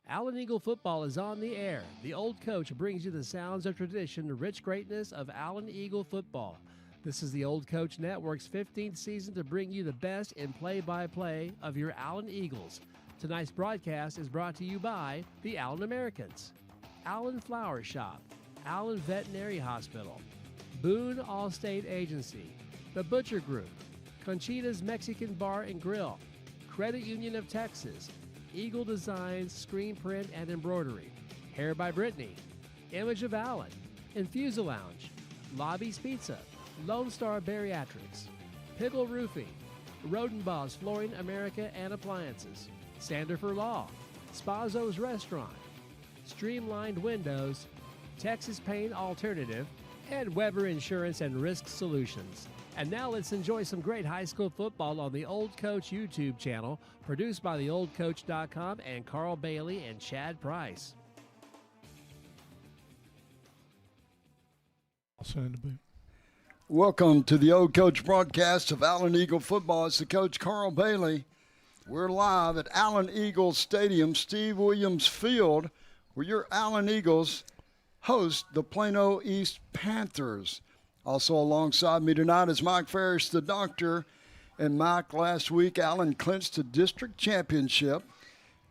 Allen Eagle football is on the air. The Old Coach brings you the sounds of tradition, the rich greatness of Allen Eagle football. This is the Old Coach Network's 15th season to bring you the best in play-by-play of your Allen Eagles. Tonight's broadcast is brought to you by the Allen Americans, Allen Flower Shop, Allen Veterinary Hospital, Boone Allstate Agency, The Butcher Group, Conchita's Mexican Bar and Grill, Credit Union of Texas, Eagle Designs Screen Print and Embroidery, Hair by Brittany, Image of Allen, Infusa Lounge, Lobby's Pizza, Lone Star Bariatrics, Pickle Roofing, Rodenbaugh's Flooring America and Appliances, Sandifer Law, Spazzo's Restaurant, Streamlined Windows, Texas Paint Alternative, and Weber Insurance and Risk Solutions. And now let's enjoy some great high school football on the Old Coach YouTube channel, produced by theoldcoach.com and Carl Bailey and Chad Price. I'll send it to Boo. Welcome to the Old Coach broadcast of Allen Eagle football. It's the coach, Carl Bailey. We're live at Allen Eagle Stadium, Steve Williams Field, where your Allen Eagles host the Plano East Panthers. Also alongside me tonight is Mike Ferris, the doctor. And Mike, last week, Allen clinched the district championship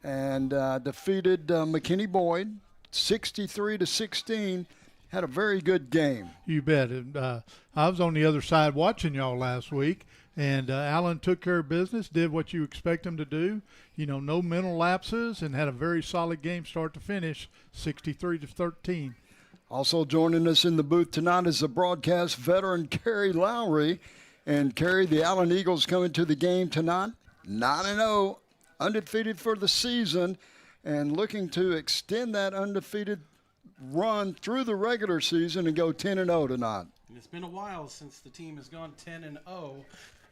and defeated McKinney Boyd 63-16. Had a very good game. You bet. I was on the other side watching y'all last week, and Allen took care of business, did what you expect him to do. You know, no mental lapses, and had a very solid game start to finish, 63-13. Also joining us in the booth tonight is the broadcast veteran Kerry Lowry. And Kerry, the Allen Eagles coming to the game tonight, 9-0, undefeated for the season, and looking to extend that undefeated run through the regular season and go 10-0 tonight. And it's been a while since the team has gone 10-0,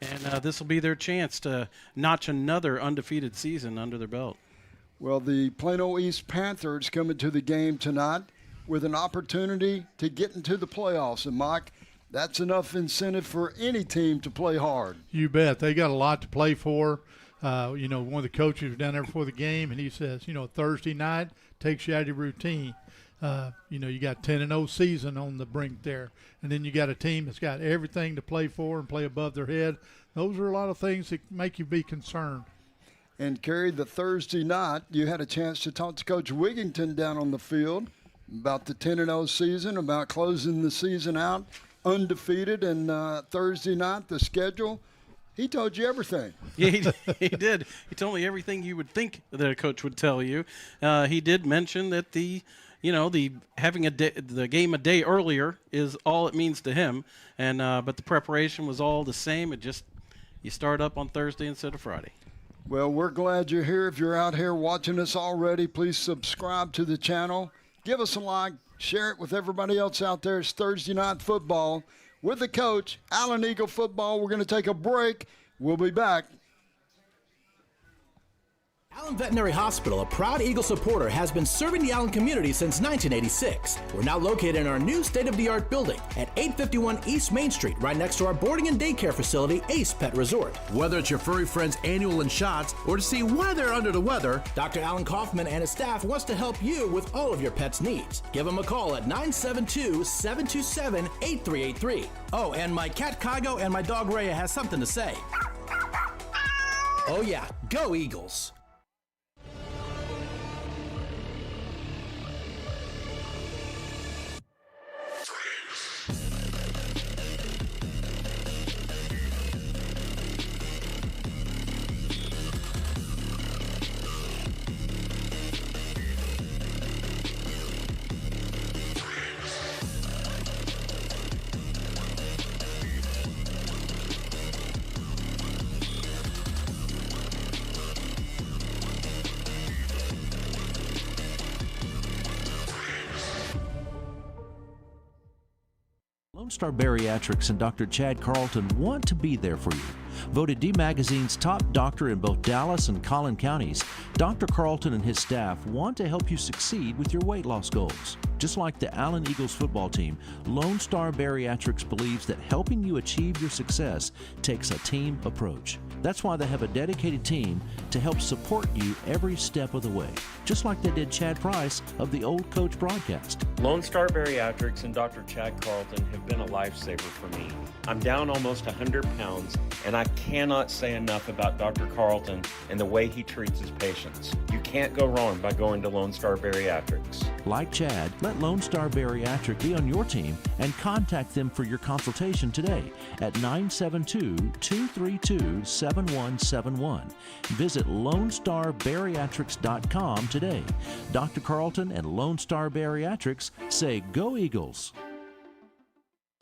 and this will be their chance to notch another undefeated season under their belt. Well, the Plano East Panthers coming to the game tonight with an opportunity to get into the playoffs. And, Mike, that's enough incentive for any team to play hard. You bet. They got a lot to play for. You know, one of the coaches was down there before the game, and he says, you know, Thursday night takes you out of your routine. You know, you got 10-0 season on the brink there, and then you got a team that's got everything to play for and play above their head. Those are a lot of things that make you be concerned. And, Kerry, the Thursday night, you had a chance to talk to Coach Wigington down on the field about the 10-0 season, about closing the season out undefeated, and Thursday night, the schedule. He told you everything. Yeah, he did. He told me everything you would think that a coach would tell you. He did mention that having the game a day earlier is all it means to him, and but the preparation was all the same. It just you start up on Thursday instead of Friday. Well, we're glad you're here. If you're out here watching us already, please subscribe to the channel. Give us a like. Share it with everybody else out there. It's Thursday Night Football with the coach, Allen Eagle Football. We're going to take a break. We'll be back. Allen Veterinary Hospital, a proud Eagle supporter, has been serving the Allen community since 1986. We're now located in our new state-of-the-art building at 851 East Main Street, right next to our boarding and daycare facility, Ace Pet Resort. Whether it's your furry friend's annual and shots or to see why they're under the weather, Dr. Alan Kaufman and his staff wants to help you with all of your pet's needs. Give them a call at 972-727-8383. Oh, and my cat Kygo and my dog Rhea has something to say. Oh yeah, go Eagles! Lone Star Bariatrics and Dr. Chad Carlton want to be there for you. Voted D Magazine's top doctor in both Dallas and Collin counties, Dr. Carlton and his staff want to help you succeed with your weight loss goals. Just like the Allen Eagles football team, Lone Star Bariatrics believes that helping you achieve your success takes a team approach. That's why they have a dedicated team to help support you every step of the way, just like they did Chad Price of the Old Coach broadcast. Lone Star Bariatrics and Dr. Chad Carlton have been a lifesaver for me. I'm down almost 100 pounds, and I cannot say enough about Dr. Carlton and the way he treats his patients. You can't go wrong by going to Lone Star Bariatrics. Like Chad, let Lone Star Bariatric be on your team and contact them for your consultation today at 972-232-7171. Visit LoneStarBariatrics.com today. Dr. Carlton and Lone Star Bariatrics say go Eagles.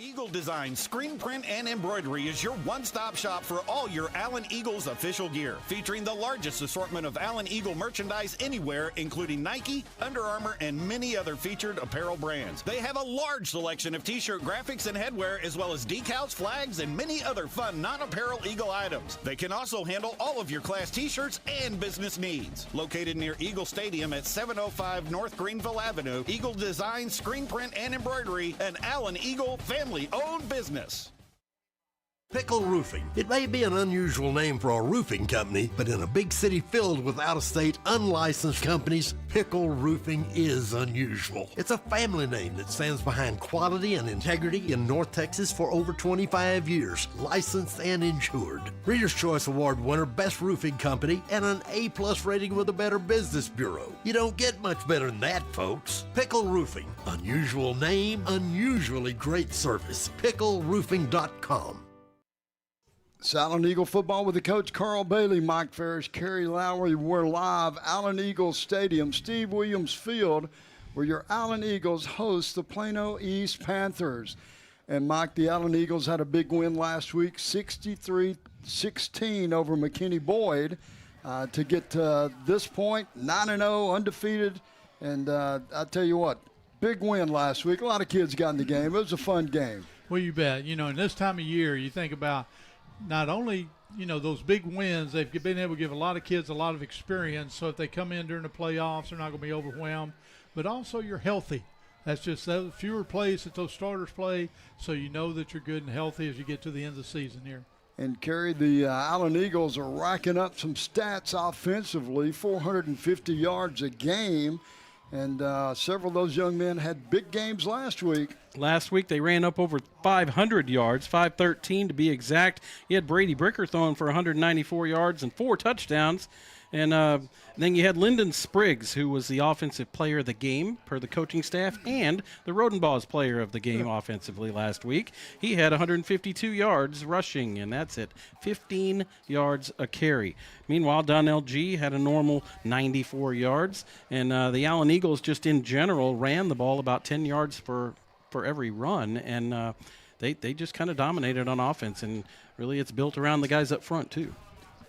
Eagle Design Screen Print and Embroidery is your one-stop shop for all your Allen Eagles official gear, featuring the largest assortment of Allen Eagle merchandise anywhere, including Nike, Under Armour, and many other featured apparel brands. They have a large selection of t-shirt graphics and headwear, as well as decals, flags, and many other fun non-apparel Eagle items. They can also handle all of your class t-shirts and business needs. Located near Eagle Stadium at 705 North Greenville Avenue, Eagle Design Screen Print and Embroidery, an Allen Eagle family-owned business. Pickle Roofing. It may be an unusual name for a roofing company, but in a big city filled with out-of-state, unlicensed companies, Pickle Roofing is unusual. It's a family name that stands behind quality and integrity in North Texas for over 25 years, licensed and insured. Reader's Choice Award winner, Best Roofing Company, and an A+ rating with the Better Business Bureau. You don't get much better than that, folks. Pickle Roofing. Unusual name, unusually great service. PickleRoofing.com. It's Allen Eagle football with the coach Carl Bailey, Mike Ferris, Kerry Lowry. We're live, Allen Eagles Stadium, Steve Williams Field, where your Allen Eagles host the Plano East Panthers. And Mike, the Allen Eagles had a big win last week, 63-16 over McKinney Boyd to get to this point, 9-0, undefeated. And I tell you what, big win last week. A lot of kids got in the game. It was a fun game. Well, you bet. You know, in this time of year, you think about not only, you know, those big wins, they've been able to give a lot of kids a lot of experience. So if they come in during the playoffs, they're not going to be overwhelmed. But also you're healthy. That's just those fewer plays that those starters play, so you know that you're good and healthy as you get to the end of the season here. And, Kerry, the Allen Eagles are racking up some stats offensively, 450 yards a game. And several of those young men had big games last week. Last week they ran up over 500 yards, 513 to be exact. You had Brady Bricker throwing for 194 yards and 4 touchdowns. And then you had Lyndon Spriggs, who was the offensive player of the game per the coaching staff, and the Rodenbaugh's player of the game offensively last week. He had 152 yards rushing, and that's it, 15 yards a carry. Meanwhile, Donnell G had a normal 94 yards, and the Allen Eagles just in general ran the ball about 10 yards for every run, and they just kind of dominated on offense, and really it's built around the guys up front too.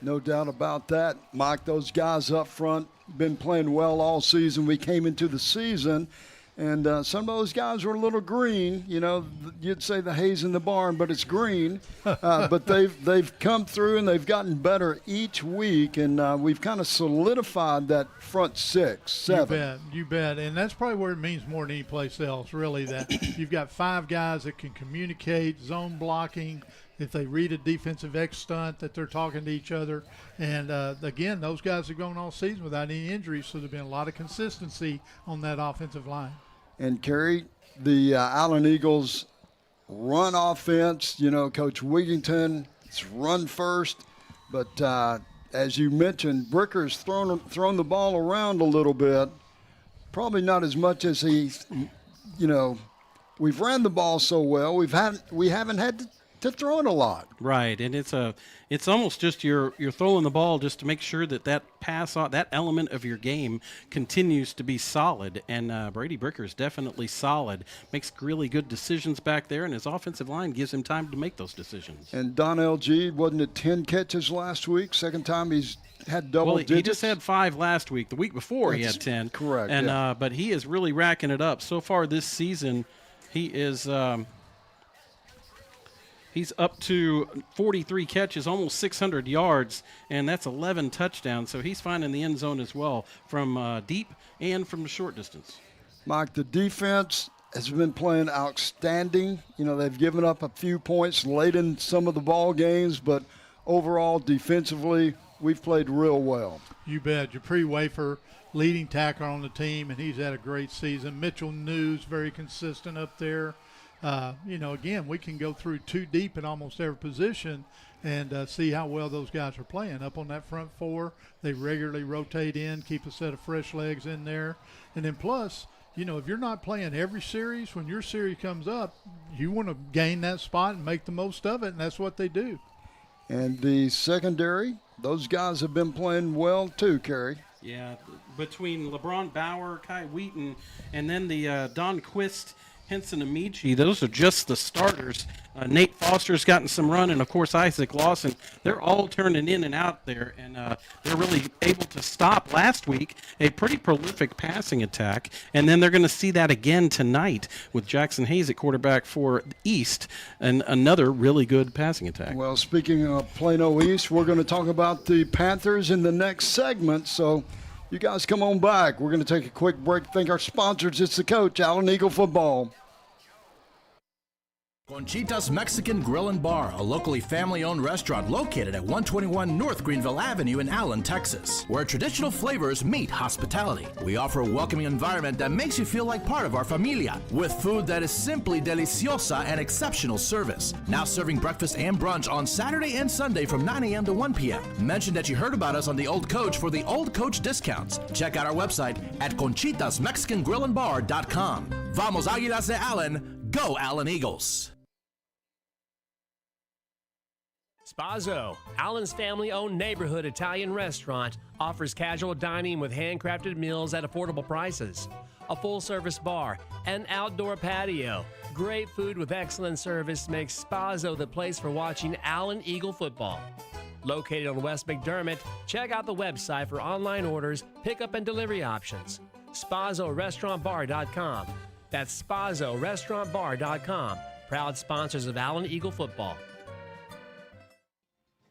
No doubt about that. Mike, those guys up front been playing well all season. We came into the season, and some of those guys were a little green. You know, you'd say the hay's in the barn, but it's green. But they've come through, and they've gotten better each week, and we've kind of solidified that front 6, 7. You bet. And that's probably where it means more than any place else, really, that you've got 5 guys that can communicate, zone blocking, if they read a defensive X stunt, that they're talking to each other. And, again, those guys have gone all season without any injuries, so there's been a lot of consistency on that offensive line. And, Kerry, the Allen Eagles run offense, you know, Coach Wigington, it's run first. But as you mentioned, Bricker's thrown the ball around a little bit. Probably not as much as he, you know, we've ran the ball so well. We haven't had to throw it a lot. Right, and it's almost just you're throwing the ball just to make sure that pass on that element of your game continues to be solid. And Brady Bricker is definitely solid, makes really good decisions back there, and his offensive line gives him time to make those decisions. And Donnell G, wasn't it 10 catches last week? Second time he's had double digits. He just had 5 last week. The week before he had 10. Correct. And yeah. But he is really racking it up so far this season. He is. He's up to 43 catches, almost 600 yards, and that's 11 touchdowns. So he's finding the end zone as well from deep and from the short distance. Mike, the defense has been playing outstanding. You know, they've given up a few points late in some of the ball games, but overall, defensively, we've played real well. You bet. Dupree Wafer, leading tackler on the team, and he's had a great season. Mitchell News, very consistent up there. Again, we can go through two deep in almost every position and see how well those guys are playing. Up on that front four, they regularly rotate in, keep a set of fresh legs in there. And then plus, if you're not playing every series, when your series comes up, you want to gain that spot and make the most of it, and that's what they do. And the secondary, those guys have been playing well too, Kerry. Yeah, between LeBron Bauer, Kai Wheaton, and then the Don Quist, Henson Amici, those are just the starters. Nate Foster's gotten some run, and, of course, Isaac Lawson. They're all turning in and out there, and they're really able to stop last week a pretty prolific passing attack. And then they're going to see that again tonight with Jackson Hayes at quarterback for East, and another really good passing attack. Well, speaking of Plano East, we're going to talk about the Panthers in the next segment, so you guys come on back. We're going to take a quick break. Thank our sponsors. It's the coach, Allen Eagle Football. Conchita's Mexican Grill and Bar, a locally family-owned restaurant located at 121 North Greenville Avenue in Allen, Texas, where traditional flavors meet hospitality. We offer a welcoming environment that makes you feel like part of our familia, with food that is simply deliciosa and exceptional service. Now serving breakfast and brunch on Saturday and Sunday from 9 a.m. to 1 p.m. Mention that you heard about us on The Old Coach for the Old Coach discounts. Check out our website at conchitasmexicangrillandbar.com. Vamos Águilas de Allen, go Allen Eagles! Spazzo, Allen's family-owned neighborhood Italian restaurant, offers casual dining with handcrafted meals at affordable prices, a full-service bar, an outdoor patio. Great food with excellent service makes Spazzo the place for watching Allen Eagle football. Located on West McDermott, check out the website for online orders, pickup, and delivery options. SpazzoRestaurantBar.com. That's SpazzoRestaurantBar.com. Proud sponsors of Allen Eagle football.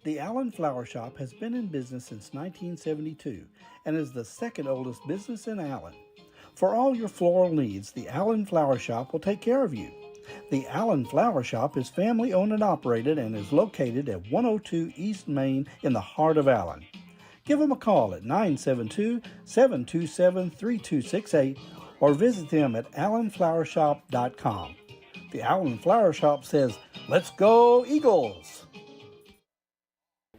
The Allen Flower Shop has been in business since 1972 and is the second oldest business in Allen. For all your floral needs, the Allen Flower Shop will take care of you. The Allen Flower Shop is family owned and operated and is located at 102 East Main in the heart of Allen. Give them a call at 972-727-3268 or visit them at allenflowershop.com. The Allen Flower Shop says, "Let's go Eagles!"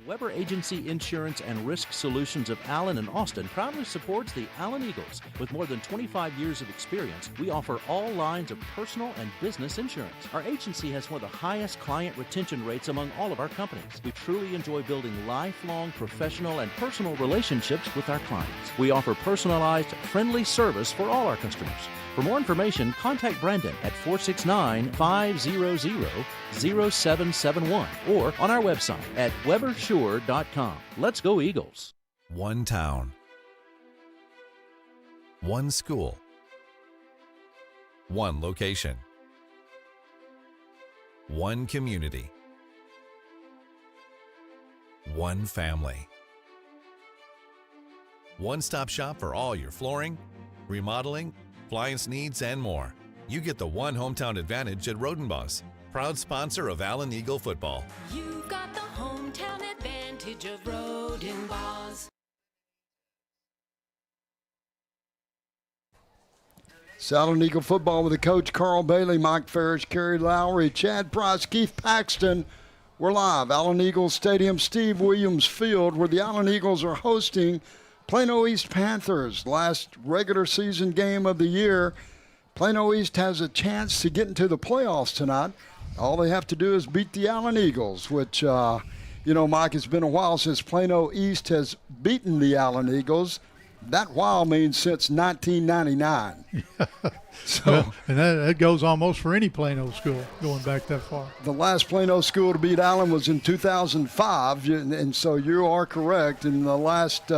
Weber Agency Insurance and Risk Solutions of Allen and Austin proudly supports the Allen Eagles. With more than 25 years of experience, we offer all lines of personal and business insurance. Our agency has one of the highest client retention rates among all of our companies. We truly enjoy building lifelong professional and personal relationships with our clients. We offer personalized, friendly service for all our customers. For more information, contact Brendan at 469-500-0771 or on our website at webersure.com. Let's go Eagles. One town. One school. One location. One community. One family. One-stop shop for all your flooring, remodeling, appliance needs, and more. You get the one hometown advantage at Rodenbos, proud sponsor of Allen Eagle football. You've got the hometown advantage of Rodenbos. It's Allen Eagle football with the coach Carl Bailey, Mike Ferris, Kerry Lowry, Chad Price, Keith Paxton. We're live, Allen Eagles Stadium, Steve Williams Field, where the Allen Eagles are hosting Plano East Panthers. Last regular season game of the year. Plano East has a chance to get into the playoffs tonight. All they have to do is beat the Allen Eagles, which, Mike, it's been a while since Plano East has beaten the Allen Eagles. That while means since 1999. And that goes almost for any Plano school going back that far. The last Plano school to beat Allen was in 2005, and so you are correct. In the last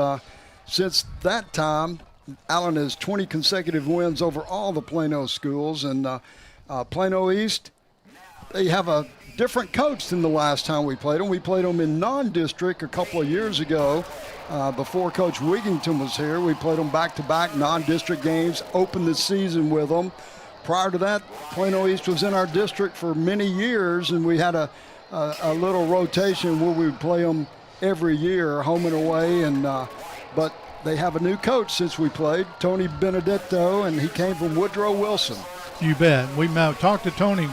since that time, Allen has 20 consecutive wins over all the Plano schools. And Plano East, they have a different coach than the last time we played them. We played them in non-district a couple of years ago. Before Coach Wigington was here, we played them back-to-back non-district games, opened the season with them. Prior to that, Plano East was in our district for many years, and we had a little rotation where we would play them every year, home and away. But they have a new coach since we played, Tony Benedetto, and he came from Woodrow Wilson. You bet. We talked to Tony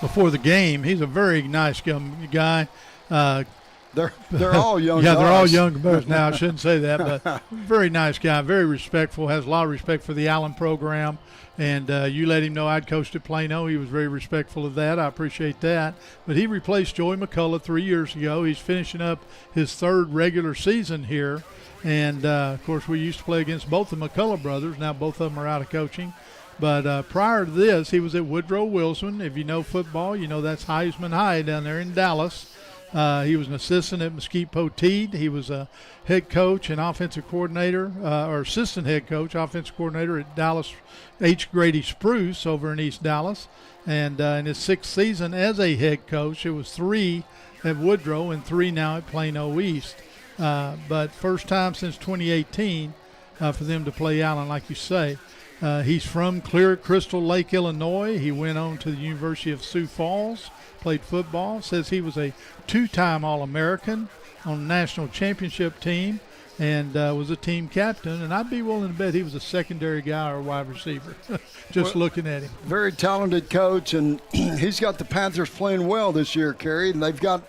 before the game. He's a very nice guy. They're all young. Yeah, they're all young now. I shouldn't say that, but very nice guy, very respectful, has a lot of respect for the Allen program. And you let him know I'd coached at Plano. He was very respectful of that. I appreciate that. But he replaced Joey McCullough 3 years ago. He's finishing up his third regular season here. And, of course, we used to play against both the McCullough brothers. Now both of them are out of coaching. But prior to this, he was at Woodrow Wilson. If you know football, you know that's Heisman High down there in Dallas. He was an assistant at Mesquite Poteet. He was a head coach and offensive coordinator, or assistant head coach, offensive coordinator at Dallas H. Grady Spruce over in East Dallas. And in his sixth season as a head coach, it was 3 at Woodrow and 3 now at Plano East. But first time since 2018 for them to play Allen, like you say. He's from Crystal Lake, Illinois. He went on to the University of Sioux Falls, played football. Says he was a 2-time All-American on the national championship team and was a team captain. And I'd be willing to bet he was a secondary guy or a wide receiver, looking at him. Very talented coach, and he's got the Panthers playing well this year, Kerry, and they've got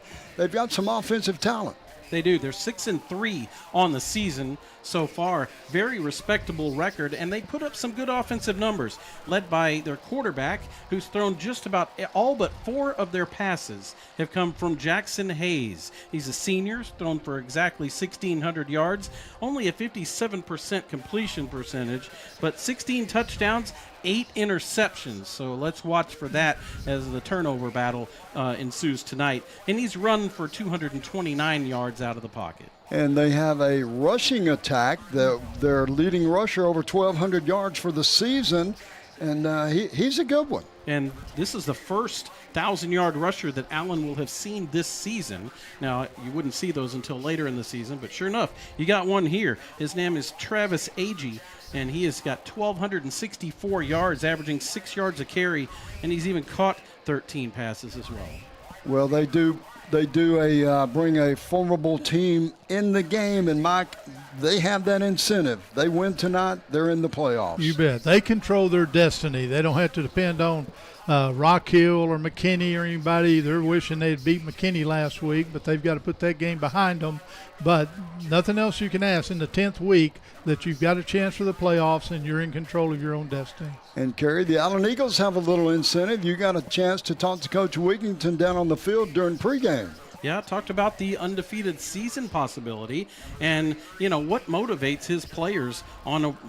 some offensive talent. They do. They're 6-3 on the season so far. Very respectable record, and they put up some good offensive numbers, led by their quarterback, who's thrown just about all but 4 of their passes have come from Jackson Hayes. He's a senior, thrown for exactly 1,600 yards, only a 57% completion percentage, but 16 touchdowns, 8 interceptions. So let's watch for that as the turnover battle ensues tonight. And he's run for 229 yards out of the pocket. And they have a rushing attack. Their leading rusher over 1,200 yards for the season, and he's a good one. And this is the first 1,000-yard rusher that Allen will have seen this season. Now, you wouldn't see those until later in the season, but sure enough, you got one here. His name is Travis Agee, and he has got 1,264 yards, averaging 6 yards a carry, and he's even caught 13 passes as well. Well, they do bring a formidable team in the game, and Mike, they have that incentive. They win tonight, they're in the playoffs. You bet. They control their destiny. They don't have to depend on Rock Hill or McKinney or anybody. They're wishing they'd beat McKinney last week, but they've got to put that game behind them. But nothing else you can ask in the 10th week that you've got a chance for the playoffs and you're in control of your own destiny. And, Kerry, the Allen Eagles have a little incentive. You got a chance to talk to Coach Wigington down on the field during pregame. Yeah, talked about the undefeated season possibility and, what motivates his players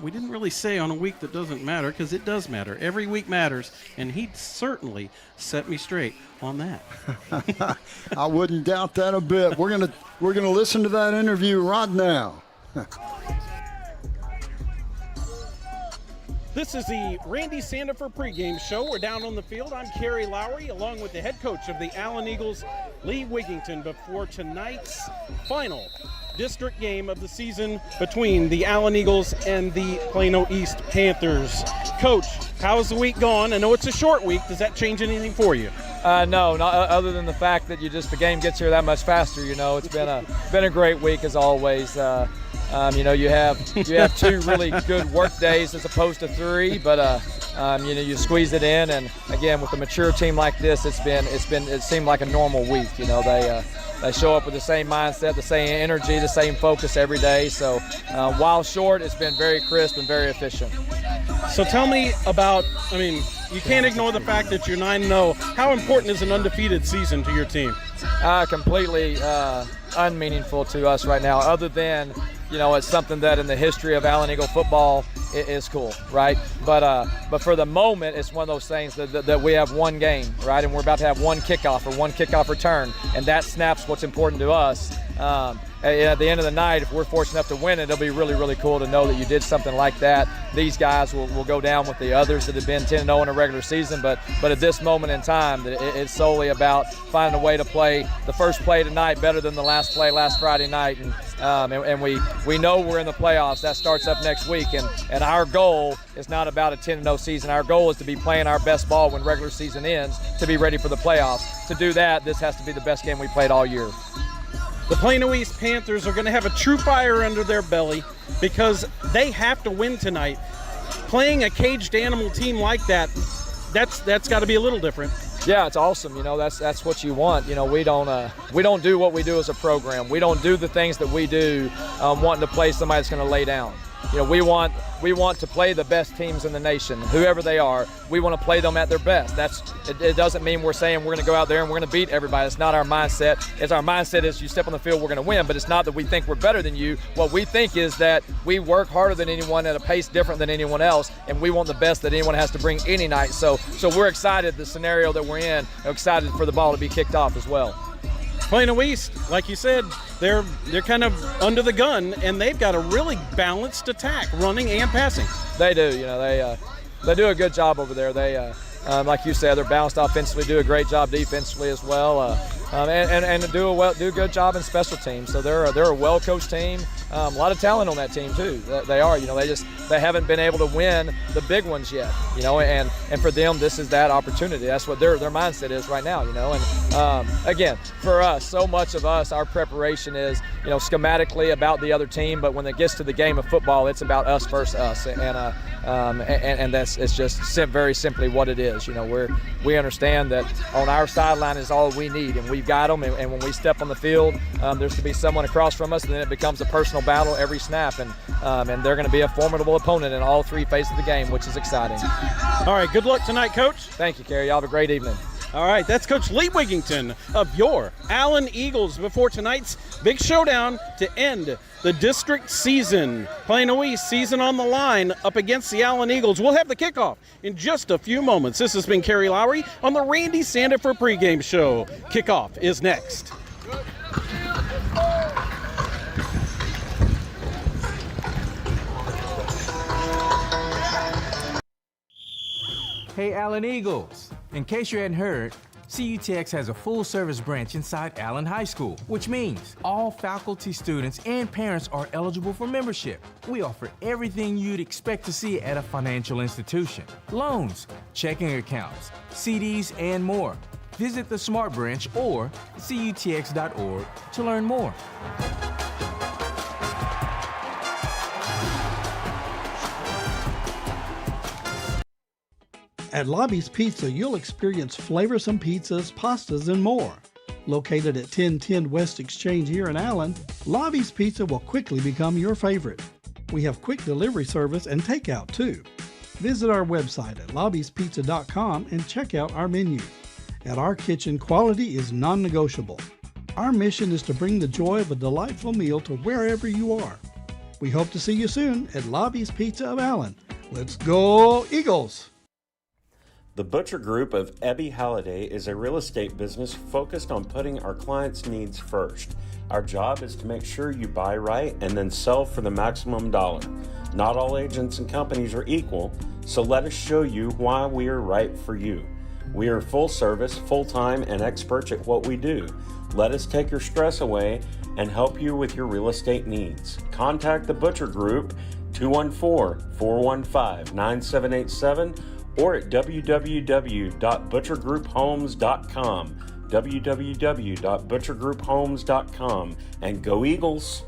we didn't really say on a week that doesn't matter, because it does matter. Every week matters, and he certainly set me straight on that. I wouldn't doubt that a bit. We're gonna listen to that interview right now. This is the Randy Sandifer pregame show. We're down on the field. I'm Kerry Lowry, along with the head coach of the Allen Eagles, Lee Wigington, before tonight's final district game of the season between the Allen Eagles and the Plano East Panthers. Coach, how's the week gone? I know it's a short week. Does that change anything for you? No, not other than the fact that the game gets here that much faster. It's been a great week as always. You have 2 really good work days as opposed to 3, but you squeeze it in, and again with a mature team like this, it seemed like a normal week. They show up with the same mindset, the same energy, the same focus every day. So while short, it's been very crisp and very efficient. So tell me about, you can't ignore the fact that you're 9-0. How important is an undefeated season to your team? Completely unmeaningful to us right now, other than, it's something that in the history of Allen Eagle football is cool, right? But for the moment, it's one of those things that we have one game, right? And we're about to have one kickoff or one kickoff return, and that snaps what's important to us. At the end of the night, if we're fortunate enough to win it, it'll be really, really cool to know that you did something like that. These guys will go down with the others that have been 10-0 in a regular season, but at this moment in time, it's solely about finding a way to play the first play tonight better than the last play last Friday night, and we know we're in the playoffs. That starts up next week, and our goal is not about a 10-0 season. Our goal is to be playing our best ball when regular season ends to be ready for the playoffs. To do that, this has to be the best game we played all year. The Plano East Panthers are going to have a true fire under their belly because they have to win tonight. Playing a caged animal team like that's got to be a little different. Yeah, it's awesome. You know, that's what you want. You know, we don't do what we do as a program. We don't do the things that we do wanting to play somebody that's going to lay down. You know, we want to play the best teams in the nation, whoever they are. We want to play them at their best. It doesn't mean we're saying we're going to go out there and we're going to beat everybody. It's not our mindset. Our mindset is you step on the field, we're going to win, but it's not that we think we're better than you. What we think is that we work harder than anyone at a pace different than anyone else, and we want the best that anyone has to bring any night. So we're excited the scenario that we're in, excited for the ball to be kicked off as well. Plano East, like you said, they're kind of under the gun, and they've got a really balanced attack, running and passing. They do. You know, they do a good job over there. They, like you said, they're balanced offensively, do a great job defensively as well, and do a good job in special teams. So they're a well-coached team. A lot of talent on that team too. They are. You know, they haven't been able to win the big ones yet. You know, and for them, this is that opportunity. That's what their mindset is right now. You know, and again, for us, so much of us, our preparation is, you know, schematically about the other team, but when it gets to the game of football, it's about us versus us, and it's just very simply what it is. You know, we understand that on our sideline is all we need, and we've got them. And when we step on the field, there's to be someone across from us, and then it becomes a personal battle every snap, and they're going to be a formidable opponent in all three phases of the game, which is exciting. All right, good luck tonight, Coach. Thank you, Kerry. Y'all have a great evening. All right, that's Coach Lee Wigington of your Allen Eagles before tonight's big showdown to end the district season. Plano East season on the line up against the Allen Eagles. We'll have the kickoff in just a few moments. This has been Kerry Lowry on the Randy Sandiford pregame show. Kickoff is next. Hey, Allen Eagles. In case you hadn't heard, CUTX has a full-service branch inside Allen High School, which means all faculty, students, and parents are eligible for membership. We offer everything you'd expect to see at a financial institution: loans, checking accounts, CDs, and more. Visit the Smart Branch or cutx.org to learn more. At Lobby's Pizza, you'll experience flavorsome pizzas, pastas, and more. Located at 1010 West Exchange here in Allen, Lobby's Pizza will quickly become your favorite. We have quick delivery service and takeout too. Visit our website at lobbyspizza.com and check out our menu. At our kitchen, quality is non-negotiable. Our mission is to bring the joy of a delightful meal to wherever you are. We hope to see you soon at Lobby's Pizza of Allen. Let's go Eagles! The Butcher Group of Ebby Halliday is a real estate business focused on putting our clients' needs first. Our job is to make sure you buy right and then sell for the maximum dollar. Not all agents and companies are equal, so let us show you why we are right for you. We are full service, full-time, and experts at what we do. Let us take your stress away and help you with your real estate needs. Contact the Butcher Group 214-415-9787 or at www.butchergrouphomes.com, www.butchergrouphomes.com, and go Eagles!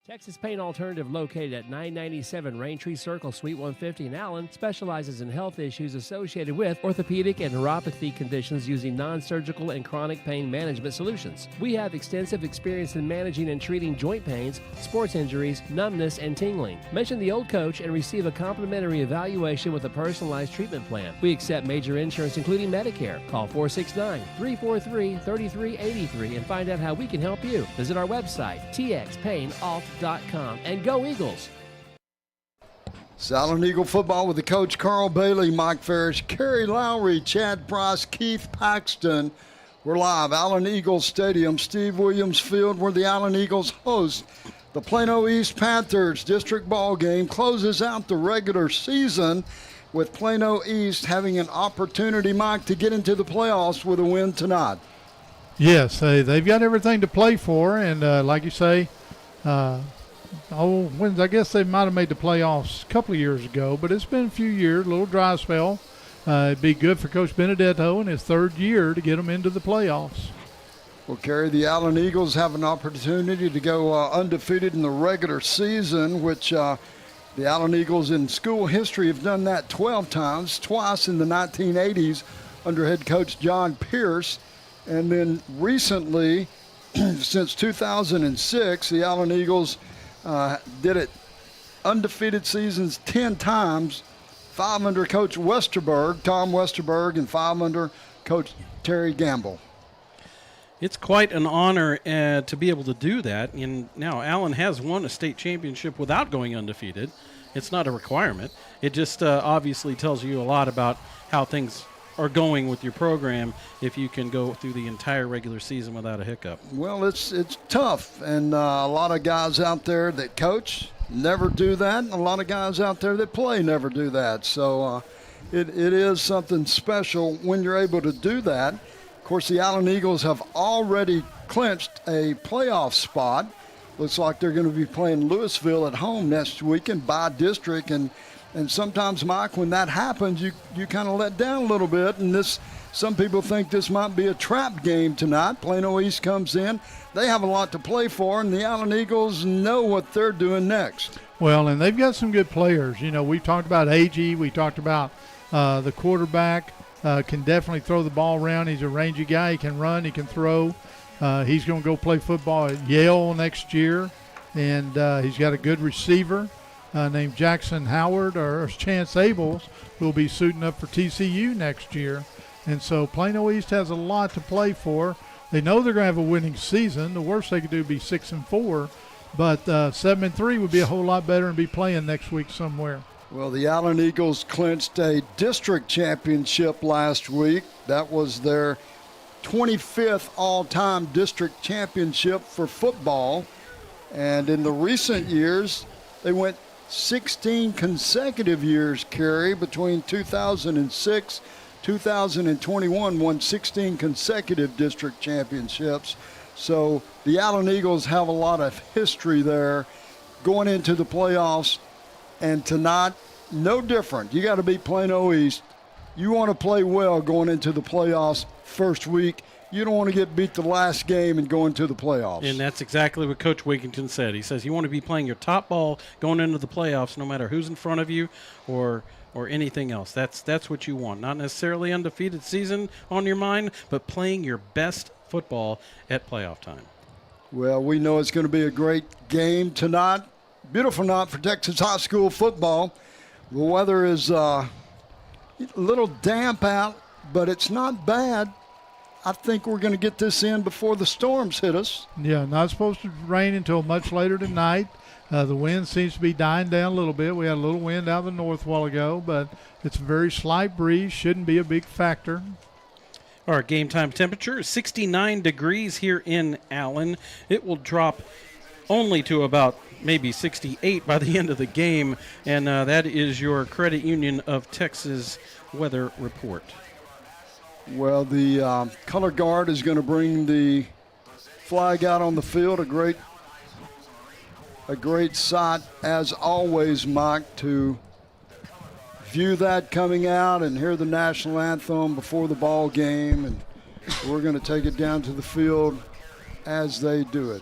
Texas Pain Alternative, located at 997 Raintree Circle, Suite 150 in Allen, specializes in health issues associated with orthopedic and neuropathy conditions using non-surgical and chronic pain management solutions. We have extensive experience in managing and treating joint pains, sports injuries, numbness, and tingling. Mention the old coach and receive a complimentary evaluation with a personalized treatment plan. We accept major insurance, including Medicare. Call 469-343-3383 and find out how we can help you. Visit our website, txpainalt.com, and go Eagles! Allen Eagle football with the coach Carl Bailey, Mike Ferris, Kerry Lowry, Chad Price, Keith Paxton. We're live, Allen Eagles Stadium, Steve Williams Field, where the Allen Eagles host the Plano East Panthers. District ball game closes out the regular season with Plano East having an opportunity, Mike, to get into the playoffs with a win tonight. Yes, they've got everything to play for, and like you say, I guess they might have made the playoffs a couple of years ago, but it's been a few years, a little dry spell. It'd be good for Coach Benedetto in his third year to get them into the playoffs. Well, Kerry, the Allen Eagles have an opportunity to go undefeated in the regular season, which the Allen Eagles in school history have done that 12 times, twice in the 1980s under head coach John Pierce. And then recently, since 2006, the Allen Eagles did it undefeated seasons 10 times, 5 under Coach Tom Westerberg, and 5 under Coach Terry Gamble. It's quite an honor to be able to do that. And now Allen has won a state championship without going undefeated. It's not a requirement. It just obviously tells you a lot about how things are going with your program if you can go through the entire regular season without a hiccup. Well, it's tough, and a lot of guys out there that coach never do that, and a lot of guys out there that play never do that. So it is something special when you're able to do that. Of course, the Allen Eagles have already clinched a playoff spot. Looks like they're going to be playing Louisville at home next weekend by district, and sometimes, Mike, when that happens, you kind of let down a little bit, and some people think this might be a trap game tonight. Plano East comes in. They have a lot to play for, and the Allen Eagles know what they're doing next. Well, and they've got some good players. You know, we talked about AG. We talked about the quarterback can definitely throw the ball around. He's a rangy guy. He can run. He can throw. He's going to go play football at Yale next year, and he's got a good receiver named Jackson Howard or Chance Abels, who will be suiting up for TCU next year. And so Plano East has a lot to play for. They know they're going to have a winning season. The worst they could do would be 6-4, but 7-3 would be a whole lot better and be playing next week somewhere. Well, the Allen Eagles clinched a district championship last week. That was their 25th all-time district championship for football. And in the recent years, they went 16 consecutive years, Kerry, between 2006, 2021, won 16 consecutive district championships. So the Allen Eagles have a lot of history there going into the playoffs. And tonight, no different. You got to beat Plano East. You want to play well going into the playoffs first week. You don't want to get beat the last game and go into the playoffs. And that's exactly what Coach Wigington said. He says you want to be playing your top ball going into the playoffs no matter who's in front of you or anything else. That's what you want. Not necessarily undefeated season on your mind, but playing your best football at playoff time. Well, we know it's going to be a great game tonight. Beautiful night for Texas high school football. The weather is a little damp out, but it's not bad. I think we're going to get this in before the storms hit us. Yeah, not supposed to rain until much later tonight. The wind seems to be dying down a little bit. We had a little wind out of the north a while ago, but it's a very slight breeze. Shouldn't be a big factor. Our game time temperature is 69 degrees here in Allen. It will drop only to about maybe 68 by the end of the game, and that is your Credit Union of Texas weather report. Well, the color guard is going to bring the flag out on the field. A great sight, as always, Mike, to view that coming out and hear the national anthem before the ball game. And we're going to take it down to the field as they do it.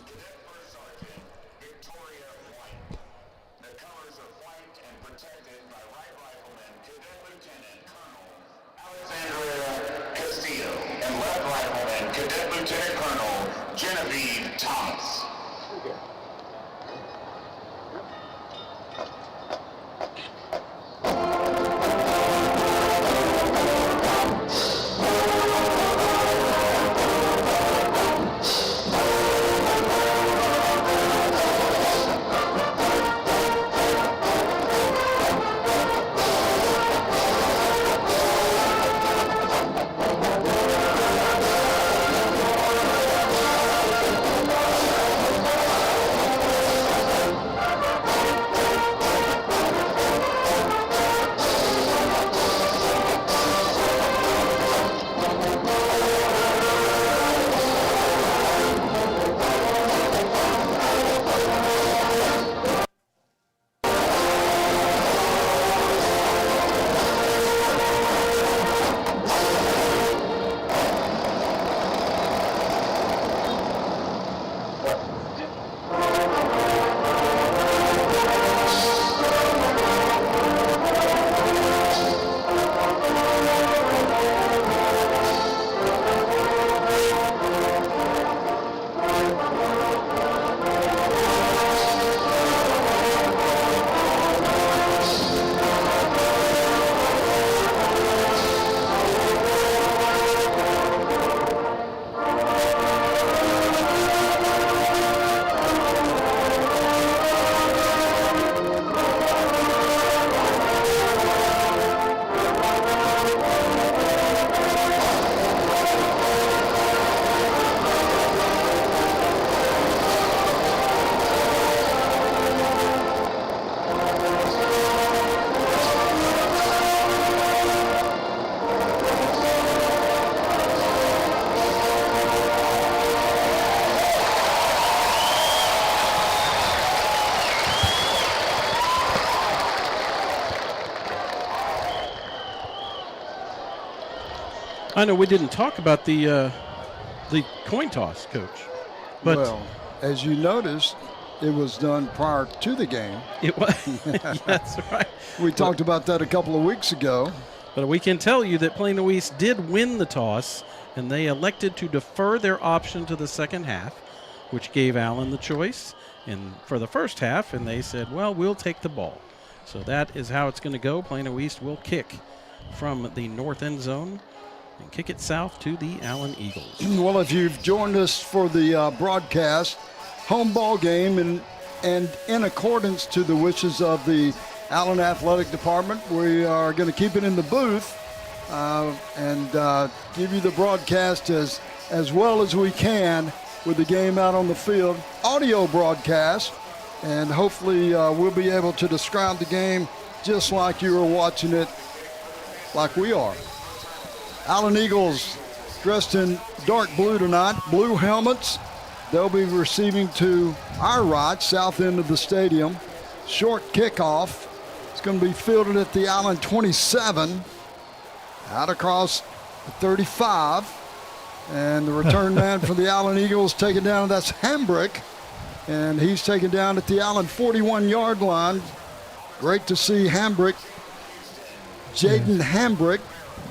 I know we didn't talk about the coin toss, Coach. But well, as you noticed, it was done prior to the game. It was. That's right. We talked about that a couple of weeks ago. But we can tell you that Plano East did win the toss, and they elected to defer their option to the second half, which gave Allen the choice for the first half, and they said, well, we'll take the ball. So that is how it's going to go. Plano East will kick from the north end zone and kick it south to the Allen Eagles. Well, if you've joined us for the broadcast, home ball game, and in accordance to the wishes of the Allen Athletic Department, we are going to keep it in the booth and give you the broadcast as well as we can with the game out on the field. Audio broadcast, and hopefully we'll be able to describe the game just like you were watching it, like we are. Allen Eagles dressed in dark blue tonight, blue helmets. They'll be receiving to our right, south end of the stadium. Short kickoff. It's going to be fielded at the Allen 27, out across the 35. And the return man for the Allen Eagles taken down, that's Hambrick. And he's taken down at the Allen 41-yard line. Great to see Hambrick, Jaden Hambrick,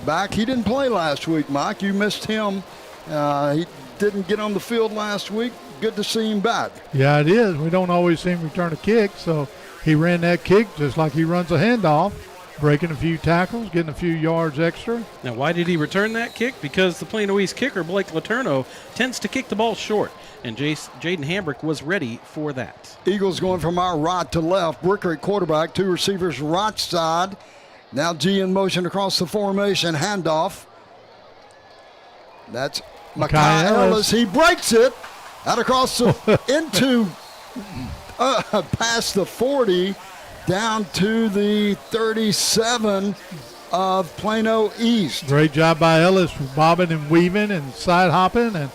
back. He didn't play last week, Mike. You missed him. He didn't get on the field last week. Good to see him back. Yeah, it is. We don't always see him return a kick, so he ran that kick just like he runs a handoff, breaking a few tackles, getting a few yards extra. Now, why did he return that kick? Because the Plano East kicker, Blake Letourneau, tends to kick the ball short, and Jaden Hambrick was ready for that. Eagles going from our right to left. Bricker at quarterback, two receivers right side. Now G in motion across the formation, handoff. That's Makai Ellis. He breaks it out across the into past the 40, down to the 37 of Plano East. Great job by Ellis, bobbing and weaving and side hopping and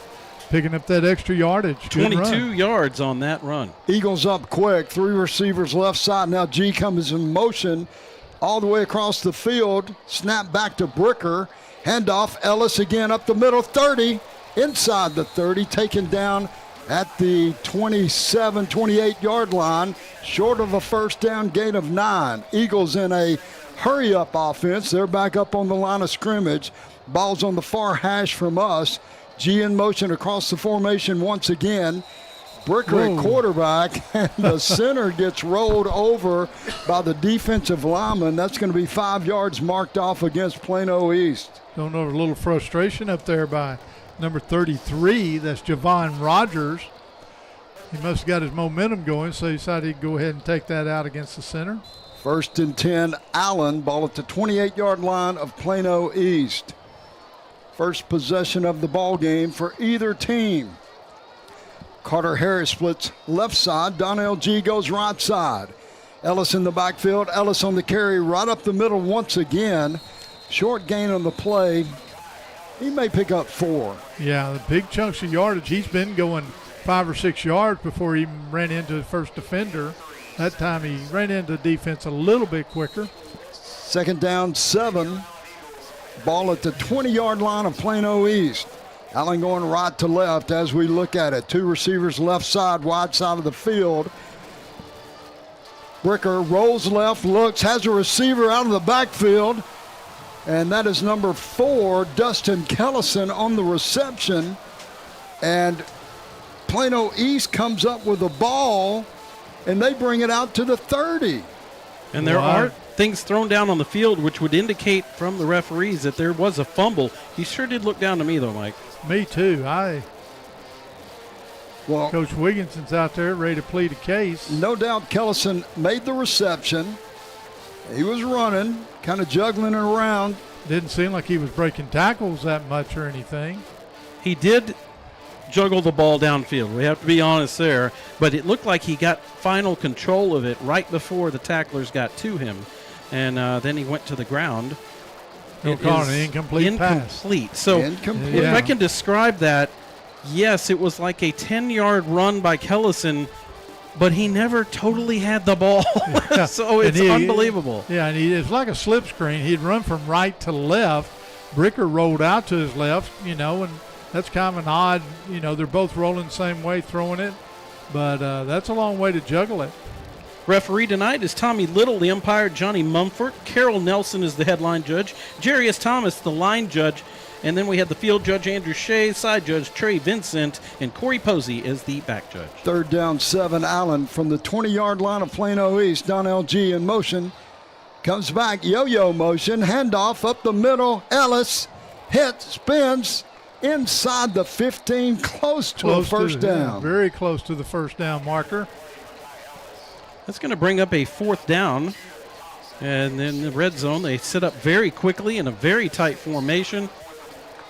picking up that extra yardage. 22 yards on that run. Eagles up quick, three receivers left side. Now G comes in motion all the way across the field. Snap back to Bricker. Handoff, Ellis again up the middle, 30, inside the 30, taken down at the 27, 28-yard line, short of a first down gain of 9. Eagles in a hurry-up offense. They're back up on the line of scrimmage. Ball's on the far hash from us. G in motion across the formation once again. Bricker at quarterback, and the center gets rolled over by the defensive lineman. That's going to be 5 yards marked off against Plano East. Don't know, a little frustration up there by number 33. That's Javon Rogers. He must have got his momentum going, so he decided he'd go ahead and take that out against the center. 1st and 10, Allen, ball at the 28-yard line of Plano East. First possession of the ball game for either team. Carter Harris splits left side. Donnell G goes right side. Ellis in the backfield. Ellis on the carry right up the middle once again. Short gain on the play. He may pick up 4. Yeah, the big chunks of yardage. He's been going 5 or 6 yards before he ran into the first defender. That time he ran into the defense a little bit quicker. 2nd down, 7. Ball at the 20-yard line of Plano East. Allen going right to left as we look at it. 2 receivers left side, wide side of the field. Bricker rolls left, looks, has a receiver out of the backfield. And that is number 4, Dustin Kellison on the reception. And Plano East comes up with the ball, and they bring it out to the 30. And there are things thrown down on the field which would indicate from the referees that there was a fumble. He sure did look down to me, though, Mike. Me too. Coach Wigginson's out there ready to plead a case. No doubt Kellison made the reception. He was running, kind of juggling around. Didn't seem like he was breaking tackles that much or anything. He did juggle the ball downfield. We have to be honest there. But it looked like he got final control of it right before the tacklers got to him. And then he went to the ground. They'll call it an incomplete pass. So if I can describe that, yes, it was like a 10-yard run by Kellison, but he never totally had the ball. So it's unbelievable. Yeah, and it's like a slip screen. He'd run from right to left, Bricker rolled out to his left, and that's kind of an odd, they're both rolling the same way, throwing it. But that's a long way to juggle it. Referee tonight is Tommy Little, the umpire Johnny Mumford. Carol Nelson is the headline judge. Jarius Thomas, the line judge. And then we have the field judge Andrew Shea, side judge Trey Vincent, and Corey Posey is the back judge. 3rd down, 7, Allen from the 20-yard line of Plano East. Donnell G in motion. Comes back, yo-yo motion, handoff up the middle. Ellis hits, spins inside the 15, close to a first down. Very close to the first down marker. That's going to bring up a 4th down. And in the red zone, they set up very quickly in a very tight formation.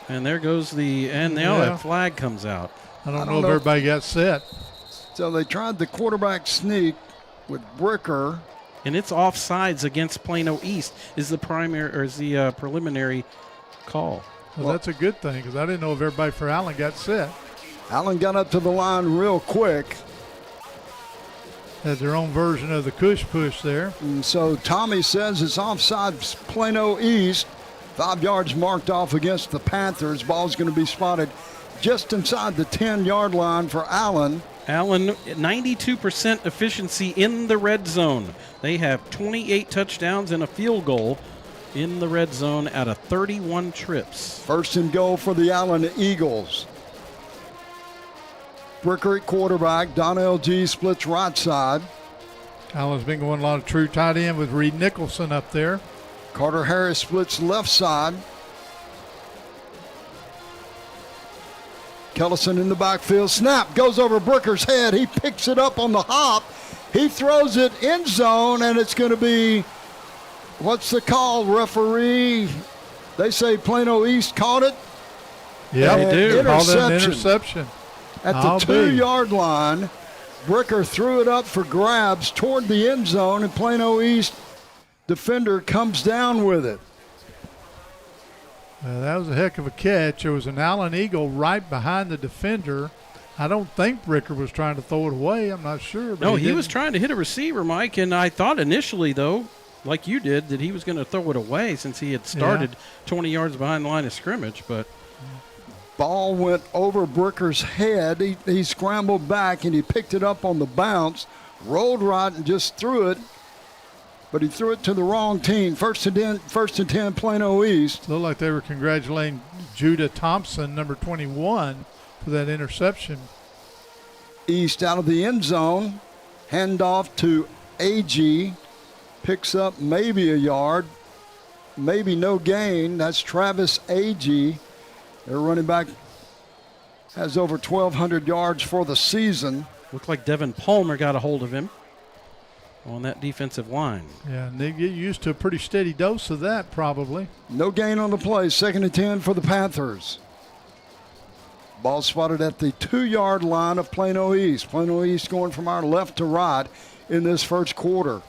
And there goes now that flag comes out. I don't know if everybody got set. So they tried the quarterback sneak with Bricker. And it's offsides against Plano East is the preliminary call. Well, that's a good thing because I didn't know if everybody for Allen got set. Allen got up to the line real quick. Had their own version of the cush push there. And so Tommy says it's offside Plano East. 5 yards marked off against the Panthers. Ball's going to be spotted just inside the 10-yard line for Allen. Allen, 92% efficiency in the red zone. They have 28 touchdowns and a field goal in the red zone out of 31 trips. 1st and goal for the Allen Eagles. Bricker at quarterback. Donnell G splits right side. Allen's been going a lot of true tight end with Reed Nicholson up there. Carter Harris splits left side. Kellison in the backfield. Snap goes over Bricker's head. He picks it up on the hop. He throws it end zone, and it's going to be, what's the call, referee? They say Plano East caught it. Yeah, they do. Interception. Called it an interception. At the 2-yard line, Bricker threw it up for grabs toward the end zone, and Plano East defender comes down with it. That was a heck of a catch. There was an Allen Eagle right behind the defender. I don't think Bricker was trying to throw it away. I'm not sure. No, he was trying to hit a receiver, Mike, and I thought initially, though, like you did, that he was going to throw it away since he had started 20 yards behind the line of scrimmage. But ball went over Bricker's head. He scrambled back, and he picked it up on the bounce, rolled right, and just threw it. But he threw it to the wrong team. First and 10, Plano East. Looked like they were congratulating Judah Thompson, number 21, for that interception. East out of the end zone. Handoff to AG. Picks up maybe a yard. Maybe no gain. That's Travis AG. Their running back has over 1,200 yards for the season. Looked like Devin Palmer got a hold of him on that defensive line. Yeah, and they get used to a pretty steady dose of that probably. No gain on the play. 2nd and 10 for the Panthers. Ball spotted at the 2-yard line of Plano East. Plano East going from our left to right in this first quarter.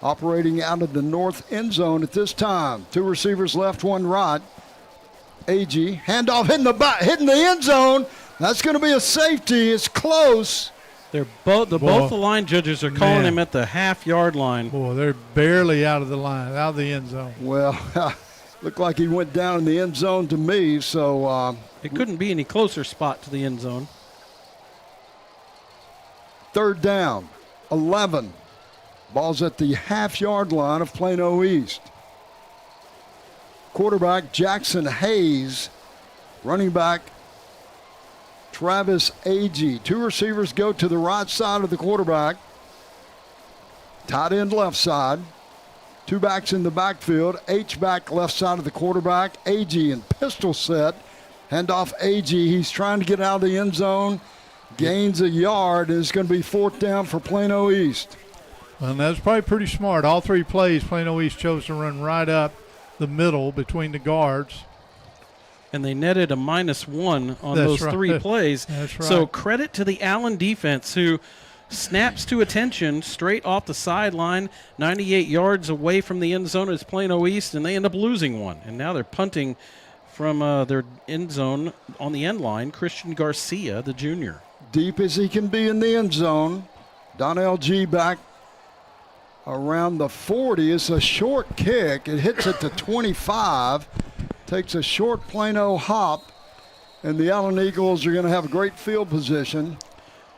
Operating out of the north end zone at this time. 2 receivers left, 1 right. AG, handoff hitting the end zone. That's going to be a safety. It's close. They're both the line judges are calling him at the half-yard line. Boy, they're barely out of the line, out of the end zone. Well, looked like he went down in the end zone to me, so it couldn't be any closer spot to the end zone. 3rd down, 11. Ball's at the half-yard line of Plano East. Quarterback Jackson Hayes, running back Travis Agee. 2 receivers go to the right side of the quarterback. Tight end left side. 2 backs in the backfield. H-back left side of the quarterback. Agee in pistol set. Handoff Agee. He's trying to get out of the end zone. Gains a yard, and it's going to be 4th down for Plano East. Well, that's probably pretty smart. All 3 plays, Plano East chose to run right up the middle between the guards. And they netted a -1 on those 3 plays. That's right. So credit to the Allen defense, who snaps to attention straight off the sideline, 98 yards away from the end zone is Plano East, and they end up losing one. And now they're punting from their end zone on the end line, Christian Garcia, the junior. Deep as he can be in the end zone. Donnell G back around the 40. It's a short kick. It hits at the 25. takes a short Plano hop, and the Allen Eagles are going to have a great field position.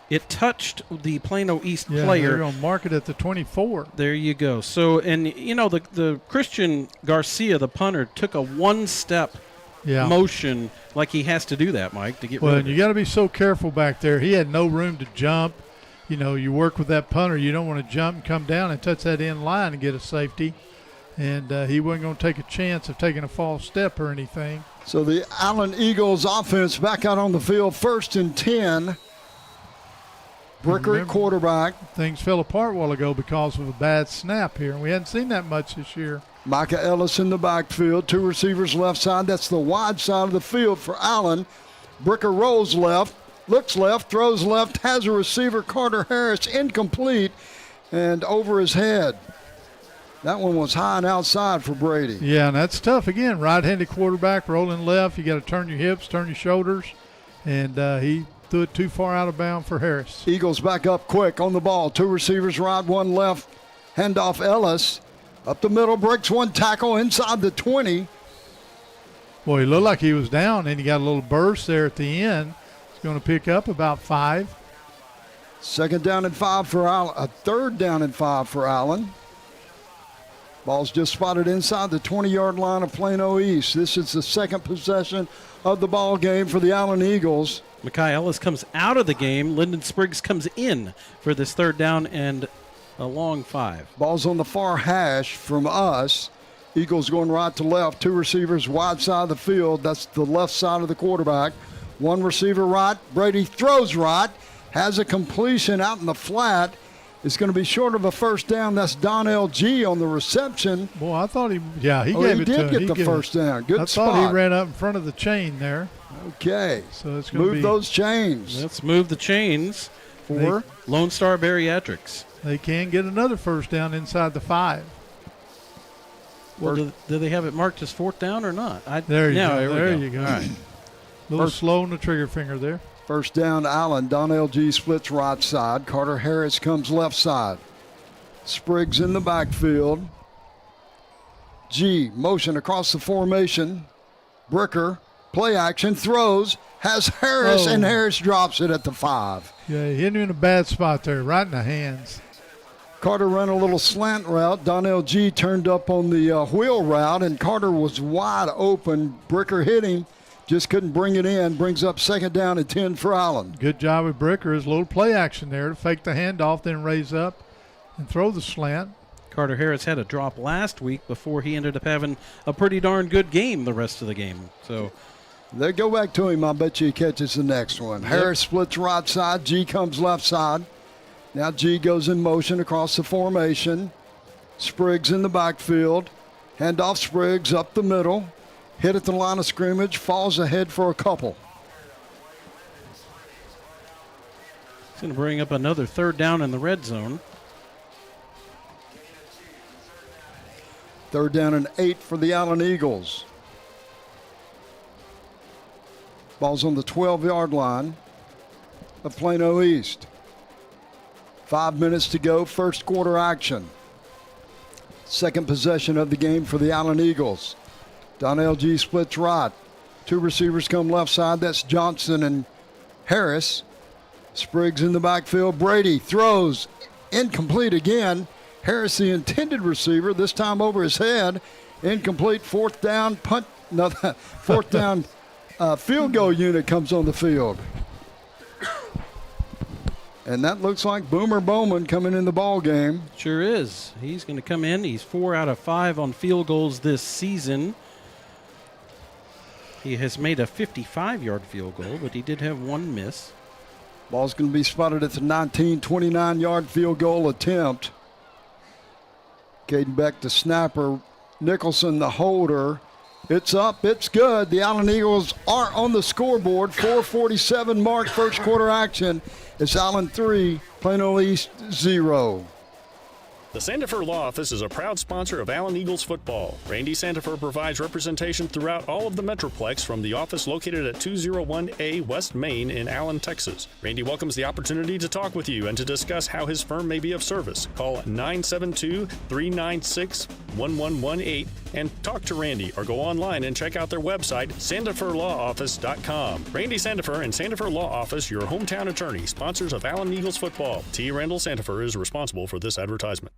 It touched the Plano East Yeah, player. they're going to mark it at the 24. There you go. So, and the Christian Garcia, the punter, took a one-step motion like he has to do that, Mike, to get rid of it. Well, you got to be so careful back there. He had no room to jump. You work with that punter. You don't want to jump and come down and touch that end line and get a safety. And he wasn't going to take a chance of taking a false step or anything. So the Allen Eagles offense back out on the field, 1st and 10. Bricker at quarterback. Things fell apart a while ago because of a bad snap here, and we hadn't seen that much this year. Micah Ellis in the backfield, 2 receivers left side. That's the wide side of the field for Allen. Bricker rolls left. Looks left, throws left, has a receiver, Carter Harris, incomplete, and over his head. That one was high and outside for Brady. Yeah, and that's tough. Again, right-handed quarterback rolling left. You got to turn your hips, turn your shoulders, and he threw it too far out of bounds for Harris. Eagles back up quick on the ball. 2 receivers right, 1 left. Handoff Ellis. Up the middle, breaks 1 tackle inside the 20. Boy, he looked like he was down, and he got a little burst there at the end. Going to pick up about 5. 2nd down and 5 for Allen. A 3rd down and 5 for Allen. Ball's just spotted inside the 20-yard line of Plano East. This is the 2nd possession of the ball game for the Allen Eagles. Mekhi Ellis comes out of the game. Lyndon Spriggs comes in for this 3rd down and a long 5. Ball's on the far hash from us. Eagles going right to left. 2 receivers wide side of the field. That's the left side of the quarterback. 1 receiver right. Brady throws right. Has a completion out in the flat. It's going to be short of a 1st down. That's Donnell G on the reception. Boy, I thought he gave it to him. He did get the 1st down. Good spot. I thought he ran up in front of the chain there. Okay. So it's going to move those chains. Let's move the chains for Lone Star Bariatrics. They can get another 1st down inside the 5. Well, do they have it marked as 4th down or not? There you go. There you go. All right. A little slow on the trigger finger there. 1st down, Allen. Donnell G splits right side. Carter Harris comes left side. Spriggs in the backfield. G motion across the formation. Bricker, play action, throws, has Harris, and Harris drops it at the 5. Yeah, he hit him in a bad spot there, right in the hands. Carter ran a little slant route. Donnell G turned up on the wheel route, and Carter was wide open. Bricker hit him. Just couldn't bring it in. Brings up 2nd down and 10 for Allen. Good job with Bricker. His little play action there to fake the handoff, then raise up and throw the slant. Carter Harris had a drop last week before he ended up having a pretty darn good game the rest of the game. So they go back to him. I bet you he catches the next one. Yep. Harris splits right side. G comes left side. Now G goes in motion across the formation. Spriggs in the backfield. Handoff Spriggs up the middle. Hit at the line of scrimmage, falls ahead for a couple. It's going to bring up another 3rd down in the red zone. 3rd down and 8 for the Allen Eagles. Ball's on the 12-yard line of Plano East. 5 minutes to go, 1st quarter action. 2nd possession of the game for the Allen Eagles. Donnell G splits right. 2 receivers come left side. That's Johnson and Harris. Spriggs in the backfield. Brady throws. Incomplete again. Harris, the intended receiver, this time over his head. Incomplete. 4th down. Punt. No, 4th down field goal unit comes on the field. And that looks like Boomer Bowman coming in the ball game. Sure is. He's going to come in. He's 4 out of 5 on field goals this season. He has made a 55-yard field goal, but he did have 1 miss. Ball's going to be spotted at the 29-yard field goal attempt. Caden Beck, the snapper. Nicholson, the holder. It's up. It's good. The Allen Eagles are on the scoreboard. 4:47 mark, 1st quarter action. It's Allen 3, Plano East 0. The Sandifer Law Office is a proud sponsor of Allen Eagles football. Randy Sandifer provides representation throughout all of the Metroplex from the office located at 201A West Main in Allen, Texas. Randy welcomes the opportunity to talk with you and to discuss how his firm may be of service. Call 972-396-1118 and talk to Randy, or go online and check out their website, sandiferlawoffice.com. Randy Sandifer and Sandifer Law Office, your hometown attorney, sponsors of Allen Eagles football. T. Randall Sandifer is responsible for this advertisement.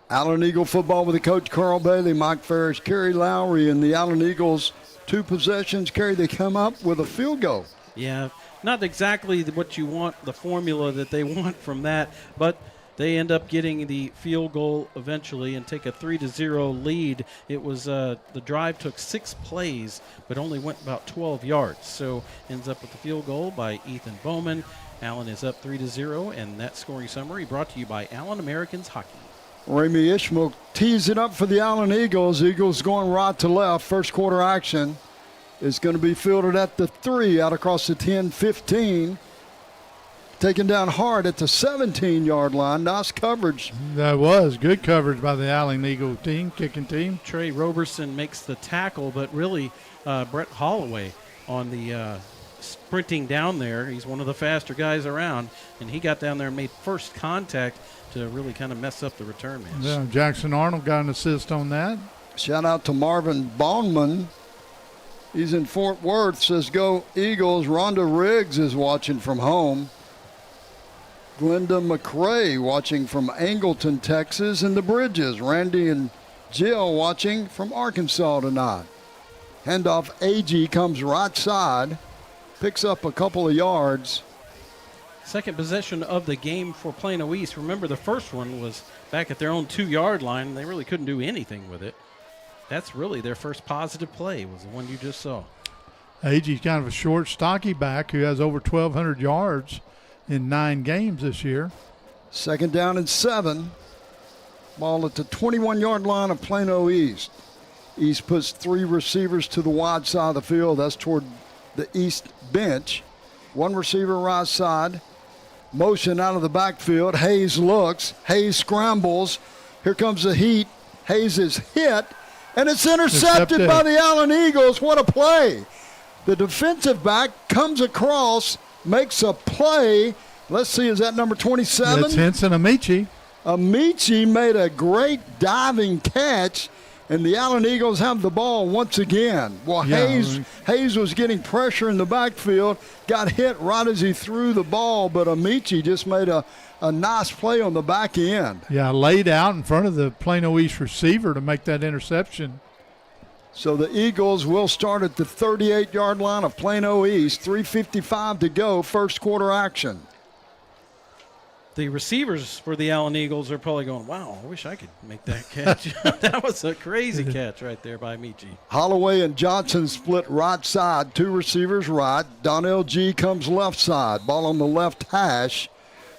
Allen Eagle football with the coach Carl Bailey, Mike Ferris, Kerry Lowry, and the Allen Eagles. 2 possessions. Kerry, they come up with a field goal. Yeah, not exactly what you want, the formula that they want from that, but they end up getting the field goal eventually and take a 3-0 lead. It was the drive took 6 plays, but only went about 12 yards. So ends up with the field goal by Ethan Bowman. Allen is up 3-0, and that scoring summary brought to you by Allen Americans Hockey. Ramey Ishmael tees it up for the Allen Eagles. Eagles going right to left. First quarter action is going to be fielded at the 3, out across the 10-15. Taken down hard at the 17-yard line. Nice coverage. That was good coverage by the Allen Eagle team, kicking team. Trey Roberson makes the tackle, but really Brett Holloway on the sprinting down there. He's one of the faster guys around, and he got down there and made first contact to really kind of mess up the return man. Yeah, Jackson Arnold got an assist on that. Shout out to Marvin Bondman. He's in Fort Worth, says go Eagles. Rhonda Riggs is watching from home. Glenda McRae watching from Angleton, Texas, and the Bridges. Randy and Jill watching from Arkansas tonight. Handoff, AG comes right side, picks up a couple of yards. Second possession of the game for Plano East. Remember, the first one was back at their own 2-yard line, and they really couldn't do anything with it. That's really their first positive play, was the one you just saw. AG's kind of a short, stocky back who has over 1,200 yards in 9 games this year. Second down and 7. Ball at the 21-yard line of Plano East. East puts 3 receivers to the wide side of the field. That's toward the East bench. 1 receiver right side. Motion out of the backfield. Hayes looks. Hayes scrambles. Here comes the heat. Hayes is hit, and it's intercepted by the Allen Eagles. What a play. The defensive back comes across, makes a play. Let's see, is that number 27? It's Henson Amici. Amici made a great diving catch, and the Allen Eagles have the ball once again. Well, Yeah. Hayes was getting pressure in the backfield, got hit right as he threw the ball, but Amici just made a nice play on the back end. Yeah, laid out in front of the Plano East receiver to make that interception. So the Eagles will start at the 38-yard line of Plano East. 3:55 to go, first quarter action. The receivers for the Allen Eagles are probably going, wow, I wish I could make that catch. That was a crazy catch right there by Michi. Holloway and Johnson split right side, 2 receivers right. Donnell G comes left side. Ball on the left hash.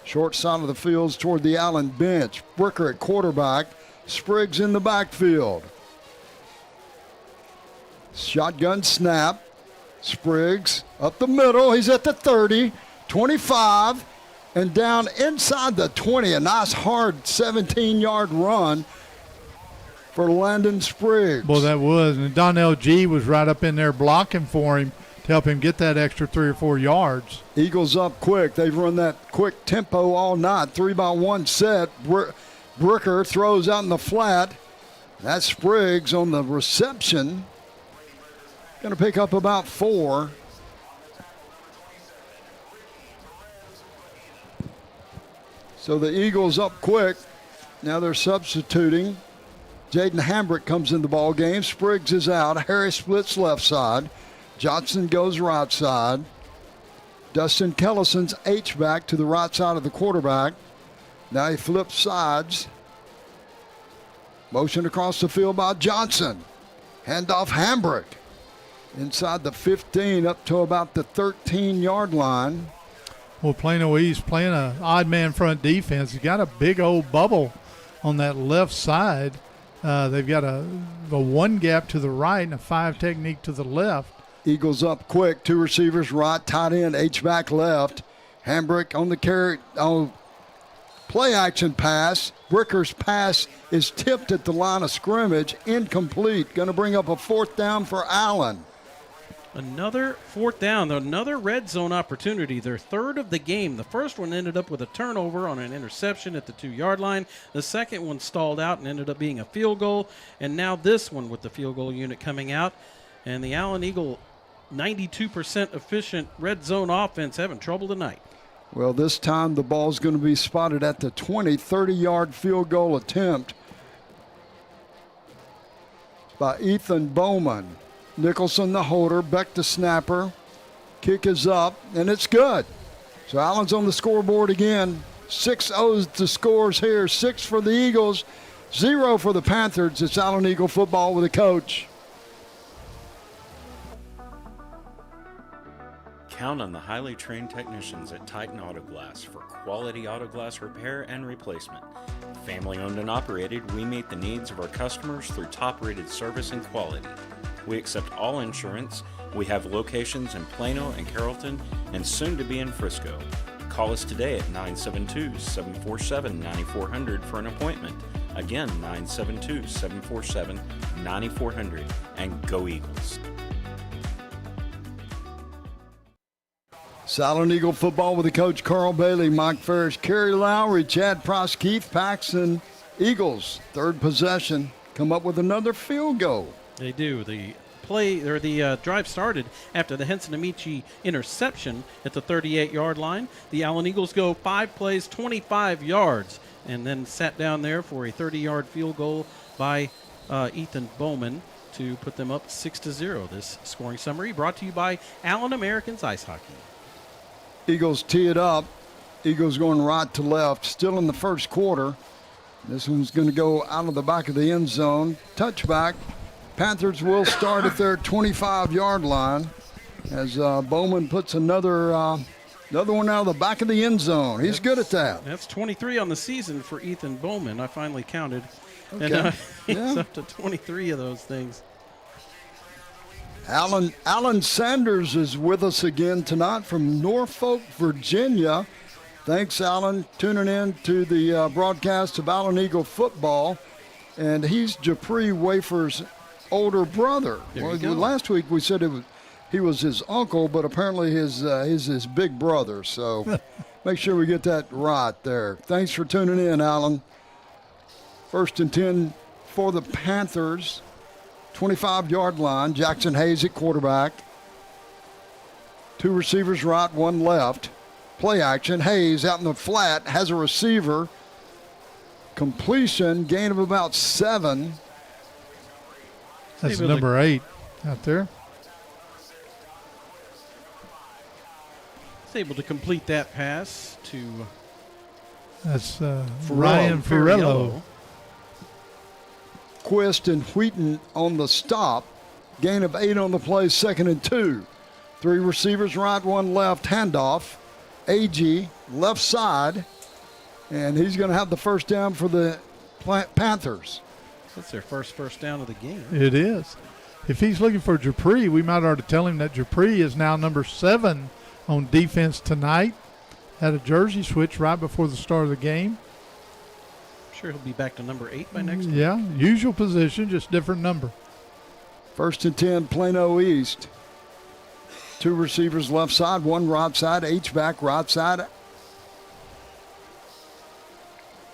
Short side of the field toward the Allen bench. Bricker at quarterback. Spriggs in the backfield. Shotgun snap. Spriggs up the middle. He's at the 30, 25, and down inside the 20. A nice hard 17-yard run for Landon Spriggs. Well, that was. And Donnell G was right up in there blocking for him to help him get that extra 3 or 4 yards. Eagles up quick. They've run that quick tempo all night. 3-by-1 set. Bricker throws out in the flat. That's Spriggs on the reception. Going to pick up about 4. So the Eagles up quick. Now they're substituting. Jaden Hambrick comes in the ball game. Spriggs is out. Harris splits left side. Johnson goes right side. Dustin Kellison's H-back to the right side of the quarterback. Now he flips sides. Motion across the field by Johnson. Handoff Hambrick. Inside the 15 up to about the 13-yard line. Well, Plano East playing an odd man front defense. He's got a big old bubble on that left side. They've got a 1 gap to the right and a 5 technique to the left. Eagles up quick. 2 receivers right, tight end, H-back left. Hambrick on the carry. Play action pass. Bricker's pass is tipped at the line of scrimmage. Incomplete. Going to bring up a 4th down for Allen. Another 4th down, another red zone opportunity, their 3rd of the game. The first one ended up with a turnover on an interception at the 2-yard line. The second one stalled out and ended up being a field goal. And now this one with the field goal unit coming out. And the Allen Eagle 92% efficient red zone offense having trouble tonight. Well, this time the ball's going to be spotted at the 20, 30-yard field goal attempt by Ethan Bowman. Nicholson the holder, Beck the snapper. Kick is up, and it's good. So Allen's on the scoreboard again. 6-0 the scores here. 6 for the Eagles, 0 for the Panthers. It's Allen Eagle football with a coach. Count on the highly trained technicians at Titan Auto Glass for quality auto glass repair and replacement. Family owned and operated, we meet the needs of our customers through top-rated service and quality. We accept all insurance. We have locations in Plano and Carrollton and soon to be in Frisco. Call us today at 972-747-9400 for an appointment. Again, 972-747-9400, and go Eagles. Allen Eagle football with the coach Carl Bailey, Mike Ferris, Kerry Lowry, Chad Price, Keith Paxson. Eagles, 3rd possession, come up with another field goal. They do. The drive started after the Henson Amici interception at the 38-yard line. The Allen Eagles go 5 plays, 25 yards, and then sat down there for a 30-yard field goal by Ethan Bowman to put them up 6-0. This scoring summary brought to you by Allen Americans Ice Hockey. Eagles tee it up. Eagles going right to left, still in the first quarter. This one's going to go out of the back of the end zone. Touchback. Panthers will start at their 25-yard line as Bowman puts another one out of the back of the end zone. He's good at that. That's 23 on the season for Ethan Bowman. I finally counted. Okay. And he's Yeah. up to 23 of those things. Alan Sanders is with us again tonight from Norfolk, Virginia. Thanks, Alan, tuning in to the broadcast of Allen Eagle football. And he's Japri Wafer's older brother. There you go. Last week we said he was his uncle, but apparently he's his big brother. So make sure we get that right there. Thanks for tuning in, Alan. 1st and 10 for the Panthers. 25-yard line. Jackson Hayes at quarterback. 2 receivers right, 1 left. Play action. Hayes out in the flat has a receiver. Completion, gain of about 7. That's number 8 out there. He's able to complete that pass to That's Ryan Ferrello. Quist and Wheaton on the stop. Gain of 8 on the play, 2nd and 2. 3 receivers right, 1 left. Handoff. AG, left side. And he's going to have the first down for the Panthers. That's their first down of the game. It is. If he's looking for Japri, we might ought to tell him that Japri is now number 7 on defense tonight. Had a jersey switch right before the start of the game. I'm sure he'll be back to number 8 by next week. Yeah, usual position, just different number. 1st and 10, Plano East. 2 receivers left side, 1 right side, H-back right side.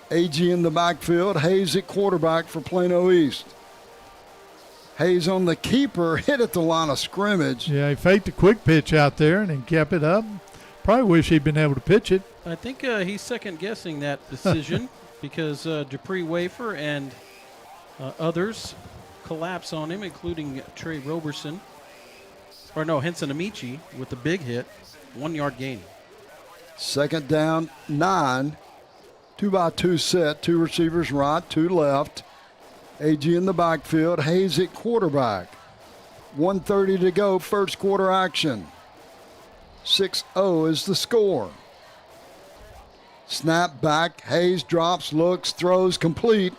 AG in the backfield, Hayes at quarterback for Plano East. Hayes on the keeper, hit at the line of scrimmage. Yeah, he faked a quick pitch out there and then kept it up. Probably wish he'd been able to pitch it. I think he's second-guessing that decision because Japri Wafer and others collapse on him, including Trey Roberson. Or no, Henson Amici with the big hit. 1-yard gain. 2nd down, 9. 2-by-2 set, 2 receivers right, 2 left. AG in the backfield, Hayes at quarterback. 1:30 to go, first quarter action. 6-0 is the score. Snap back, Hayes drops, looks, throws, complete.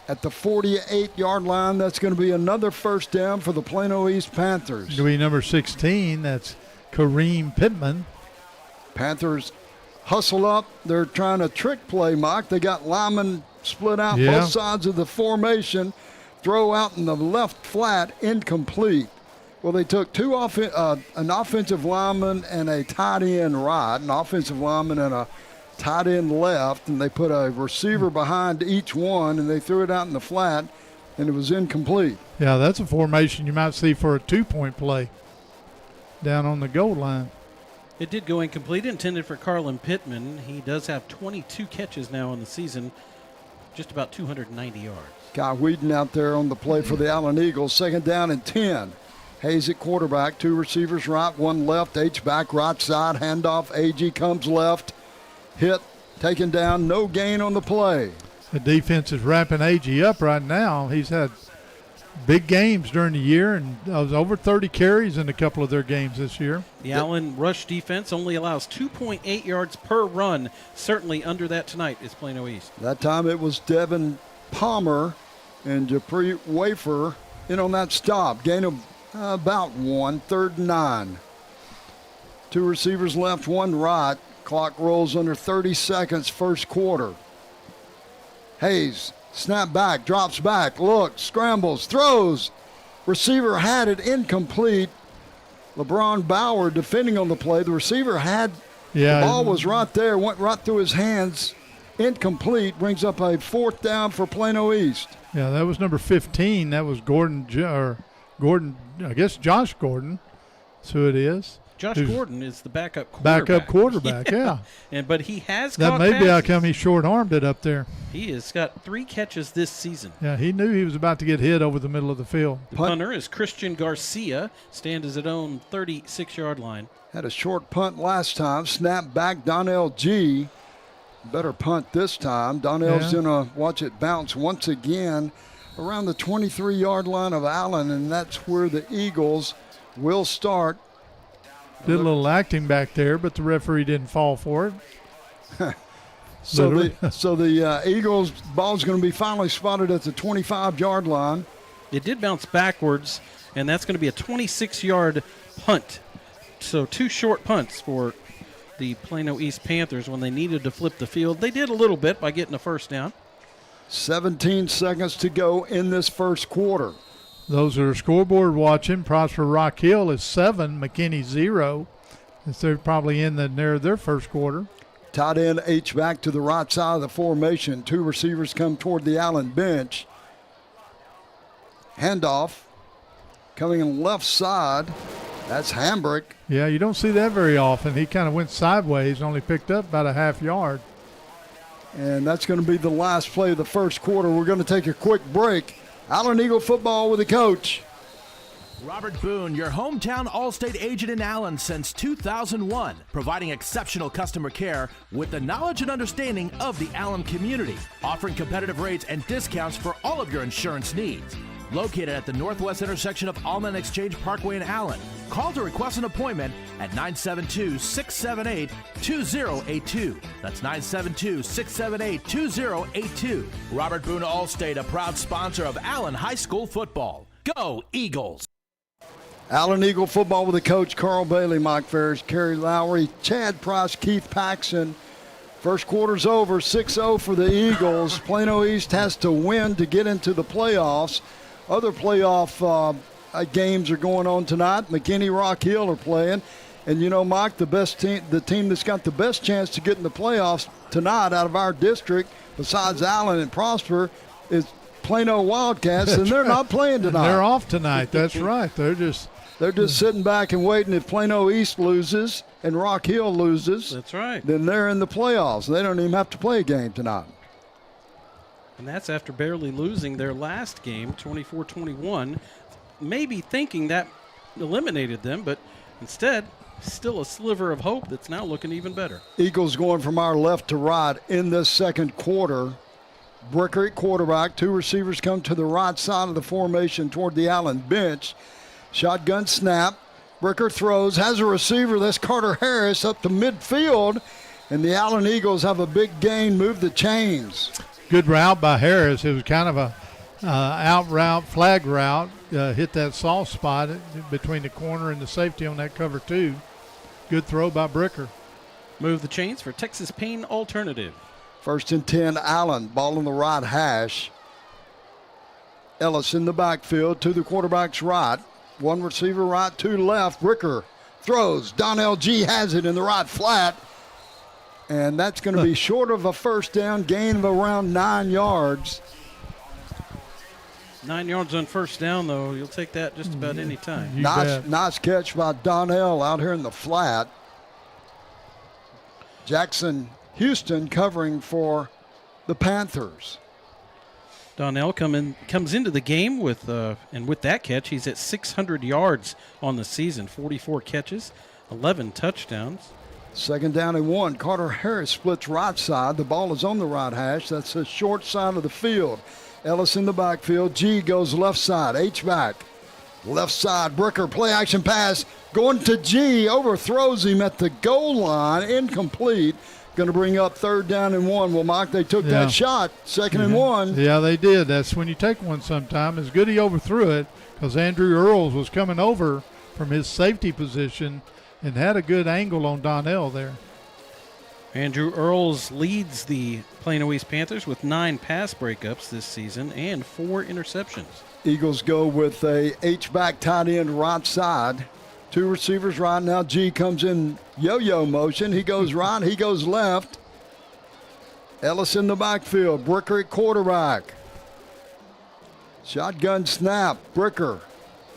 At the 48-yard line, that's going to be another first down for the Plano East Panthers. It'll be number 16, that's Kareem Pittman. Panthers hustle up. They're trying to trick play, Mike. They got linemen split out both sides of the formation. Throw out in the left flat, incomplete. Well, they took an offensive lineman and a tight end right, an offensive lineman and a tight end left, and they put a receiver behind each one, and they threw it out in the flat, and it was incomplete. Yeah, that's a formation you might see for a 2-point play down on the goal line. It did go incomplete, intended for Carlin Pittman. He does have 22 catches now in the season, just about 290 yards. Guy Whedon out there on the play for the Allen Eagles. 2nd down and 10. Hayes at quarterback, 2 receivers right, 1 left. H-back right side, handoff. AG comes left. Hit, taken down, no gain on the play. The defense is wrapping AG up right now. He's had big games during the year, and was over 30 carries in a couple of their games this year. The Allen rush defense only allows 2.8 yards per run. Certainly under that tonight is Plano East. That time it was Devin Palmer and Japri Wafer in on that stop. Gain of about 1, 3rd and 9. 2 receivers left, 1 right. Clock rolls under 30 seconds, first quarter. Hayes, snap back, drops back, looks, scrambles, throws. Receiver had it, incomplete. LeBron Bauer defending on the play. The receiver had, the ball was right there, went right through his hands. Incomplete, brings up a 4th down for Plano East. Yeah, that was number 15. That was Gordon, I guess Josh Gordon. That's who it is. Josh Gordon is the backup quarterback. Yeah. But he has that caught may be how passes. come he short-armed it up there. He has got 3 catches this season. Yeah, he knew he was about to get hit over the middle of the field. The punter is Christian Garcia, stands his own 36-yard line. Had a short punt last time. Snap back, Donnell G. Better punt this time. Donnell's going to watch it bounce once again around the 23-yard line of Allen, and that's where the Eagles will start. Did a little acting back there, but the referee didn't fall for it. So the Eagles' ball's going to be finally spotted at the 25-yard line. It did bounce backwards, and that's going to be a 26-yard punt. So 2 short punts for the Plano East Panthers when they needed to flip the field. They did a little bit by getting a first down. 17 seconds to go in this first quarter. Those that are scoreboard watching, Prosper Rock Hill is 7, McKinney 0. They're probably in near their first quarter. Tight end H-back to the right side of the formation. 2 receivers come toward the Allen bench. Handoff coming in left side. That's Hambrick. Yeah, you don't see that very often. He kind of went sideways, only picked up about a half yard. And that's going to be the last play of the first quarter. We're going to take a quick break. Allen Eagle football with the coach. Robert Boone, your hometown Allstate agent in Allen since 2001, providing exceptional customer care with the knowledge and understanding of the Allen community, offering competitive rates and discounts for all of your insurance needs. Located at the northwest intersection of Allen Exchange Parkway in Allen. Call to request an appointment at 972-678-2082. That's 972-678-2082. Robert Boone Allstate, a proud sponsor of Allen High School football. Go Eagles! Allen Eagle football with the coach Carl Bailey, Mike Ferris, Kerry Lowry, Chad Price, Keith Paxson. First quarter's over, 6-0 for the Eagles. Plano East has to win to get into the playoffs. Other playoff games are going on tonight. McKinney, Rock Hill are playing. And, you know, Mike, the team that's got the best chance to get in the playoffs tonight out of our district, besides Allen and Prosper, is Plano Wildcats, and they're not playing tonight. They're off tonight. That's right. They're just sitting back and waiting. If Plano East loses and Rock Hill loses, that's right, then they're in the playoffs. They don't even have to play a game tonight. And that's after barely losing their last game, 24-21. Maybe thinking that eliminated them, but instead, still a sliver of hope that's now looking even better. Eagles going from our left to right in this second quarter. Bricker at quarterback. 2 receivers come to the right side of the formation toward the Allen bench. Shotgun snap. Bricker throws, has a receiver. That's Carter Harris up to midfield. And the Allen Eagles have a big gain, move the chains. Good route by Harris. It was kind of a out route, flag route. Hit that soft spot between the corner and the safety on that cover 2. Good throw by Bricker. Move the chains for Texas Pain Alternative. 1st and 10, Allen. Ball on the right hash. Ellis in the backfield to the quarterback's right. One receiver right, two left. Bricker throws. Donnell G has it in the right flat. And that's going to be short of a first down, gain of around 9 yards. 9 yards on first down, though. You'll take that just about any time. Nice catch by Donnell out here in the flat. Jackson Houston covering for the Panthers. Donnell comes into the game with that catch, he's at 600 yards on the season, 44 catches, 11 touchdowns. 2nd down and 1. Carter Harris splits right side. The ball is on the right hash. That's the short side of the field. Ellis in the backfield. G goes left side. H back. Left side. Bricker play action pass. Going to G. Overthrows him at the goal line. Incomplete. Going to bring up 3rd down and 1. Well, Mike, they took that shot. 2nd and 1. Yeah, they did. That's when you take one sometime. It's good he overthrew it because Andrew Earls was coming over from his safety position and had a good angle on Donnell there. Andrew Earls leads the Plano East Panthers with 9 pass breakups this season and 4 interceptions. Eagles go with a H-back tight end right side. 2 receivers right now. G comes in yo-yo motion. He goes right, he goes left. Ellis in the backfield. Bricker at quarterback. Shotgun snap. Bricker.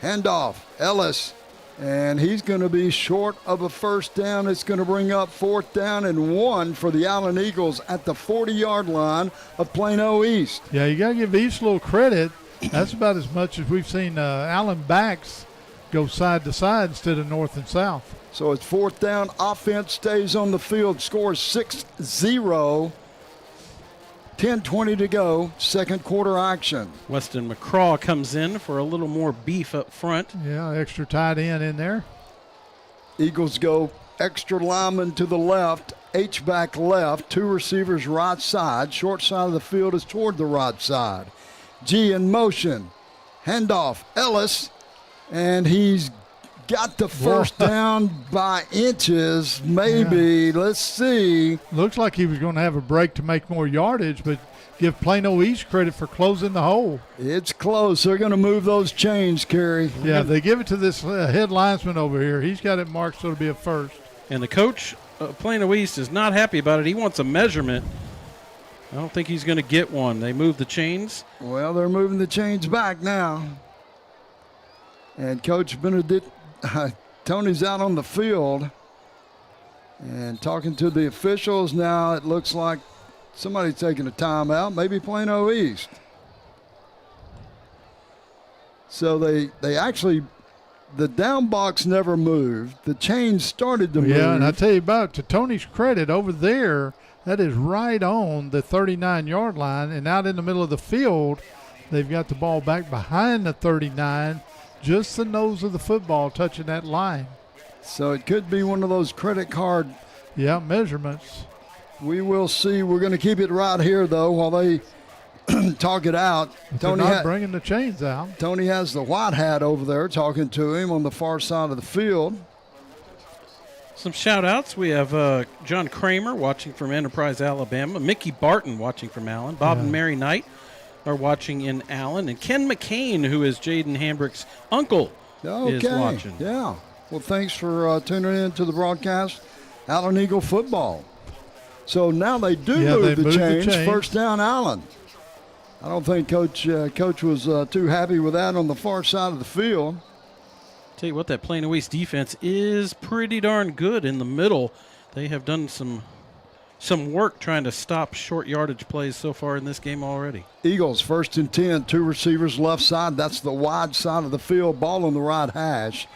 Handoff. Ellis. And he's going to be short of a first down. It's going to bring up 4th down and 1 for the Allen Eagles at the 40-yard line of Plano East. Yeah, you got to give East a little credit. That's about as much as we've seen Allen backs go side to side instead of north and south. So it's 4th down. Offense stays on the field. Scores 6-0. 10:20 to go. 2nd quarter action. Weston McCraw comes in for a little more beef up front. Yeah, extra tight end in there. Eagles go extra lineman to the left, H-back left, 2 receivers right side. Short side of the field is toward the right side. G in motion. Handoff. Ellis. And he's got the first down by inches, maybe. Yeah. Let's see. Looks like he was going to have a break to make more yardage, but give Plano East credit for closing the hole. It's close. They're going to move those chains, Kerry. Yeah, they give it to this head linesman over here. He's got it marked, so it'll be a first. And the coach of Plano East is not happy about it. He wants a measurement. I don't think he's going to get one. They move the chains. Well, they're moving the chains back now. And Coach Benedict, Tony's out on the field and talking to the officials. Now it looks like somebody's taking a timeout, maybe Plano East. So they actually, the down box never moved. The chains started to move. Yeah, and I tell you about, to Tony's credit, over there, that is right on the 39-yard line, and out in the middle of the field, they've got the ball back behind the 39. Just the nose of the football touching that line. So it could be one of those credit card measurements. We will see. We're going to keep it right here, though, while they talk it out. Tony not bringing the chains out. Tony has the white hat over there talking to him on the far side of the field. Some shout-outs. We have John Kramer watching from Enterprise, Alabama. Mickey Barton watching from Allen. Bob and Mary Knight are watching in Allen. And Ken McCain, who is Jaden Hambrick's uncle, is watching. Yeah. Well, thanks for tuning in to the broadcast. Allen Eagle football. So now they do move the chains. First down, Allen. I don't think Coach was too happy with that on the far side of the field. Tell you what, that Plano East defense is pretty darn good in the middle. They have done some work trying to stop short yardage plays so far in this game already. Eagles 1st and 10, 2 receivers left side. That's the wide side of the field. Ball on the right hash.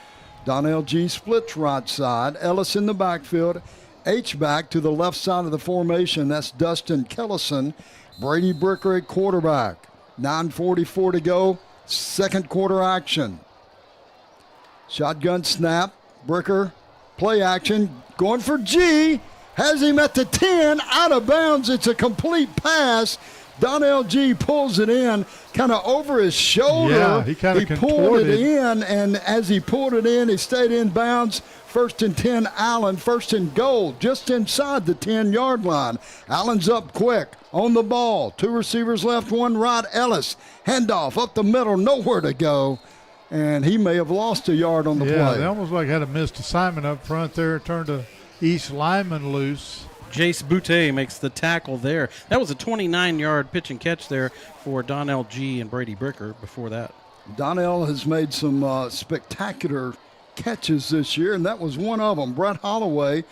Donnell G splits right side. Ellis in the backfield. H-back to the left side of the formation. That's Dustin Kellison. Brady Bricker at quarterback. 9:44 to go. 2nd quarter action. Shotgun snap. Bricker. Play action. Going for G. Has him at the 10, out of bounds. It's a complete pass. Donnell G pulls it in, kind of over his shoulder. Yeah, he kind of pulled it in, and as he pulled it in, he stayed in bounds First and 10, Allen. First and goal, just inside the 10-yard line. Allen's up quick on the ball. 2 receivers left, 1 right. Ellis, handoff up the middle, nowhere to go. And he may have lost a yard on the play. Yeah, they almost like had a missed assignment up front there. Turned a East lineman loose. Jace Boutte makes the tackle there. That was a 29-yard pitch and catch there for Donnell G. and Brady Bricker before that. Donnell has made some spectacular catches this year, and that was one of them. Brett Holloway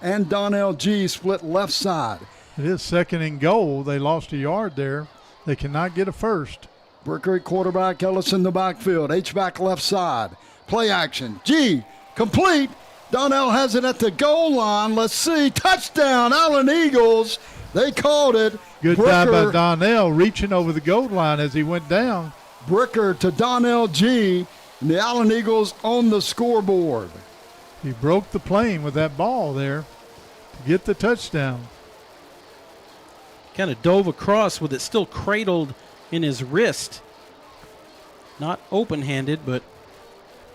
and Donnell G. split left side. It is second and goal. They lost a yard there. They cannot get a first. Bricker at quarterback, Ellis in the backfield. H-back left side. Play action. G, complete. Donnell has it at the goal line. Let's see. Touchdown, Allen Eagles. They called it. Good dive by Donnell, reaching over the goal line as he went down. Bricker to Donnell G. And the Allen Eagles on the scoreboard. He broke the plane with that ball there to get the touchdown. Kind of dove across with it still cradled in his wrist. Not open-handed, but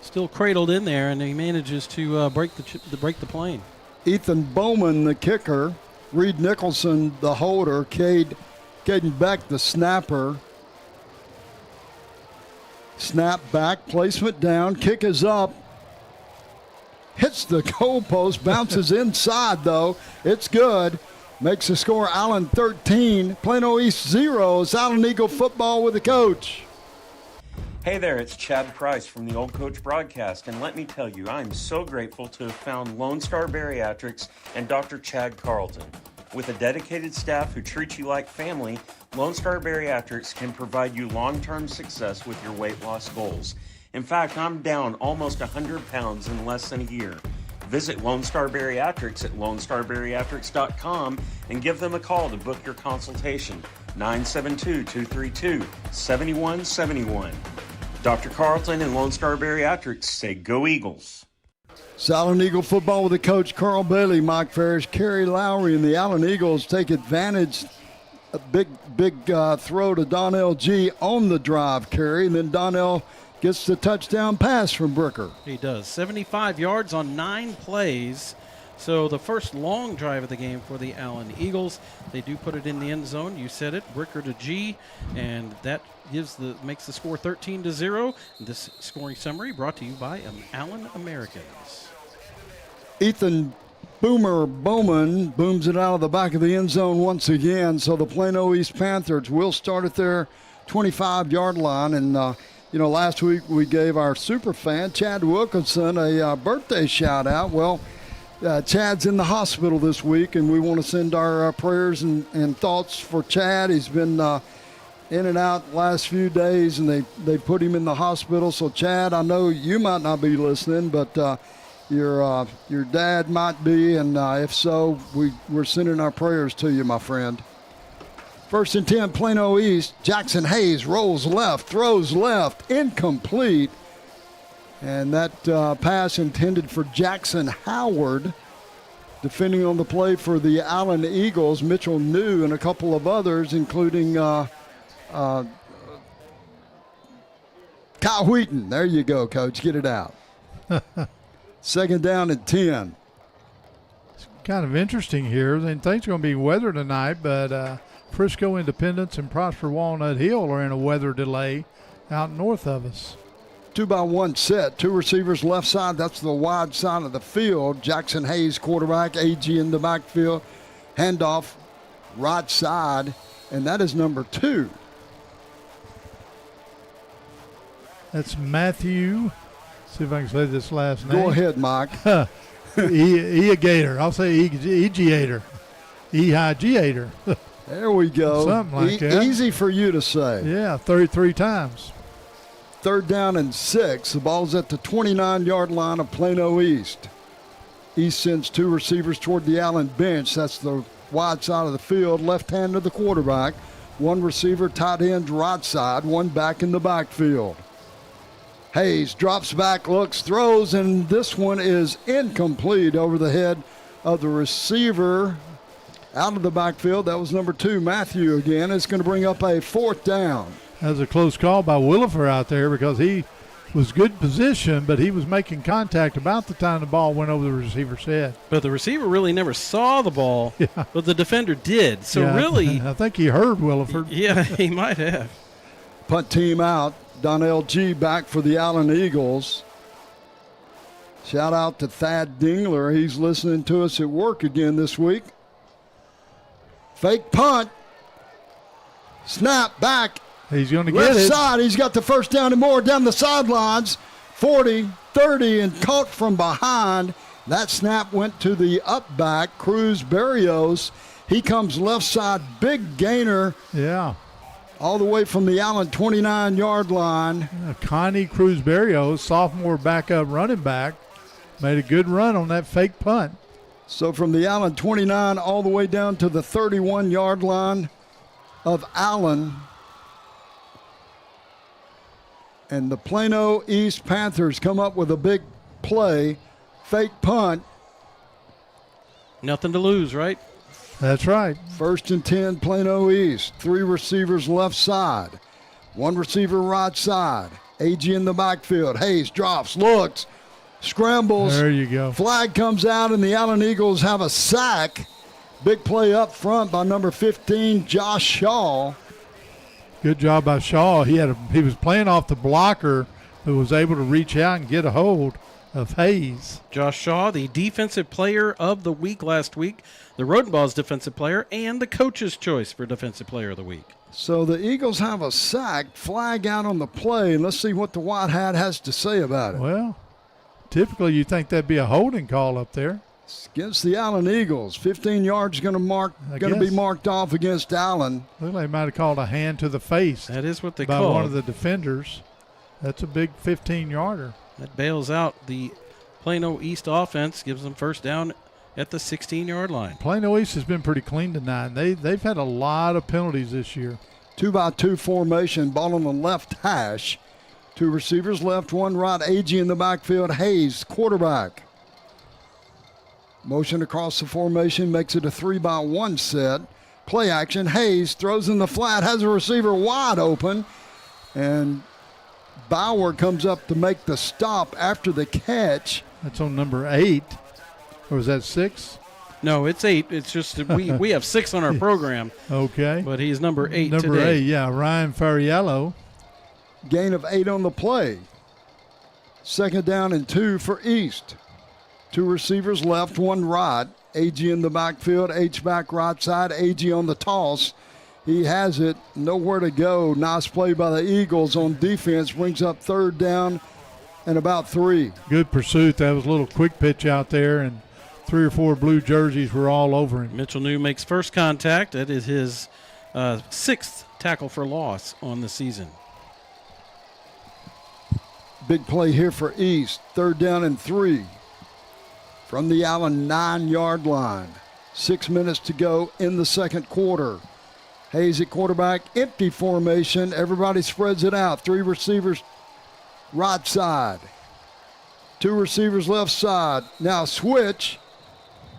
still cradled in there, and he manages to break the plane. Ethan Bowman, the kicker. Reed Nicholson, the holder. Caden Beck, the snapper. Snap back, placement down, kick is up. Hits the goalpost, bounces inside though. It's good. Makes the score Allen 13, Plano East 0. It's Allen Eagle football with the coach. Hey there, it's Chad Price from the Old Coach broadcast, and let me tell you, I'm so grateful to have found Lone Star Bariatrics and Dr. Chad Carlton. With a dedicated staff who treat you like family, Lone Star Bariatrics can provide you long-term success with your weight loss goals. In fact, I'm down almost 100 pounds in less than a year. Visit Lone Star Bariatrics at LoneStarBariatrics.com and give them a call to book your consultation, 972-232-7171. Dr. Carlton and Lone Star Bariatrics say go Eagles. It's Allen Eagle football with the coach Carl Bailey, Mike Ferris, Kerry Lowry, and the Allen Eagles take advantage. A big throw to Donnell G on the drive, Kerry, and then Donnell gets the touchdown pass from Bricker. He does. 75 yards on 9 plays. So the first long drive of the game for the Allen Eagles. They do put it in the end zone. You said it, Bricker to G, and that makes the score 13-0. This scoring summary brought to you by Allen Americans. Ethan Boomer Bowman booms it out of the back of the end zone once again. So the Plano East Panthers will start at their 25-yard line. And, last week we gave our super fan, Chad Wilkinson, a birthday shout-out. Well, Chad's in the hospital this week, and we want to send our prayers and thoughts for Chad. He's been in and out the last few days, and they put him in the hospital. So, Chad, I know you might not be listening, but your dad might be, and if so, we're sending our prayers to you, my friend. First and 10, Plano East. Jackson Hayes rolls left, throws left, incomplete. And that pass intended for Jackson Howard. Defending on the play for the Allen Eagles, Mitchell New and a couple of others, including Kyle Wheaton. There you go, Coach. Get it out. Second down and 10. It's kind of interesting here. I think it's going to be weather tonight, but Frisco Independence and Prosper Walnut Hill are in a weather delay out north of us. 2-by-1 set. 2 receivers left side. That's the wide side of the field. Jackson Hayes, quarterback. AG in the backfield. Handoff, right side. And that is number 2. That's Matthew. See if I can say this last name. Go ahead, Mike. Eagator. I'll say Egator. E-I-G-ator. There we go. Something like that. Easy for you to say. Yeah, 33 times. Third down and 6. The ball's at the 29-yard line of Plano East. East sends 2 receivers toward the Allen bench. That's the wide side of the field. Left hand of the quarterback. 1 receiver, tight end, right side. 1 back in the backfield. Hayes drops back, looks, throws, and this one is incomplete over the head of the receiver. Out of the backfield, that was number 2, Matthew again. It's going to bring up a 4th down. That was a close call by Willifer out there because he was good position, but he was making contact about the time the ball went over the receiver's head. But the receiver really never saw the ball, Yeah. but the defender did. So Yeah, really, I think he heard Williford. yeah, he might have. Punt team out. Donnell G back for the Allen Eagles. Shout out to Thad Dingler. He's listening to us at work again this week. Fake punt. Snap back. He's going to get Left it. side. He's got the first down and more down the sidelines. 40, 30, and caught from behind. That snap went to the up back, Cruz Barrios. He comes left side, big gainer. Yeah. All the way from the Allen 29-yard line. Connie Cruz Barrios, sophomore backup running back, made a good run on that fake punt. So from the Allen 29 all the way down to the 31-yard line of Allen. And the Plano East Panthers come up with a big play, fake punt. Nothing to lose, right? That's right. 1st and 10, Plano East. 3 receivers left side. 1 receiver right side. AG in the backfield. Hayes drops, looks, scrambles. There you go. Flag comes out, and the Allen Eagles have a sack. Big play up front by number 15, Josh Shaw. Good job by Shaw. He was playing off the blocker who was able to reach out and get a hold of Hayes. Josh Shaw, the defensive player of the week last week, the Rodenball's defensive player, and the coach's choice for defensive player of the week. So the Eagles have a sack, flag out on the play. Let's see what the White Hat has to say about it. Well, typically you think that'd be a holding call up there. It's against the Allen Eagles. 15 yards going to be marked off against Allen. Look like they might have called a hand to the face. That is what they by call one of the defenders. That's a big 15-yarder. That bails out the Plano East offense, gives them first down at the 16-yard line. Plano East has been pretty clean tonight. They've had a lot of penalties this year. 2-by-2 formation, ball on the left hash. 2 receivers left, 1 right. AG in the backfield. Hayes, quarterback. Motion across the formation makes it a 3-by-1 set. Play action. Hayes throws in the flat, has a receiver wide open, and Bauer comes up to make the stop after the catch. That's on number 8. Or was that 6? No, it's 8. It's just we have 6 on our program. Okay. But he's number 8 Number today. 8, yeah, Ryan Fariello. Gain of 8 on the play. 2nd down and 2 for East. 2 receivers left, 1 right. AG in the backfield, H-back right side. AG on the toss. He has it, nowhere to go. Nice play by the Eagles on defense. Brings up 3rd down and about 3. Good pursuit. That was a little quick pitch out there, and 3 or 4 blue jerseys were all over him. Mitchell New makes first contact. That is his 6th tackle for loss on the season. Big play here for East. 3rd down and 3. From the Allen 9-yard line. 6 minutes to go in the 2nd quarter. Hayes at quarterback, empty formation. Everybody spreads it out. 3 receivers right side. 2 receivers left side. Now switch.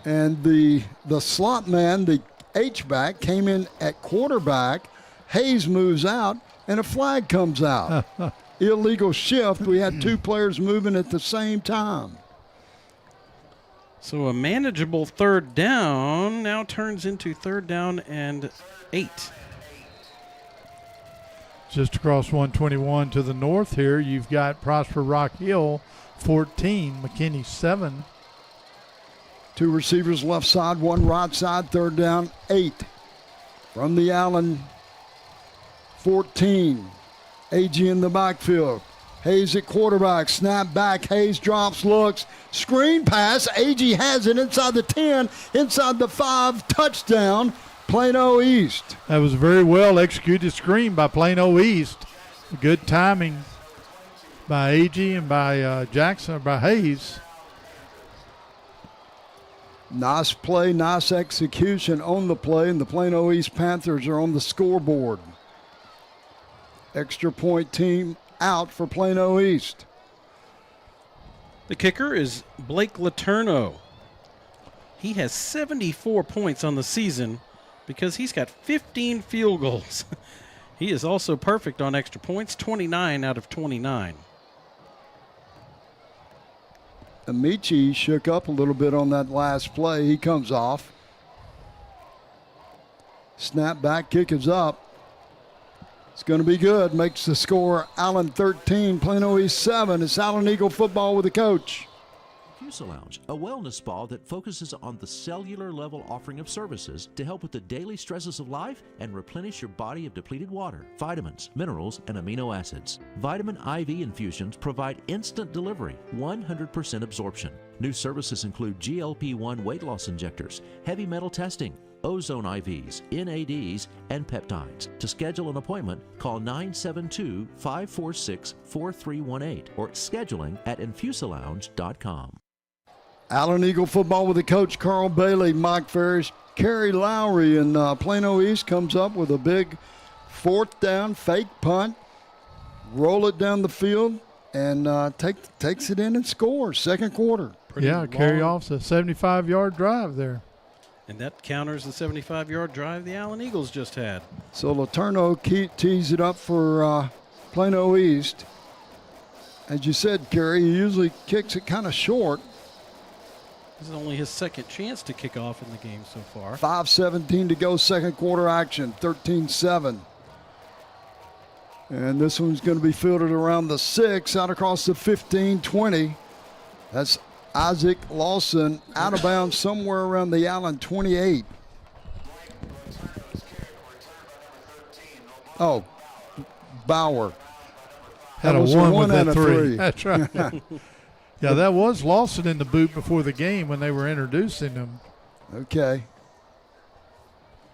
And the slot man, the H-back, came in at quarterback. Hayes moves out, and a flag comes out. Illegal shift. We had 2 players moving at the same time. So a manageable 3rd down now turns into 3rd down and 8. Just across 121 to the north here, you've got Prosper Rock Hill 14, McKinney 7. 2 receivers left side, 1 right side, 3rd down, 8. From the Allen 14, AG in the backfield. Hayes at quarterback, snap back, Hayes drops, looks, screen pass, AG has it inside the 10, inside the 5, touchdown, Plano East. That was a very well executed screen by Plano East. Good timing by AG and by Jackson, by Hayes. Nice play, nice execution on the play, and the Plano East Panthers are on the scoreboard. Extra point team out for Plano East. The kicker is Blake Letourneau. He has 74 points on the season because he's got 15 field goals. He is also perfect on extra points, 29 out of 29. Amici shook up a little bit on that last play. He comes off. Snap back, kick is up. It's going to be good. Makes the score Allen 13, Plano East 7. It's Allen Eagle football with the coach. Infusa Lounge, a wellness spa that focuses on the cellular level offering of services to help with the daily stresses of life and replenish your body of depleted water, vitamins, minerals, and amino acids. Vitamin IV infusions provide instant delivery, 100% absorption. New services include GLP-1 weight loss injectors, heavy metal testing, ozone IVs, NADs, and peptides. To schedule an appointment, call 972-546-4318 or scheduling at infusalounge.com. Allen Eagle football with the coach, Carl Bailey, Mike Ferris. Kerry Lowry in Plano East comes up with a big 4th down fake punt. Roll it down the field and takes it in and scores. Second quarter. Carry off's a 75-yard drive there. And that counters the 75-yard drive the Allen Eagles just had. So Letourneau tees it up for Plano East. As you said, Kerry, he usually kicks it kind of short. This is only his second chance to kick off in the game so far. 5:17 to go, second quarter action, 13-7. And this one's going to be fielded around the 6, out across the 15-20. That's Isaac Lawson out of bounds somewhere around the Allen 28. Oh, Bauer. Had a 1 with that 3. That's right. Yeah, that was Lawson in the boot before the game when they were introducing him. Okay.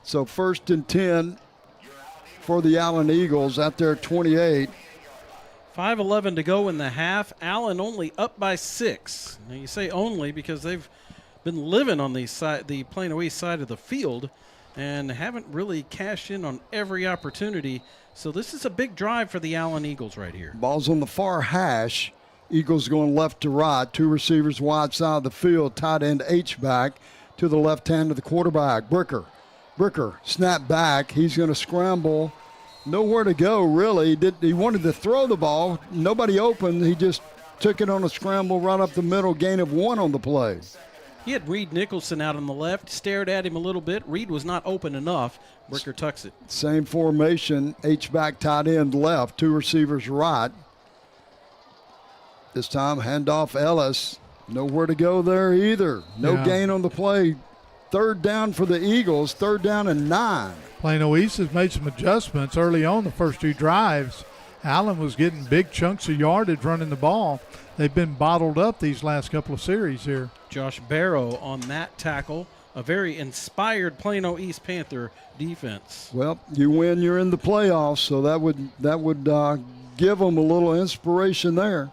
So 1st and 10 for the Allen Eagles at their 28. 5:11 to go in the half. Allen only up by 6. Now you say only because they've been living on the Plano East side of the field and haven't really cashed in on every opportunity. So this is a big drive for the Allen Eagles right here. Ball's on the far hash. Eagles going left to right. 2 receivers wide side of the field. Tight end H-back to the left hand of the quarterback. Bricker, snap back. He's going to scramble. Nowhere to go, really. He wanted to throw the ball. Nobody open. He just took it on a scramble right up the middle. Gain of 1 on the play. He had Reed Nicholson out on the left. Stared at him a little bit. Reed was not open enough. Bricker tucks it. Same formation. H-back tight end left. 2 receivers right. This time, handoff Ellis. Nowhere to go there either. No gain on the play. 3rd down for the Eagles. 3rd down and 9. Plano East has made some adjustments early on the first 2 drives. Allen was getting big chunks of yardage running the ball. They've been bottled up these last couple of series here. Josh Barrow on that tackle. A very inspired Plano East Panther defense. Well, you win, you're in the playoffs, so that would give them a little inspiration there.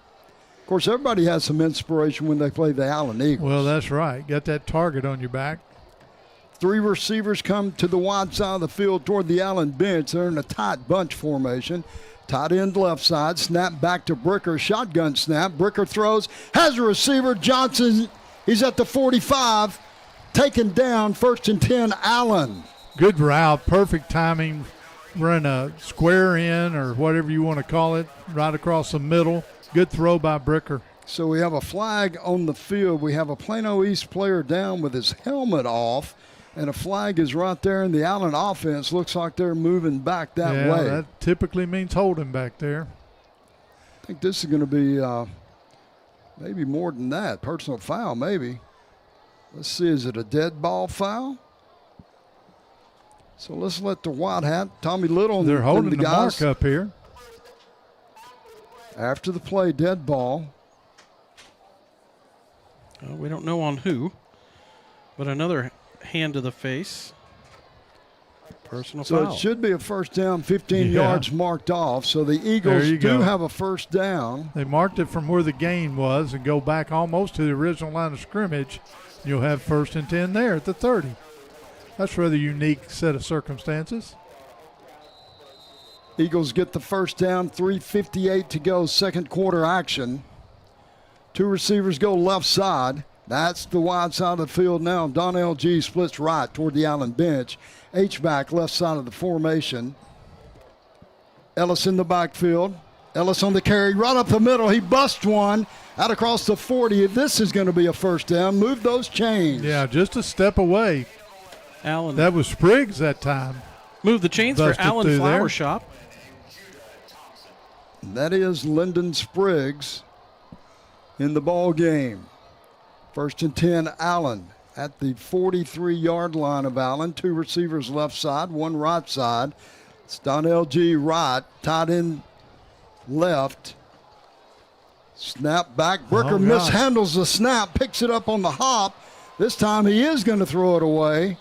Of course, everybody has some inspiration when they play the Allen Eagles. Well, that's right. Got that target on your back. 3 receivers come to the wide side of the field toward the Allen bench. They're in a tight bunch formation. Tight end left side. Snap back to Bricker. Shotgun snap. Bricker throws. Has a receiver. Johnson. He's at the 45. Taken down. 1st and 10. Allen. Good route. Perfect timing. Run a square in or whatever you want to call it. Right across the middle. Good throw by Bricker. So we have a flag on the field. We have a Plano East player down with his helmet off. And a flag is right there in the Allen offense. Looks like they're moving back that way. That typically means holding back there. I think this is going to be maybe more than that. Personal foul, maybe. Let's see, is it a dead ball foul? So let's let the white hat, Tommy Little, they're holding the guys mark up here. After the play, dead ball. We don't know on who, but another hand to the face. Personal foul. So it should be a first down, 15 yards marked off. So the Eagles do have a first down. They marked it from where the gain was and go back almost to the original line of scrimmage. You'll have 1st and 10 there at the 30. That's a rather unique set of circumstances. Eagles get the first down, 3:58 to go, second quarter action. 2 receivers go left side. That's the wide side of the field now. Donnell G splits right toward the Allen bench. H-back left side of the formation. Ellis in the backfield. Ellis on the carry, right up the middle. He busts one out across the 40. This is going to be a first down. Move those chains. Yeah, just a step away. Allen. That was Spriggs that time. Move the chains for Allen Flower Shop. That is Lyndon Spriggs in the ball game. 1st and 10, Allen at the 43-yard line of Allen. 2 receivers left side, 1 right side. It's Donnell G. right, tight end left. Snap back. Bricker mishandles the snap, picks it up on the hop. This time he is going to throw it away.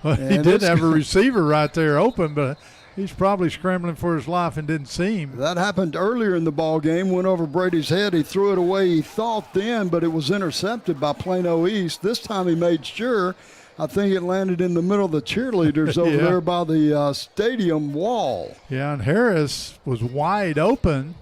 Well, he did have a receiver right there open, but he's probably scrambling for his life and didn't see him. That happened earlier in the ball game. Went over Brady's head. He threw it away, he thought then, but it was intercepted by Plano East. This time he made sure. I think it landed in the middle of the cheerleaders over there by the stadium wall. Yeah, and Harris was wide open.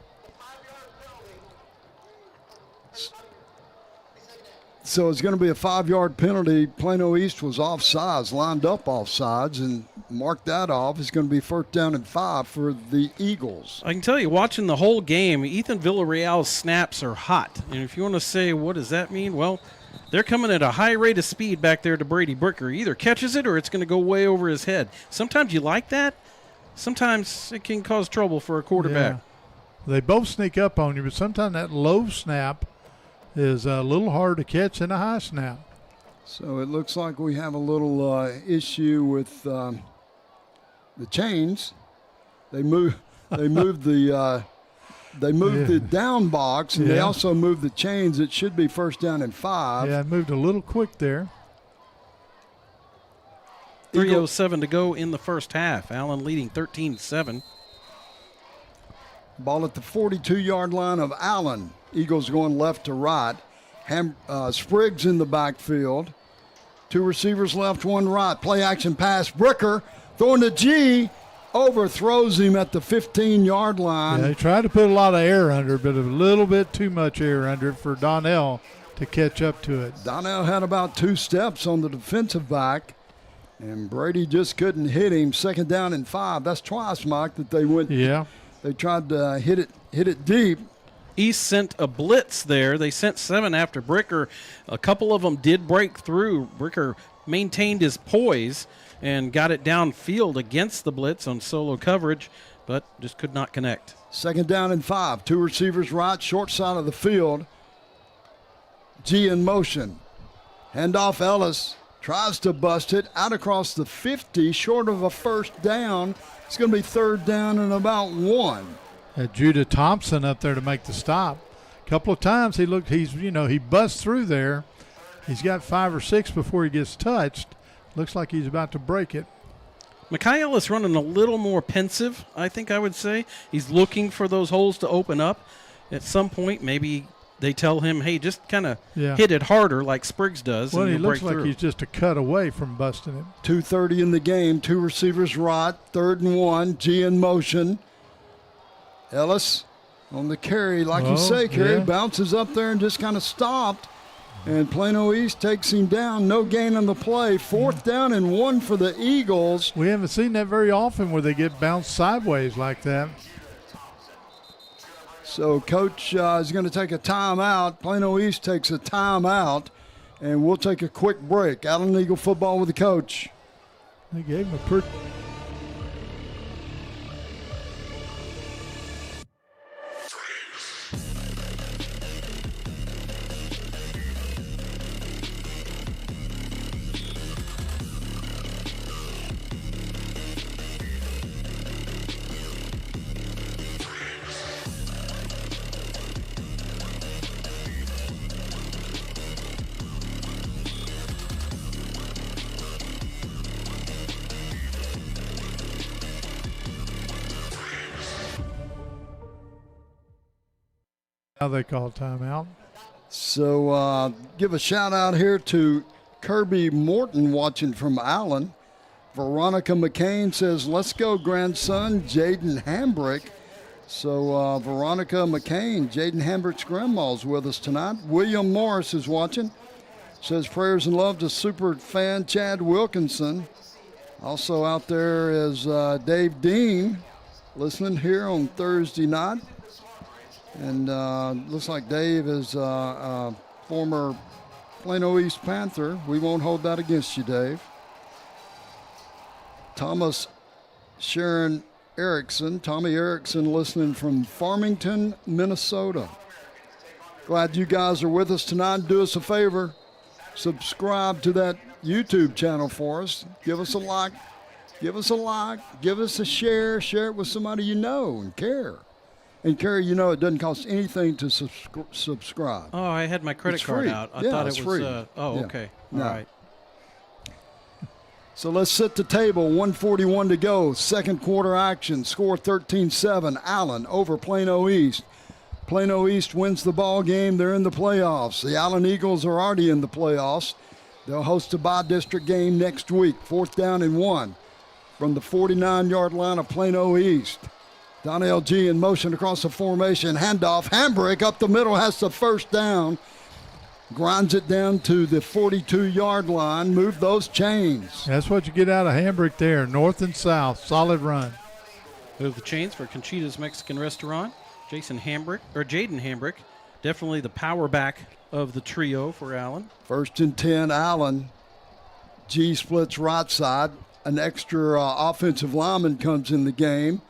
So it's going to be a 5-yard penalty. Plano East was offsides, lined up offsides, and marked that off. It's going to be 1st down and 5 for the Eagles. I can tell you, watching the whole game, Ethan Villarreal's snaps are hot. And if you want to say, what does that mean? Well, they're coming at a high rate of speed back there to Brady Bricker. He either catches it or it's going to go way over his head. Sometimes you like that. Sometimes it can cause trouble for a quarterback. Yeah. They both sneak up on you, but sometimes that low snap is a little hard to catch in a high snap. So it looks like we have a little issue with the chains. They moved the down box, and they also moved the chains. It should be 1st down and 5. Yeah, it moved a little quick there. 3:07 to go in the first half. Allen leading 13-7. Ball at the 42-yard line of Allen. Eagles going left to right. Spriggs in the backfield. 2 receivers left, 1 right. Play action pass. Bricker throwing to G. Overthrows him at the 15-yard line. Yeah, they tried to put a lot of air under it, but a little bit too much air under it for Donnell to catch up to it. Donnell had about 2 steps on the defensive back, and Brady just couldn't hit him. 2nd down and 5. That's twice, Mike, that they went. Yeah. They tried to hit it deep. East sent a blitz there. They sent 7 after Bricker. A couple of them did break through. Bricker maintained his poise and got it downfield against the blitz on solo coverage, but just could not connect. 2nd down and 5. 2 receivers right, short side of the field. G in motion. Handoff Ellis. Tries to bust it out across the 50, short of a 1st down. It's going to be 3rd down and about 1. Judah Thompson up there to make the stop. A couple of times he busts through there. He's got 5 or 6 before he gets touched. Looks like he's about to break it. Mikhail is running a little more pensive, I think I would say. He's looking for those holes to open up. At some point, maybe they tell him, hey, just kind of hit it harder like Spriggs does. Well, and he you'll looks break like through. he's just a cut away from busting it. 2:30 in the game. 2 receivers right. 3rd and 1. G in motion. Ellis on the carry. Like you say, Kerry bounces up there and just kind of stopped. And Plano East takes him down. No gain on the play. 4th down and 1 for the Eagles. We haven't seen that very often where they get bounced sideways like that. So Coach is going to take a timeout. Plano East takes a timeout. And we'll take a quick break. Allen Eagle football with the coach. They gave him a pretty... Now they call timeout. So give a shout out here to Kirby Morton watching from Allen. Veronica McCain says, let's go, grandson, Jaden Hambrick. So Veronica McCain, Jaden Hambrick's grandma's with us tonight. William Morris is watching. Says prayers and love to super fan Chad Wilkinson. Also out there is Dave Dean listening here on Thursday night. And looks like Dave is a former Plano East Panther. We won't hold that against you, Dave. Thomas Sharon Erickson. Tommy Erickson listening from Farmington, Minnesota. Glad you guys are with us tonight. Do us a favor. Subscribe to that YouTube channel for us. Give us a like. Give us a like. Give us a share. Share it with somebody you know and care. And, Kerry, you know it doesn't cost anything to subscribe. Oh, I had my credit card out. I thought it was free. Okay. All right. So let's set the table. 1:41 to go. Second quarter action. Score 13-7. Allen over Plano East. Plano East wins the ball game. They're in the playoffs. The Allen Eagles are already in the playoffs. They'll host a by-district game next week. 4th down and 1 from the 49-yard line of Plano East. Donnell G in motion across the formation. Handoff. Hambrick up the middle has the first down. Grinds it down to the 42-yard line. Move those chains. That's what you get out of Hambrick there. North and south. Solid run. Move the chains for Conchita's Mexican Restaurant. Jaden Hambrick. Definitely the power back of the trio for Allen. 1st and 10, Allen. G splits right side. An extra offensive lineman comes in the game.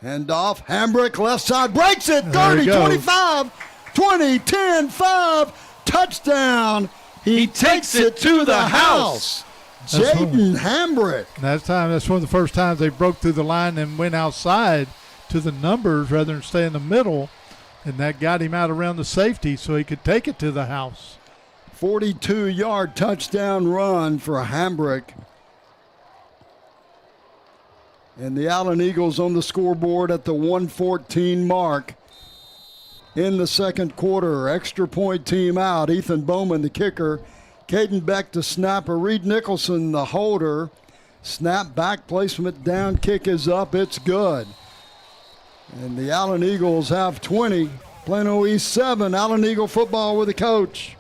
Handoff. Hambrick left side. Breaks it. 30, 25, 20, 10, 5. Touchdown. He takes it to the house. Jaden Hambrick. That's one of the first times they broke through the line and went outside to the numbers rather than stay in the middle. And that got him out around the safety so he could take it to the house. 42-yard touchdown run for Hambrick. And the Allen Eagles on the scoreboard at the 1:14 mark in the second quarter. Extra point team out. Ethan Bowman, the kicker. Caden Beck, the snapper. Reed Nicholson, the holder. Snap back, placement down, kick is up. It's good. And the Allen Eagles have 20. Plano East 7. Allen Eagle football with a coach.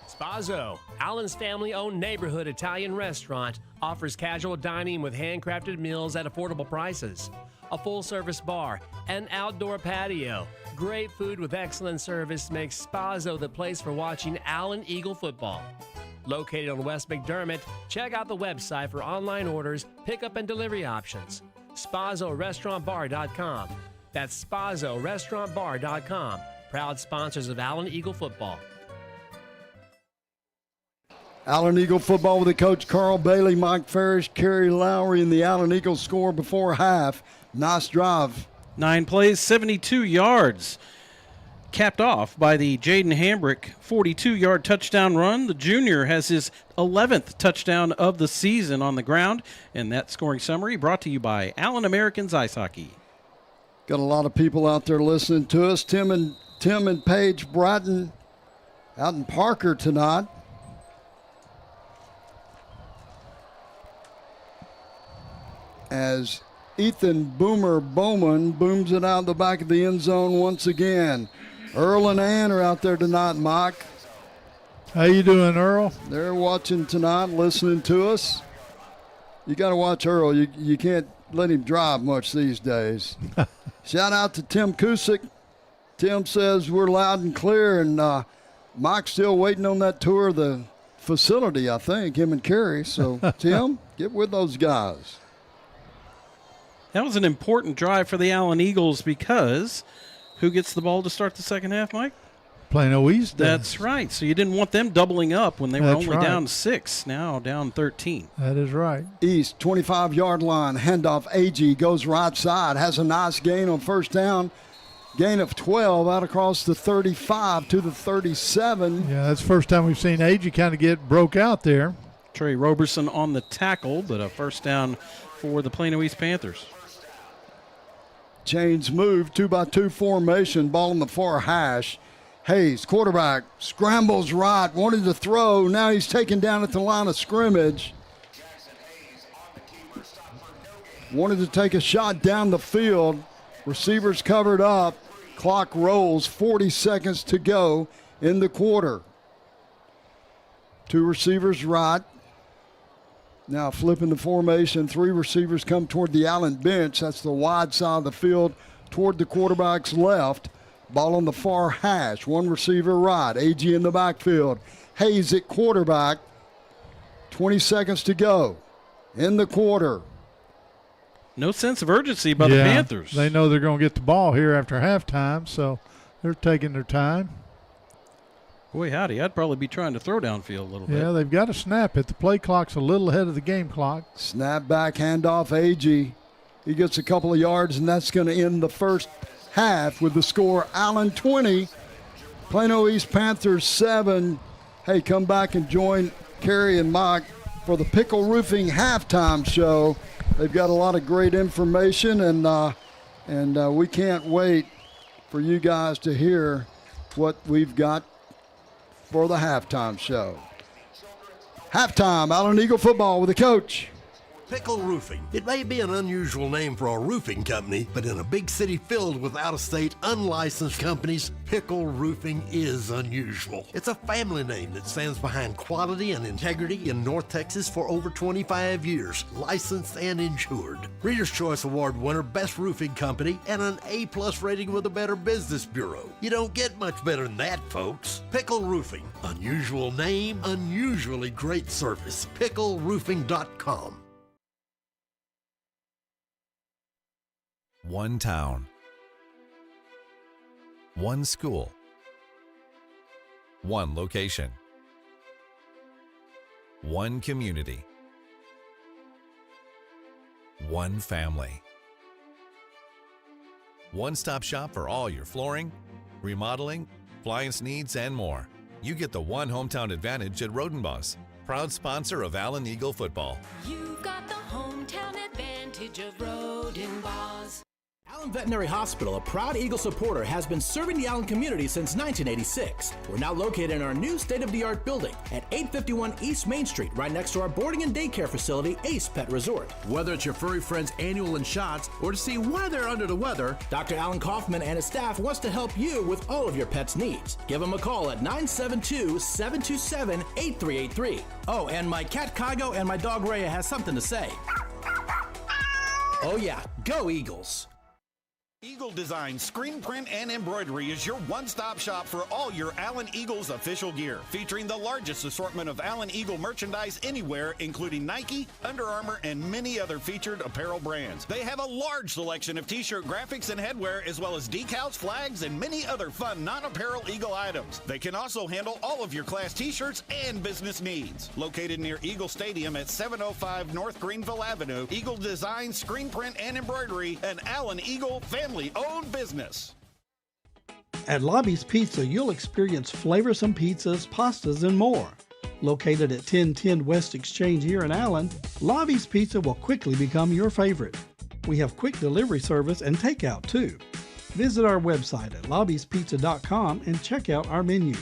Spazzo, Allen's family-owned neighborhood Italian restaurant, offers casual dining with handcrafted meals at affordable prices, a full-service bar, an outdoor patio. Great food with excellent service makes Spazzo the place for watching Allen Eagle football. Located on West McDermott, check out the website for online orders, pickup, and delivery options. SpazzoRestaurantBar.com. That's SpazzoRestaurantBar.com. Proud sponsors of Allen Eagle football. Allen Eagle football with the coach Carl Bailey, Mike Farish, Kerry Lowry, and the Allen Eagles score before half. Nice drive. 9 plays, 72 yards. Capped off by the Jaden Hambrick 42-yard touchdown run. The junior has his 11th touchdown of the season on the ground. And that scoring summary brought to you by Allen Americans Ice Hockey. Got a lot of people out there listening to us. Tim and Paige Bratton out in Parker tonight. As Ethan Boomer Bowman booms it out the back of the end zone once again. Earl and Ann are out there tonight, Mike. How you doing, Earl? They're watching tonight, listening to us. You got to watch Earl. You can't let him drive much these days. Shout out to Tim Kusick. Tim says we're loud and clear, and Mike's still waiting on that tour of the facility, I think, him and Kerry. So, Tim, get with those guys. That was an important drive for the Allen Eagles because who gets the ball to start the second half, Mike? Plano East. That's right. So you didn't want them doubling up when they were only down 6, now down 13. That is right. East, 25-yard line, handoff. AG goes right side, has a nice gain on first down. Gain of 12 out across the 35 to the 37. Yeah, that's the first time we've seen AG kind of get broke out there. Trey Roberson on the tackle, but a first down for the Plano East Panthers. Chains move, 2-by-2 formation, ball on the far hash. Hayes, quarterback, scrambles right, wanted to throw. Now he's taken down at the line of scrimmage. Wanted to take a shot down the field. Receivers covered up. Clock rolls, 40 seconds to go in the quarter. 2 receivers right. Now flipping the formation, 3 receivers come toward the Allen bench. That's the wide side of the field toward the quarterback's left. Ball on the far hash. One receiver right. AG in the backfield. Hayes at quarterback. 20 seconds to go in the quarter. No sense of urgency by the Panthers. They know they're going to get the ball here after halftime, so they're taking their time. Boy, howdy, I'd probably be trying to throw downfield a little bit. Yeah, they've got to snap it. The play clock's a little ahead of the game clock. Snap back, handoff, AG. He gets a couple of yards, and that's going to end the first half with the score Allen 20, Plano East Panthers 7. Hey, come back and join Kerry and Mike for the Pickle Roofing halftime show. They've got a lot of great information, and we can't wait for you guys to hear what we've got for the halftime show. Halftime, Allen Eagle football with the coach. Pickle Roofing. It may be an unusual name for a roofing company, but in a big city filled with out-of-state, unlicensed companies, Pickle Roofing is unusual. It's a family name that stands behind quality and integrity in North Texas for over 25 years, licensed and insured. Reader's Choice Award winner, Best Roofing Company, and an A+ rating with the Better Business Bureau. You don't get much better than that, folks. Pickle Roofing. Unusual name, unusually great service. PickleRoofing.com. One town, one school, one location, one community, one family. One-stop shop for all your flooring, remodeling, appliance needs, and more. You get the one hometown advantage at Rodenbos, proud sponsor of Allen Eagle football. You've got the hometown advantage of Rodenbos. Allen Veterinary Hospital, a proud Eagle supporter, has been serving the Allen community since 1986. We're now located in our new state-of-the-art building at 851 East Main Street, right next to our boarding and daycare facility, Ace Pet Resort. Whether it's your furry friend's annual and shots or to see why they're under the weather, Dr. Alan Kaufman and his staff wants to help you with all of your pet's needs. Give them a call at 972-727-8383. Oh, and my cat Kygo and my dog Rhea has something to say. Oh yeah, go Eagles! Eagle Design Screen Print and Embroidery is your one-stop shop for all your Allen Eagles official gear, featuring the largest assortment of Allen Eagle merchandise anywhere, including Nike, Under Armour, and many other featured apparel brands. They have a large selection of t-shirt graphics and headwear, as well as decals, flags, and many other fun non-apparel Eagle items. They can also handle all of your class t-shirts and business needs. Located near Eagle Stadium at 705 North Greenville Avenue, Eagle Design Screen Print and Embroidery, an Allen Eagle family-owned business. At Lobby's Pizza, you'll experience flavorsome pizzas, pastas, and more. Located at 1010 West Exchange here in Allen, Lobby's Pizza will quickly become your favorite. We have quick delivery service and takeout too. Visit our website at lobbyspizza.com and check out our menu.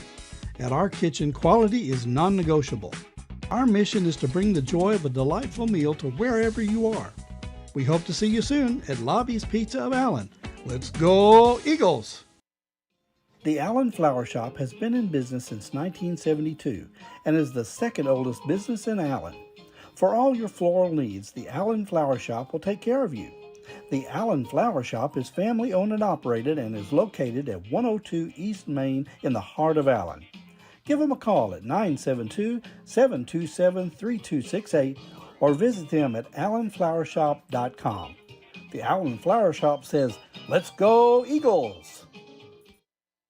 At our kitchen, quality is non-negotiable. Our mission is to bring the joy of a delightful meal to wherever you are. We hope to see you soon at Lobby's Pizza of Allen. Let's go Eagles! The Allen Flower Shop has been in business since 1972 and is the second oldest business in Allen. For all your floral needs, the Allen Flower Shop will take care of you. The Allen Flower Shop is family owned and operated and is located at 102 East Main in the heart of Allen. Give them a call at 972-727-3268 or visit them at allenflowershop.com. The Allen Flower Shop says, "Let's go Eagles!"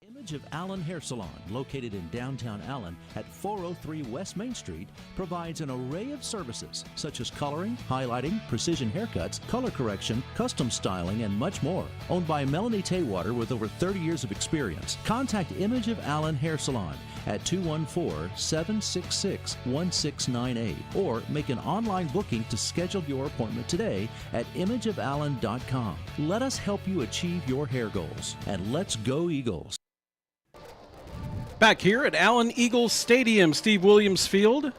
Image of Allen Hair Salon, located in downtown Allen at 403 West Main Street, provides an array of services such as coloring, highlighting, precision haircuts, color correction, custom styling, and much more. Owned by Melanie Taywater with over 30 years of experience. Contact Image of Allen Hair Salon at 214-766-1698 or make an online booking to schedule your appointment today at imageofallen.com. Let us help you achieve your hair goals, and let's go Eagles. Back here at Allen Eagles Stadium, Steve Williams Field.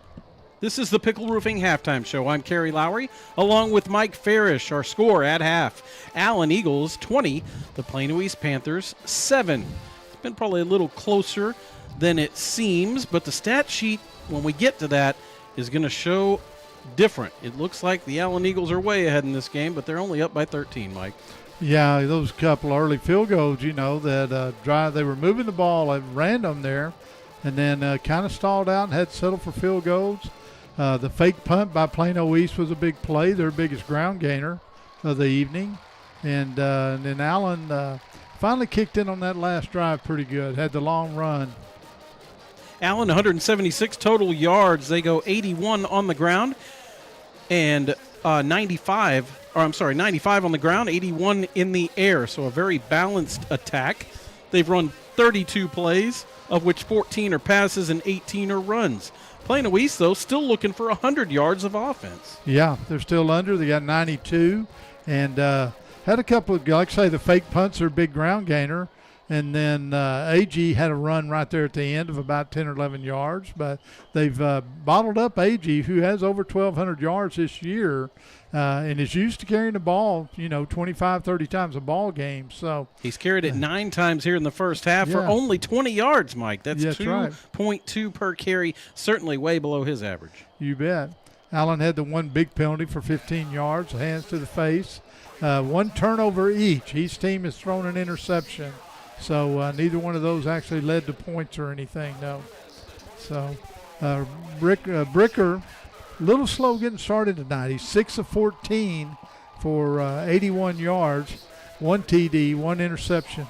This is the Pickle Roofing Halftime Show. I'm Kerry Lowry, along with Mike Farish. Our score at half, Allen Eagles 20, the Plano East Panthers 7. It's been probably a little closer than it seems, but the stat sheet, when we get to that, is going to show different. It looks like the Allen Eagles are way ahead in this game, but they're only up by 13, Mike. Yeah, those couple early field goals, that drive, they were moving the ball at random there, and then kind of stalled out and had to settle for field goals. The fake punt by Plano East was a big play, their biggest ground gainer of the evening. And then Allen finally kicked in on that last drive pretty good, had the long run. Allen, 176 total yards. They go 81 on the ground and 95 on the ground, 81 in the air. So a very balanced attack. They've run 32 plays, of which 14 are passes and 18 are runs. Plano East, though, still looking for 100 yards of offense. Yeah, they're still under. They got 92 and had a couple of, like I say, the fake punts are a big ground gainer. And then AG had a run right there at the end of about 10 or 11 yards. But they've bottled up AG, who has over 1,200 yards this year and is used to carrying the ball, 25, 30 times a ball game. So he's carried it 9 times here in the first half for only 20 yards, Mike. That's 2.2 per carry, certainly way below his average. You bet. Allen had the one big penalty for 15 yards, hands to the face. One turnover each. Each team has thrown an interception. So neither one of those actually led to points or anything, no. So Bricker, a little slow getting started tonight. He's 6 of 14 for 81 yards, 1 TD, 1 interception.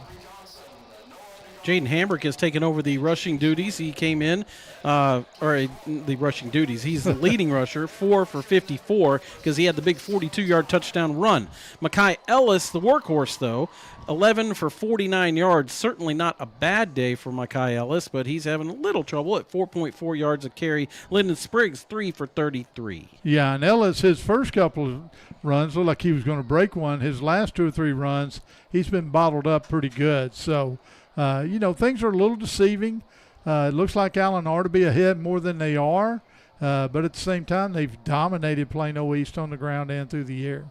Jaden Hambrick has taken over the rushing duties. He came in, the rushing duties. He's the leading rusher, 4 for 54, because he had the big 42-yard touchdown run. Mekhi Ellis, the workhorse, though, 11 for 49 yards. Certainly not a bad day for Mekhi Ellis, but he's having a little trouble at 4.4 yards a carry. Lyndon Spriggs, 3 for 33. Yeah, and Ellis, his first couple of runs looked like he was going to break one. His last 2 or 3 runs, he's been bottled up pretty good. So, things are a little deceiving. It looks like Allen ought to be ahead more than they are, but at the same time, they've dominated Plano East on the ground and through the air.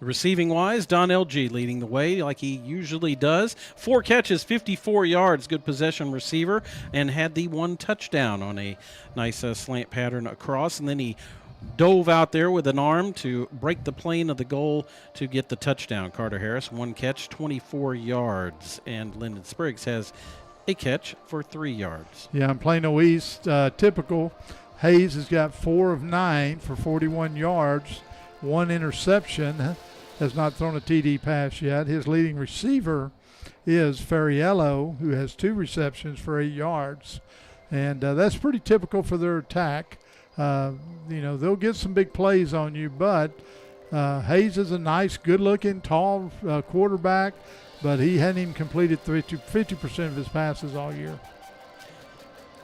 Receiving-wise, Don LG leading the way like he usually does. 4 catches, 54 yards, good possession receiver, and had the 1 touchdown on a nice slant pattern across, and then he dove out there with an arm to break the plane of the goal to get the touchdown. Carter Harris, 1 catch, 24 yards, and Lyndon Spriggs has a catch for 3 yards. Yeah, and Plano East, typical. Hayes has got 4 of 9 for 41 yards, 1 interception, has not thrown a TD pass yet. His leading receiver is Ferriello, who has 2 receptions for 8 yards, and that's pretty typical for their attack. They'll get some big plays on you, but Hayes is a nice, good-looking, tall quarterback, but he hadn't even completed 50% of his passes all year.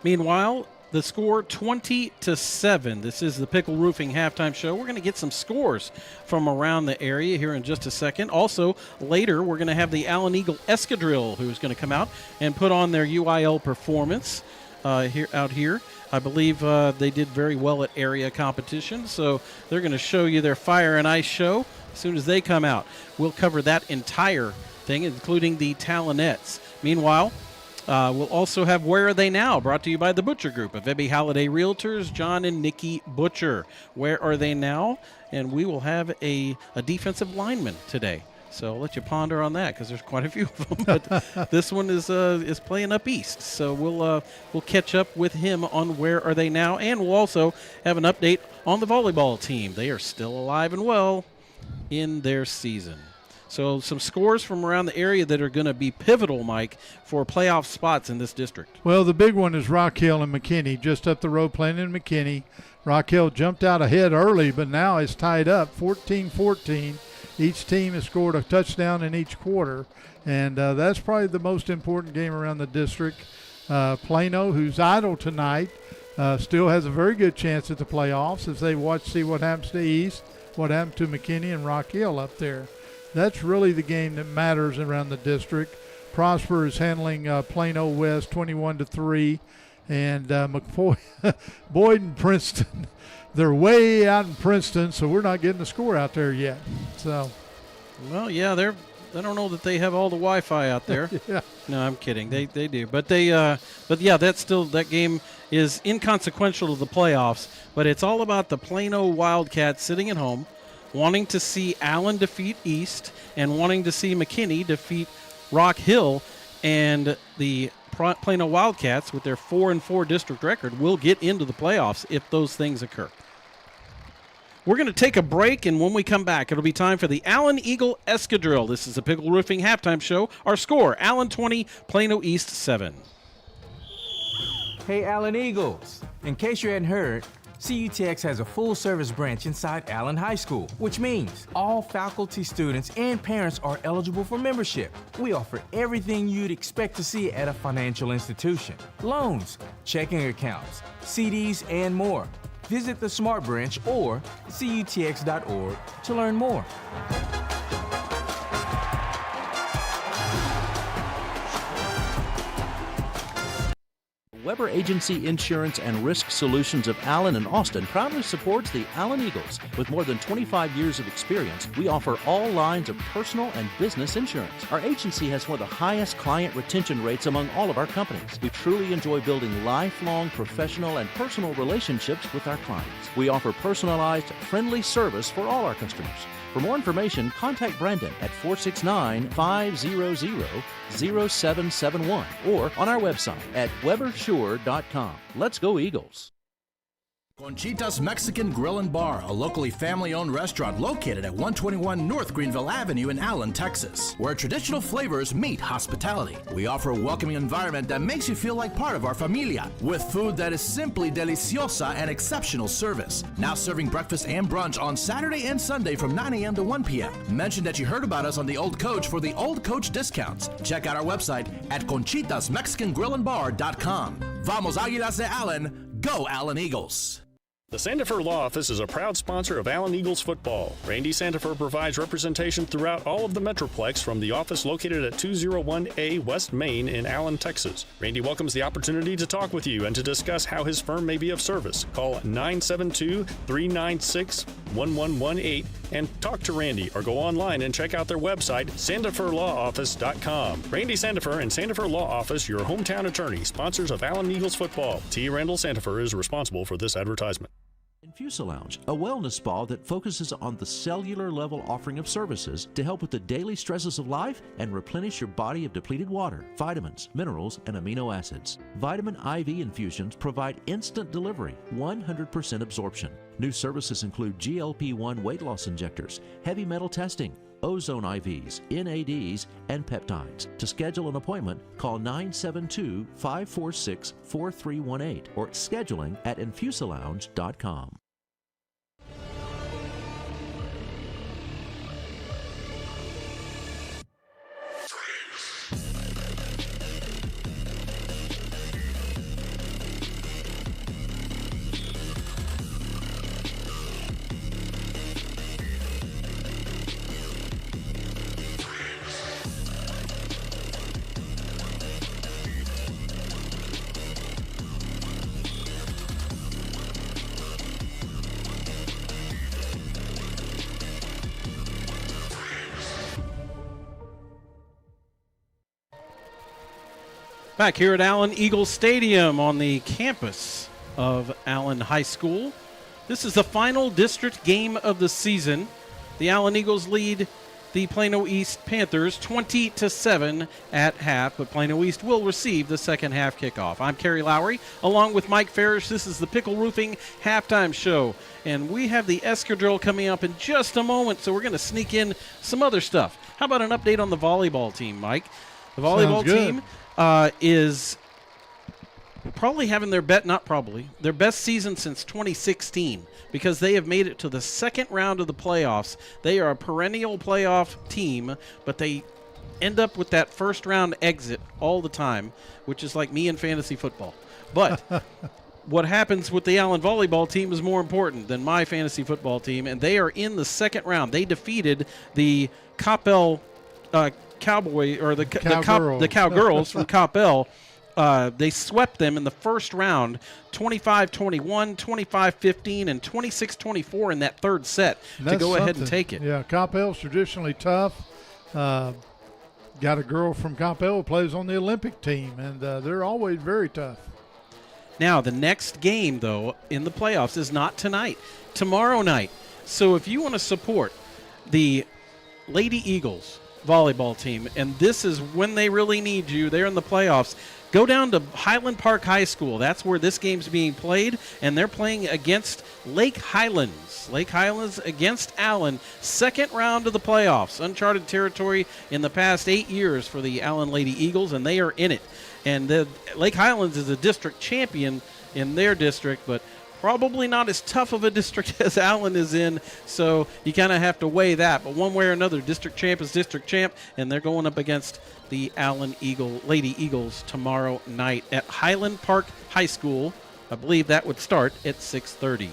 Meanwhile, the score 20-7. This is the Pickle Roofing halftime show. We're going to get some scores from around the area here in just a second. Also, later, we're going to have the Allen Eagle Escadrille, who's going to come out and put on their UIL performance out here. I believe they did very well at area competition, so they're going to show you their Fire and Ice show as soon as they come out. We'll cover that entire thing, including the Talonettes. Meanwhile, we'll also have Where Are They Now, brought to you by the Butcher Group of Ebby Holiday Realtors, John and Nikki Butcher. Where Are They Now? And we will have a defensive lineman today. So I'll let you ponder on that because there's quite a few of them. But this one is playing up east. So we'll catch up with him on Where Are They Now, and we'll also have an update on the volleyball team. They are still alive and well in their season. So some scores from around the area that are going to be pivotal, Mike, for playoff spots in this district. Well, the big one is Rock Hill and McKinney, just up the road playing in McKinney. Rock Hill jumped out ahead early, but now it's tied up 14-14. Each team has scored a touchdown in each quarter, and that's probably the most important game around the district. Plano, who's idle tonight, still has a very good chance at the playoffs as they see what happens to East, what happened to McKinney and Rock Hill up there. That's really the game that matters around the district. Prosper is handling Plano West 21-3, and McCoy, Boyd and Princeton, they're way out in Princeton, so we're not getting the score out there yet. So, well, yeah, I don't know that they have all the Wi-Fi out there. Yeah. No, I'm kidding. They do, but that game is inconsequential to the playoffs. But it's all about the Plano Wildcats sitting at home wanting to see Allen defeat East and wanting to see McKinney defeat Rock Hill, and the Plano Wildcats, with their 4-4 district record, will get into the playoffs if those things occur. We're going to take a break, and when we come back, it'll be time for the Allen Eagle Escadrille. This is the Pickle Roofing halftime show. Our score, Allen 20, Plano East 7. Hey, Allen Eagles. In case you hadn't heard, CUTX has a full-service branch inside Allen High School, which means all faculty, students, and parents are eligible for membership. We offer everything you'd expect to see at a financial institution: loans, checking accounts, CDs, and more. Visit the Smart Branch or cutx.org to learn more. Weber Agency Insurance and Risk Solutions of Allen and Austin proudly supports the Allen Eagles. With more than 25 years of experience, we offer all lines of personal and business insurance. Our agency has one of the highest client retention rates among all of our companies. We truly enjoy building lifelong professional and personal relationships with our clients. We offer personalized, friendly service for all our customers. For more information, contact Brandon at 469-500-0771 or on our website at webersure.com. Let's go Eagles. Conchita's Mexican Grill and Bar, a locally family-owned restaurant located at 121 North Greenville Avenue in Allen, Texas, where traditional flavors meet hospitality. We offer a welcoming environment that makes you feel like part of our familia, with food that is simply deliciosa and exceptional service. Now serving breakfast and brunch on Saturday and Sunday from 9 a.m. to 1 p.m. Mention that you heard about us on The Old Coach for the Old Coach discounts. Check out our website at conchitasmexicangrillandbar.com. Vamos Águilas de Allen, go Allen Eagles! The Sandifer Law Office is a proud sponsor of Allen Eagles football. Randy Sandifer provides representation throughout all of the Metroplex from the office located at 201A West Main in Allen, Texas. Randy welcomes the opportunity to talk with you and to discuss how his firm may be of service. Call 972-396-1118 and talk to Randy, or go online and check out their website, sandiferlawoffice.com. Randy Sandifer and Sandifer Law Office, your hometown attorney, sponsors of Allen Eagles football. T. Randall Sandifer is responsible for this advertisement. Infusilounge, a wellness spa that focuses on the cellular level offering of services to help with the daily stresses of life and replenish your body of depleted water, vitamins, minerals, and amino acids. Vitamin IV infusions provide instant delivery, 100% absorption. New services include GLP-1 weight loss injectors, heavy metal testing, ozone IVs, NADs, and peptides. To schedule an appointment, call 972-546-4318 or scheduling at infusilounge.com. Back here at Allen Eagle Stadium on the campus of Allen High School. This is the final district game of the season. The Allen Eagles lead the Plano East Panthers 20-7 at half, but Plano East will receive the second half kickoff. I'm Kerry Lowry, along with Mike Farish. This is the Pickle Roofing halftime show, and we have the Escadrille coming up in just a moment, so we're going to sneak in some other stuff. How about an update on the volleyball team, Mike? The volleyball team is probably having their best season since 2016, because they have made it to the second round of the playoffs. They are a perennial playoff team, but they end up with that first round exit all the time, which is like me in fantasy football. But what happens with the Allen volleyball team is more important than my fantasy football team, and they are in the second round. They defeated the Coppell Cowboy, or the Cowgirls from Coppell. They swept them in the first round, 25-21, 25-15, and 26-24 in that third set to go ahead and take it. Yeah, Coppell's traditionally tough. Got a girl from Coppell who plays on the Olympic team, and they're always very tough. Now, the next game, though, in the playoffs is not tonight. Tomorrow night, So if you want to support the Lady Eagles volleyball team, and this is when they really need you, they're in the playoffs, go down to Highland Park High School. That's where this game's being played, and they're playing against Lake Highlands. Lake Highlands against Allen, second round of the playoffs. Uncharted territory in the past 8 years for the Allen Lady Eagles, and they are in it. And the Lake Highlands is a district champion in their district, but probably not as tough of a district as Allen is in, so you kind of have to weigh that. But one way or another, district champ is district champ, and they're going up against the Allen Lady Eagles tomorrow night at Highland Park High School. I believe that would start at 6:30.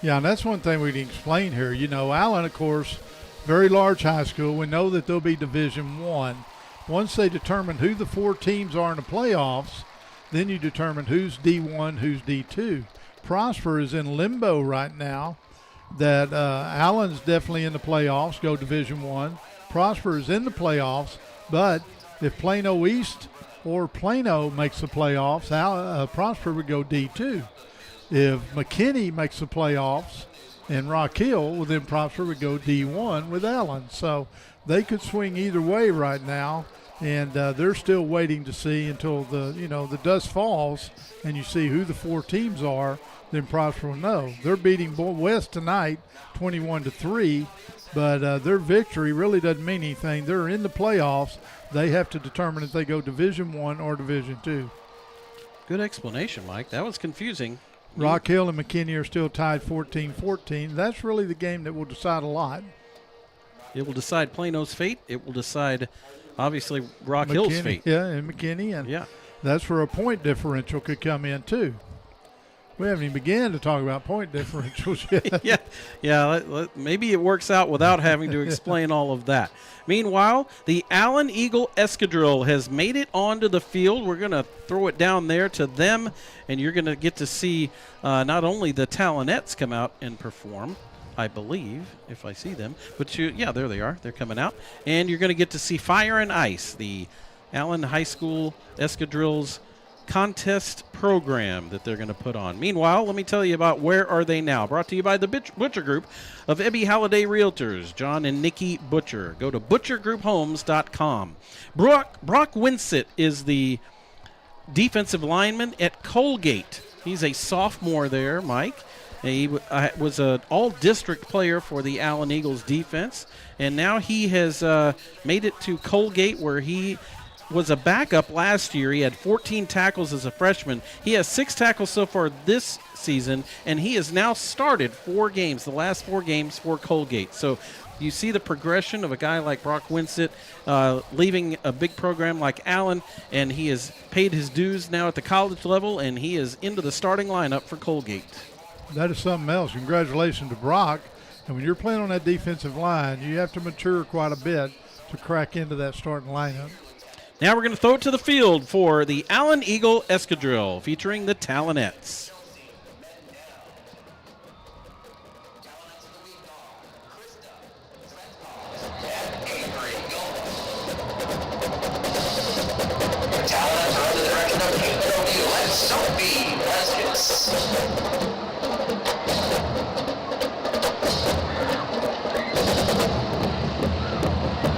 Yeah, and that's one thing we can explain here. You know, Allen, of course, very large high school. We know that they'll be Division I. Once they determine who the 4 teams are in the playoffs, then you determine who's D1, who's D2. Prosper is in limbo right now. That Allen's definitely in the playoffs, go Division I. Prosper is in the playoffs, but if Plano East or Plano makes the playoffs, Prosper would go D2. If McKinney makes the playoffs and Rock Hill, well, then Prosper would go D1 with Allen. So they could swing either way right now. And they're still waiting to see until the dust falls and you see who the 4 teams are. Then Prosper will know. They're beating West tonight, 21-3, but their victory really doesn't mean anything. They're in the playoffs. They have to determine if they go Division I or Division II. Good explanation, Mike. That was confusing. Rock Hill and McKinney are still tied 14-14. That's really the game that will decide a lot. It will decide Plano's fate. It will decide, obviously, Rock Hill's fate. Yeah, and McKinney. And that's where a point differential could come in, too. We haven't even began to talk about point differentials yet. Maybe it works out without having to explain all of that. Meanwhile, the Allen Eagle Escadrille has made it onto the field. We're going to throw it down there to them, and you're going to get to see not only the Talinettes come out and perform, I believe, if I see them. But there they are. They're coming out. And you're going to get to see Fire and Ice, the Allen High School Escadrille's contest program that they're going to put on. Meanwhile, let me tell you about Where Are They Now? Brought to you by the Butcher Group of Ebby Halliday Realtors, John and Nikki Butcher. Go to butchergrouphomes.com. Brock Winsett is the defensive lineman at Colgate. He's a sophomore there, Mike. He was an all-district player for the Allen Eagles defense, and now he has made it to Colgate, where he was a backup last year. He had 14 tackles as a freshman. He has 6 tackles so far this season, and he has now started 4 games, the last 4 games for Colgate. So you see the progression of a guy like Brock Winsett leaving a big program like Allen, and he has paid his dues now at the college level, and he is into the starting lineup for Colgate. That is something else. Congratulations to Brock. And when you're playing on that defensive line, you have to mature quite a bit to crack into that starting lineup. Now we're going to throw it to the field for the Allen Eagle Escadrille, featuring the Talinettes.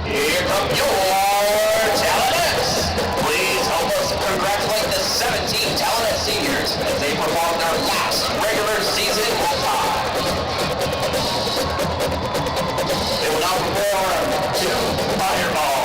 Here come your Talinettes. Please help us congratulate the 17 Talinette seniors as they perform their last regular season tie. They will now perform to Fireball.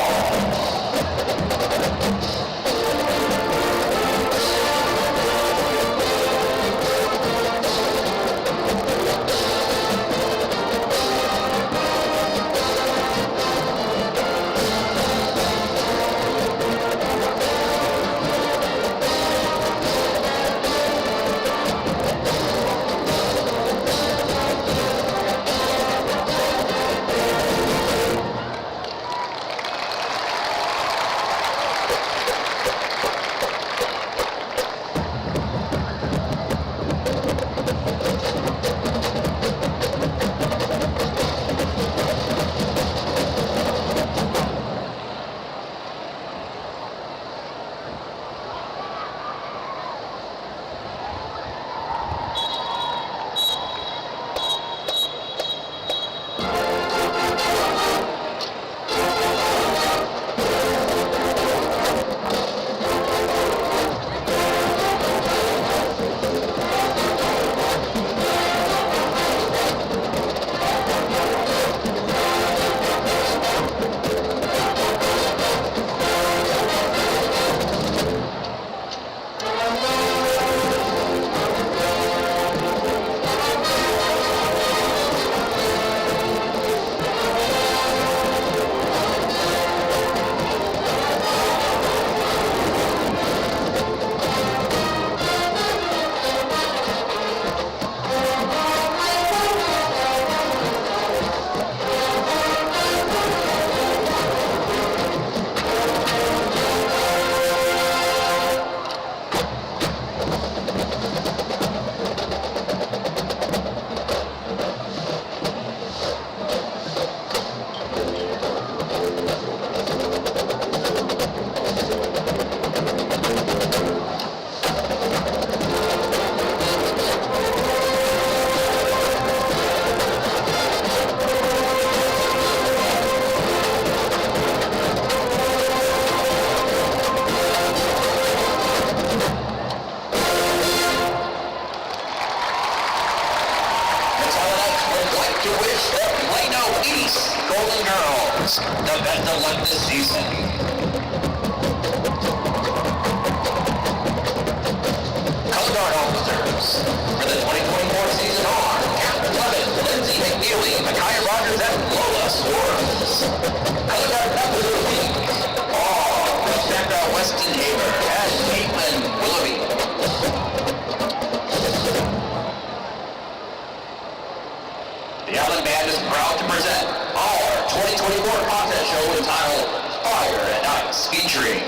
present our 2024 contest show entitled Fire and Ice, featuring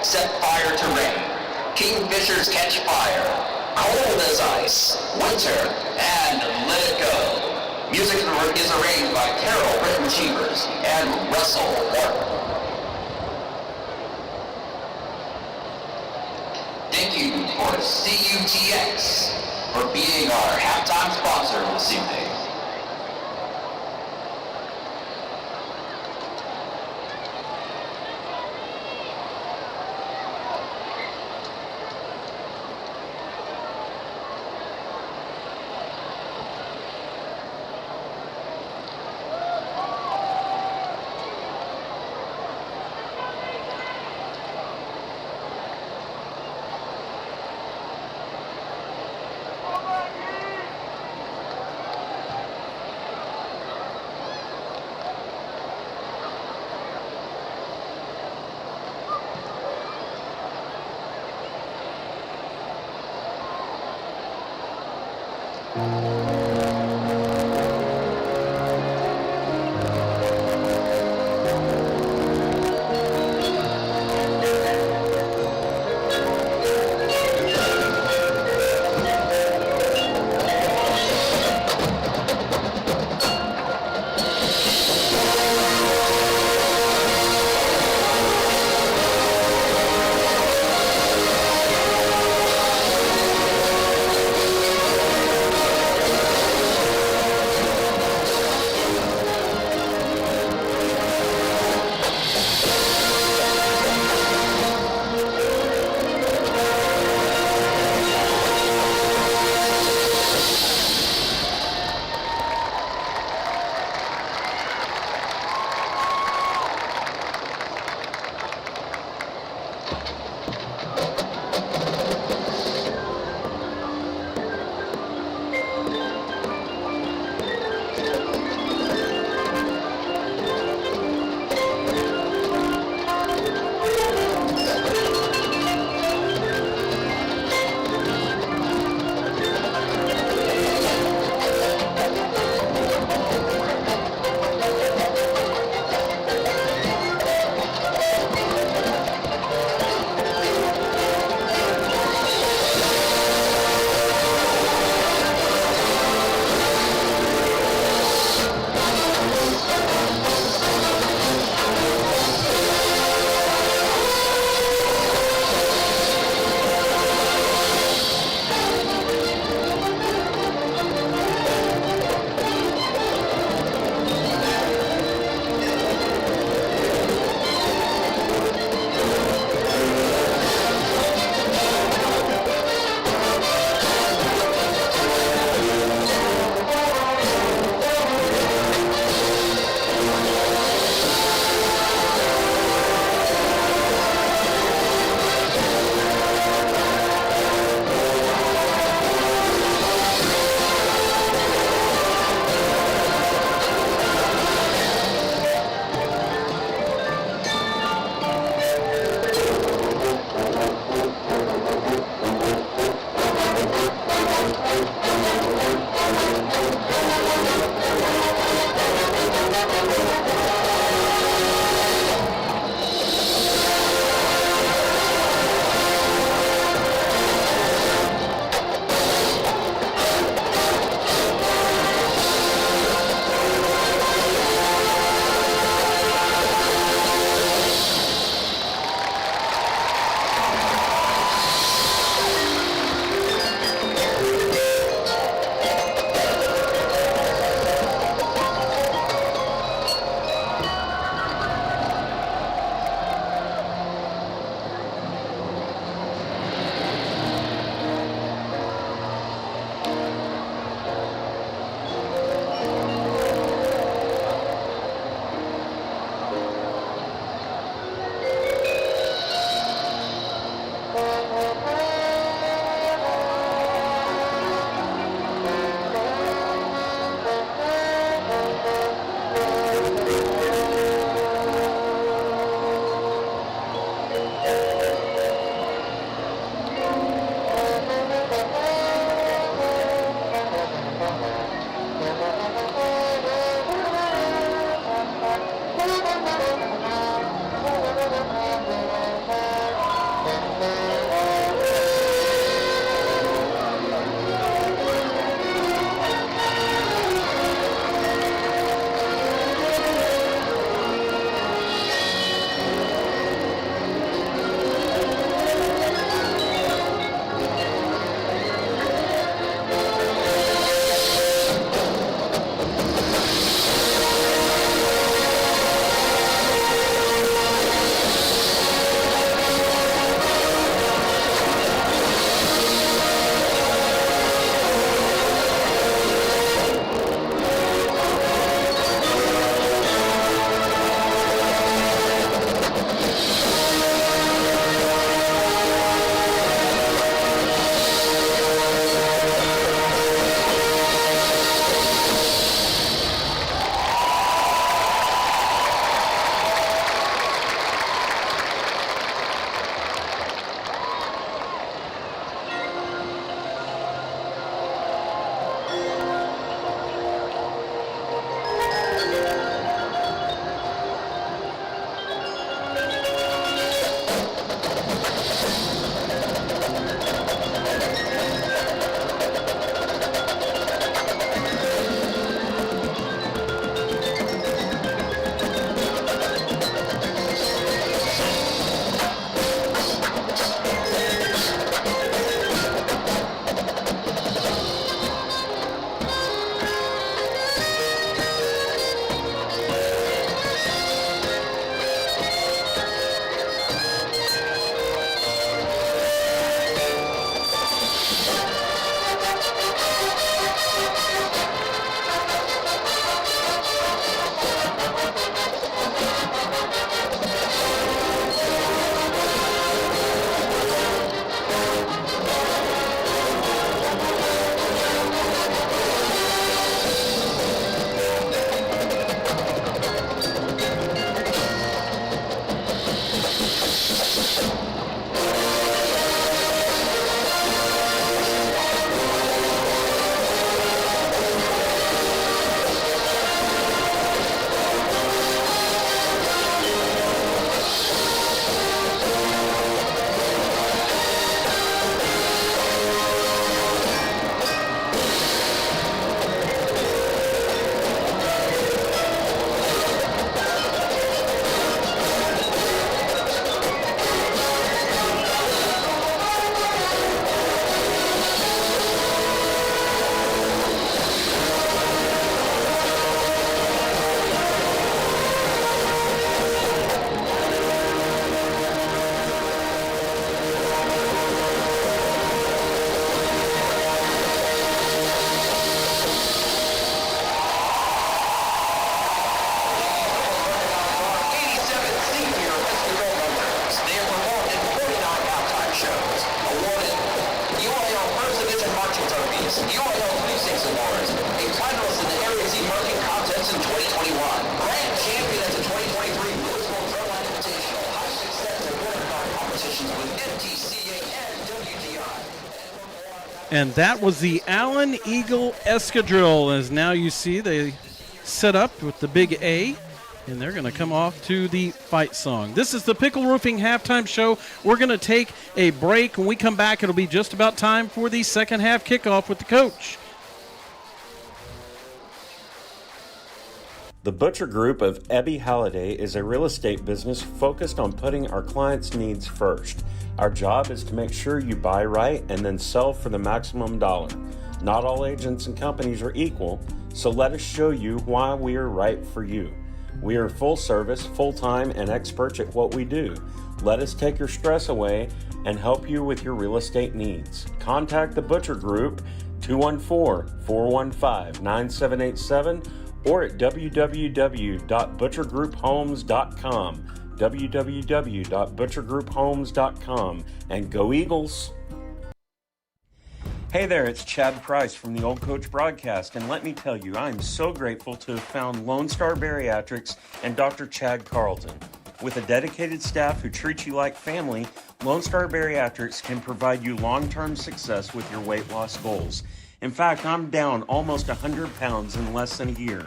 Set Fire to Rain, Kingfishers Catch Fire, Cold as Ice, Winter, and Let It Go. Music is arranged by Carol Britton Cheevers and Russell Morton. Thank you for CUTX for being our halftime sponsor this evening. Awards, UIL Sweepstakes Awards, a finalist in the Area's Emerging Contests in 2021, grand champion at the 2023 Louisville Drumline Invitational, high success in winter card competitions with MTCA and WDI. And that was the Allen Eagle Escadrille. As now you see, they set up with the big A, and they're going to come off to the fight song. This is the Pickle Roofing halftime show. We're going to take a break. When we come back, it'll be just about time for the second half kickoff with the coach. The Butcher Group of Ebby Halliday is a real estate business focused on putting our clients' needs first. Our job is to make sure you buy right and then sell for the maximum dollar. Not all agents and companies are equal, so let us show you why we are right for you. We are full service, full-time, and experts at what we do. Let us take your stress away and help you with your real estate needs. Contact the Butcher Group 214-415-9787 or at www.butchergrouphomes.com. www.butchergrouphomes.com, and go Eagles! Hey there, it's Chad Price from the Old Coach Broadcast, and let me tell you, I am so grateful to have found Lone Star Bariatrics and Dr. Chad Carlton. With a dedicated staff who treats you like family, Lone Star Bariatrics can provide you long-term success with your weight loss goals. In fact, I'm down almost 100 pounds in less than a year.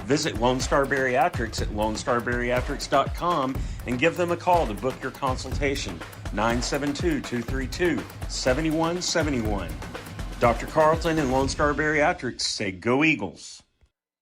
Visit Lone Star Bariatrics at LoneStarBariatrics.com and give them a call to book your consultation, 972-232-7171. Dr. Carlton and Lone Star Bariatrics say go Eagles.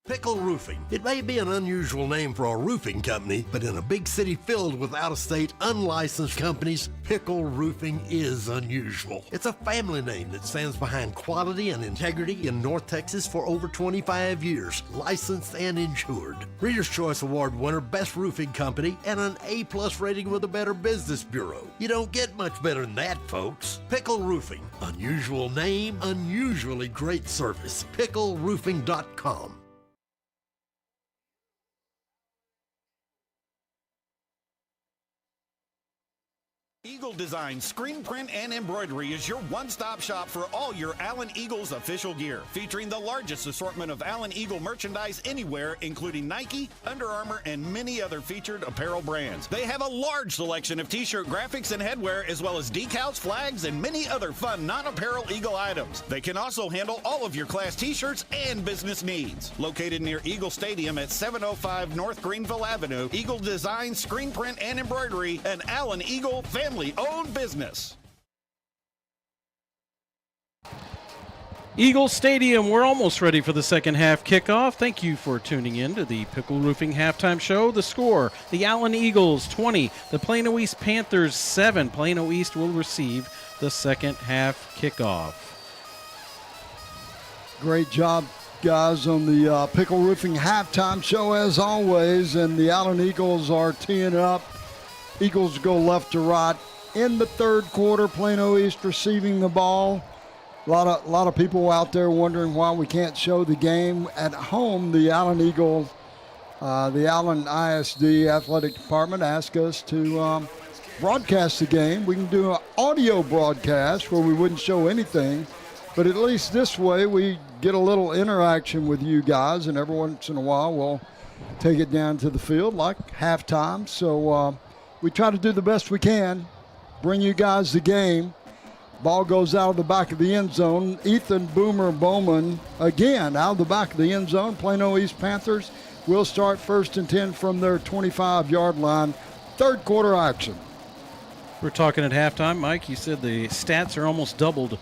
Pickle Roofing. It may be an unusual name for a roofing company, but in a big city filled with out-of-state, unlicensed companies, Pickle Roofing is unusual. It's a family name that stands behind quality and integrity in North Texas for over 25 years, licensed and insured. Reader's Choice Award winner, Best Roofing Company, and an A-plus rating with the Better Business Bureau. You don't get much better than that, folks. Pickle Roofing. Unusual name, unusually great service. PickleRoofing.com. Eagle Design Screen Print and Embroidery is your one-stop shop for all your Allen Eagles official gear, featuring the largest assortment of Allen Eagle merchandise anywhere, including Nike, Under Armour, and many other featured apparel brands. They have a large selection of t-shirt graphics and headwear, as well as decals, flags, and many other fun non-apparel Eagle items. They can also handle all of your class t-shirts and business needs. Located near Eagle Stadium at 705 North Greenville Avenue, Eagle Design Screen Print and Embroidery, an Allen Eagle family-owned business. Eagle Stadium, we're almost ready for the second half kickoff. Thank you for tuning in to the Pickle Roofing halftime show. The score, the Allen Eagles 20, the Plano East Panthers 7. Plano East will receive the second half kickoff. Great job, guys, on the Pickle Roofing halftime show as always, and the Allen Eagles are teeing up. Eagles go left to right in the third quarter. Plano East receiving the ball. A lot of people out there wondering why we can't show the game at home. The Allen Eagles, the Allen ISD Athletic Department asked us to broadcast the game. We can do an audio broadcast where we wouldn't show anything, but at least this way we get a little interaction with you guys, and every once in a while we'll take it down to the field like halftime. So we try to do the best we can, bring you guys the game. Ball goes out of the back of the end zone. Ethan Boomer Bowman again out of the back of the end zone. Plano East Panthers will start 1st and 10 from their 25-yard line. Third quarter action. We're talking at halftime. Mike, you said the stats are almost doubled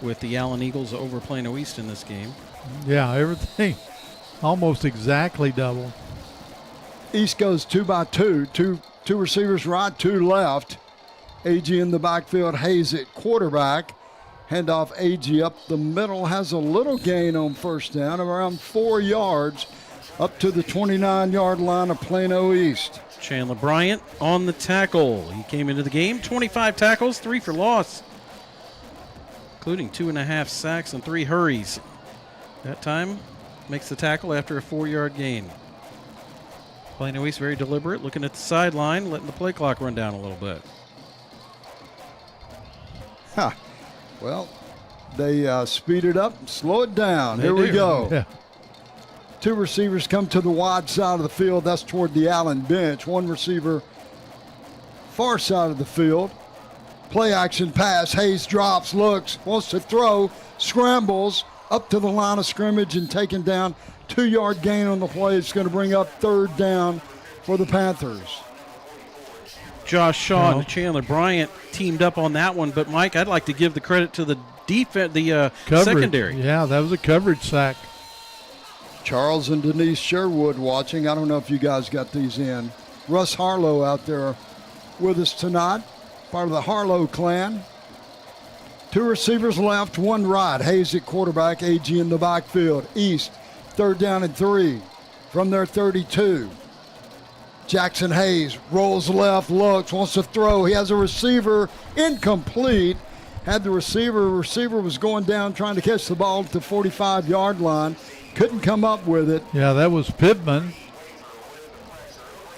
with the Allen Eagles over Plano East in this game. Yeah, everything almost exactly double. East goes 2 by 2. Two receivers right, 2 left. A.G. in the backfield, Hayes at quarterback. Handoff A.G. up the middle, has a little gain on first down, around 4 yards, up to the 29-yard line of Plano East. Chandler Bryant on the tackle. He came into the game, 25 tackles, 3 for loss, including 2.5 sacks and 3 hurries. That time makes the tackle after a 4-yard gain. Plano East very deliberate, looking at the sideline, letting the play clock run down a little bit. Well, They speed it up and slow it down. Here we go. Yeah. 2 receivers come to the wide side of the field. That's toward the Allen bench. 1 receiver far side of the field. Play action pass. Hayes drops, looks, wants to throw, scrambles up to the line of scrimmage and taken down. 2-yard gain on the play. It's going to bring up 3rd down for the Panthers. Josh Shaw and Chandler Bryant teamed up on that one, but Mike, I'd like to give the credit to the defense, the secondary. Yeah, that was a coverage sack. Charles and Denise Sherwood watching. I don't know if you guys got these in. Russ Harlow out there with us tonight, part of the Harlow clan. 2 receivers left, 1 right. Hayes at quarterback, AG in the backfield. East, 3rd down and 3 from their 32. Jackson Hayes rolls left, looks, wants to throw. He has a receiver, incomplete. Had the receiver was going down trying to catch the ball at the 45-yard line. Couldn't come up with it. Yeah, that was Pittman.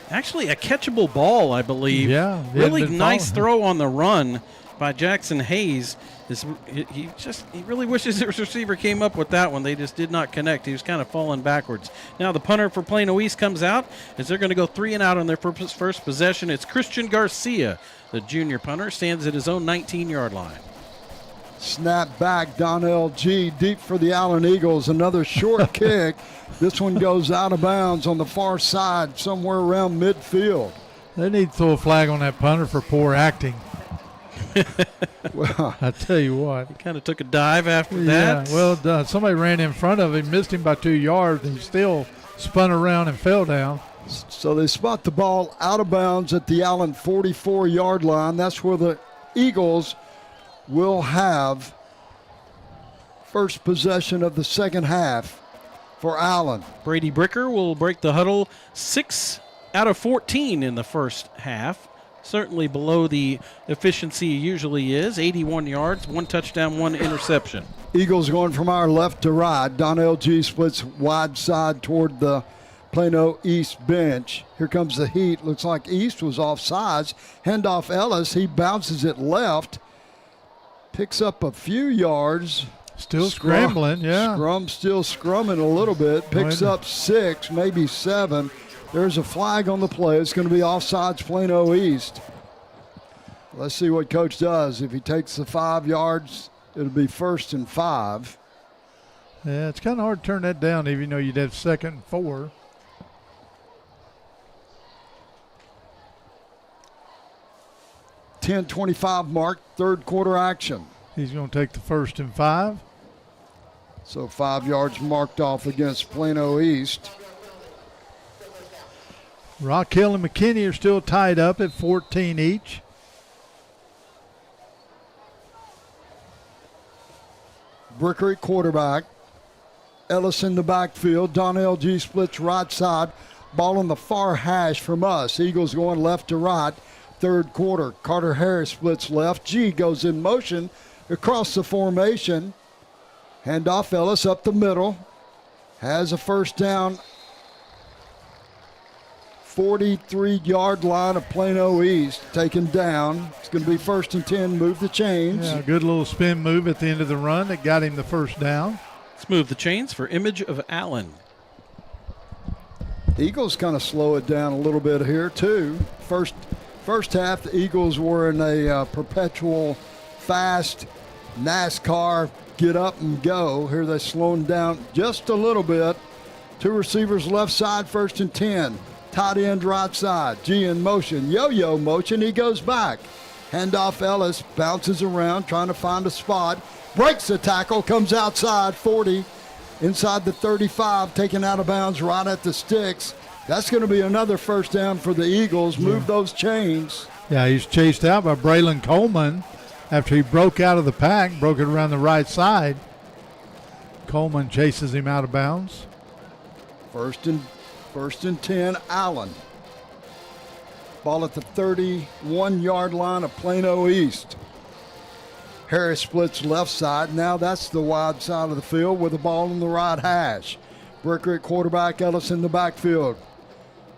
Actually, a catchable ball, I believe. Yeah. Really nice throw on the run by Jackson Hayes. He really wishes his receiver came up with that one. They just did not connect. He was kind of falling backwards. Now the punter for Plano East comes out as they're going to go 3 and out on their first possession. It's Christian Garcia, the junior punter, stands at his own 19-yard line. Snap back, Donnell G. deep for the Allen Eagles. Another short kick. This one goes out of bounds on the far side, somewhere around midfield. They need to throw a flag on that punter for poor acting. Well, I tell you what. He kind of took a dive after that. Yeah, well done. Somebody ran in front of him, missed him by 2 yards, and he still spun around and fell down. So they spot the ball out of bounds at the Allen 44-yard line. That's where the Eagles will have first possession of the second half for Allen. Brady Bricker will break the huddle. 6 out of 14 in the first half. Certainly below the efficiency usually is. 81 yards, 1 touchdown, 1 interception. Eagles going from our left to right. Donnell G splits wide side toward the Plano East bench. Here comes the heat. Looks like East was offsides. Handoff Ellis. He bounces it left. Picks up a few yards. Still scrambling, yeah. Still scrumming a little bit. Picks up 6, maybe 7. There's a flag on the play. It's going to be offsides Plano East. Let's see what Coach does. If he takes the 5 yards, it'll be 1st and 5. Yeah, it's kind of hard to turn that down, even though you'd have 2nd and 4. .25 mark, 3rd quarter action. He's going to take the 1st and 5. So 5 yards marked off against Plano East. Rock Hill and McKinney are still tied up at 14 each. Bricker at quarterback. Ellis in the backfield. Donnell G splits right side. Ball on the far hash from us. Eagles going left to right. 3rd quarter. Carter Harris splits left. G goes in motion across the formation. Handoff Ellis up the middle. Has a 1st down. 43-yard line of Plano East. Taken down. It's going to be 1st and 10. Move the chains. Yeah, good little spin move at the end of the run that got him the 1st down. Let's move the chains for image of Allen. The Eagles kind of slow it down a little bit here, too. First half, the Eagles were in a perpetual fast NASCAR get up and go. Here they're slowing down just a little bit. 2 receivers left side, 1st and 10. Tight end right side. G in motion. Yo-yo motion. He goes back. Handoff Ellis. Bounces around trying to find a spot. Breaks the tackle. Comes outside 40. Inside the 35. Taken out of bounds right at the sticks. That's going to be another 1st down for the Eagles. Move those chains. Yeah, he's chased out by Braylon Coleman after he broke out of the pack. Broke it around the right side. Coleman chases him out of bounds. First and 10, Allen. Ball at the 31-yard line of Plano East. Harris splits left side. Now that's the wide side of the field with the ball in the right hash. Bricker at quarterback, Ellis in the backfield.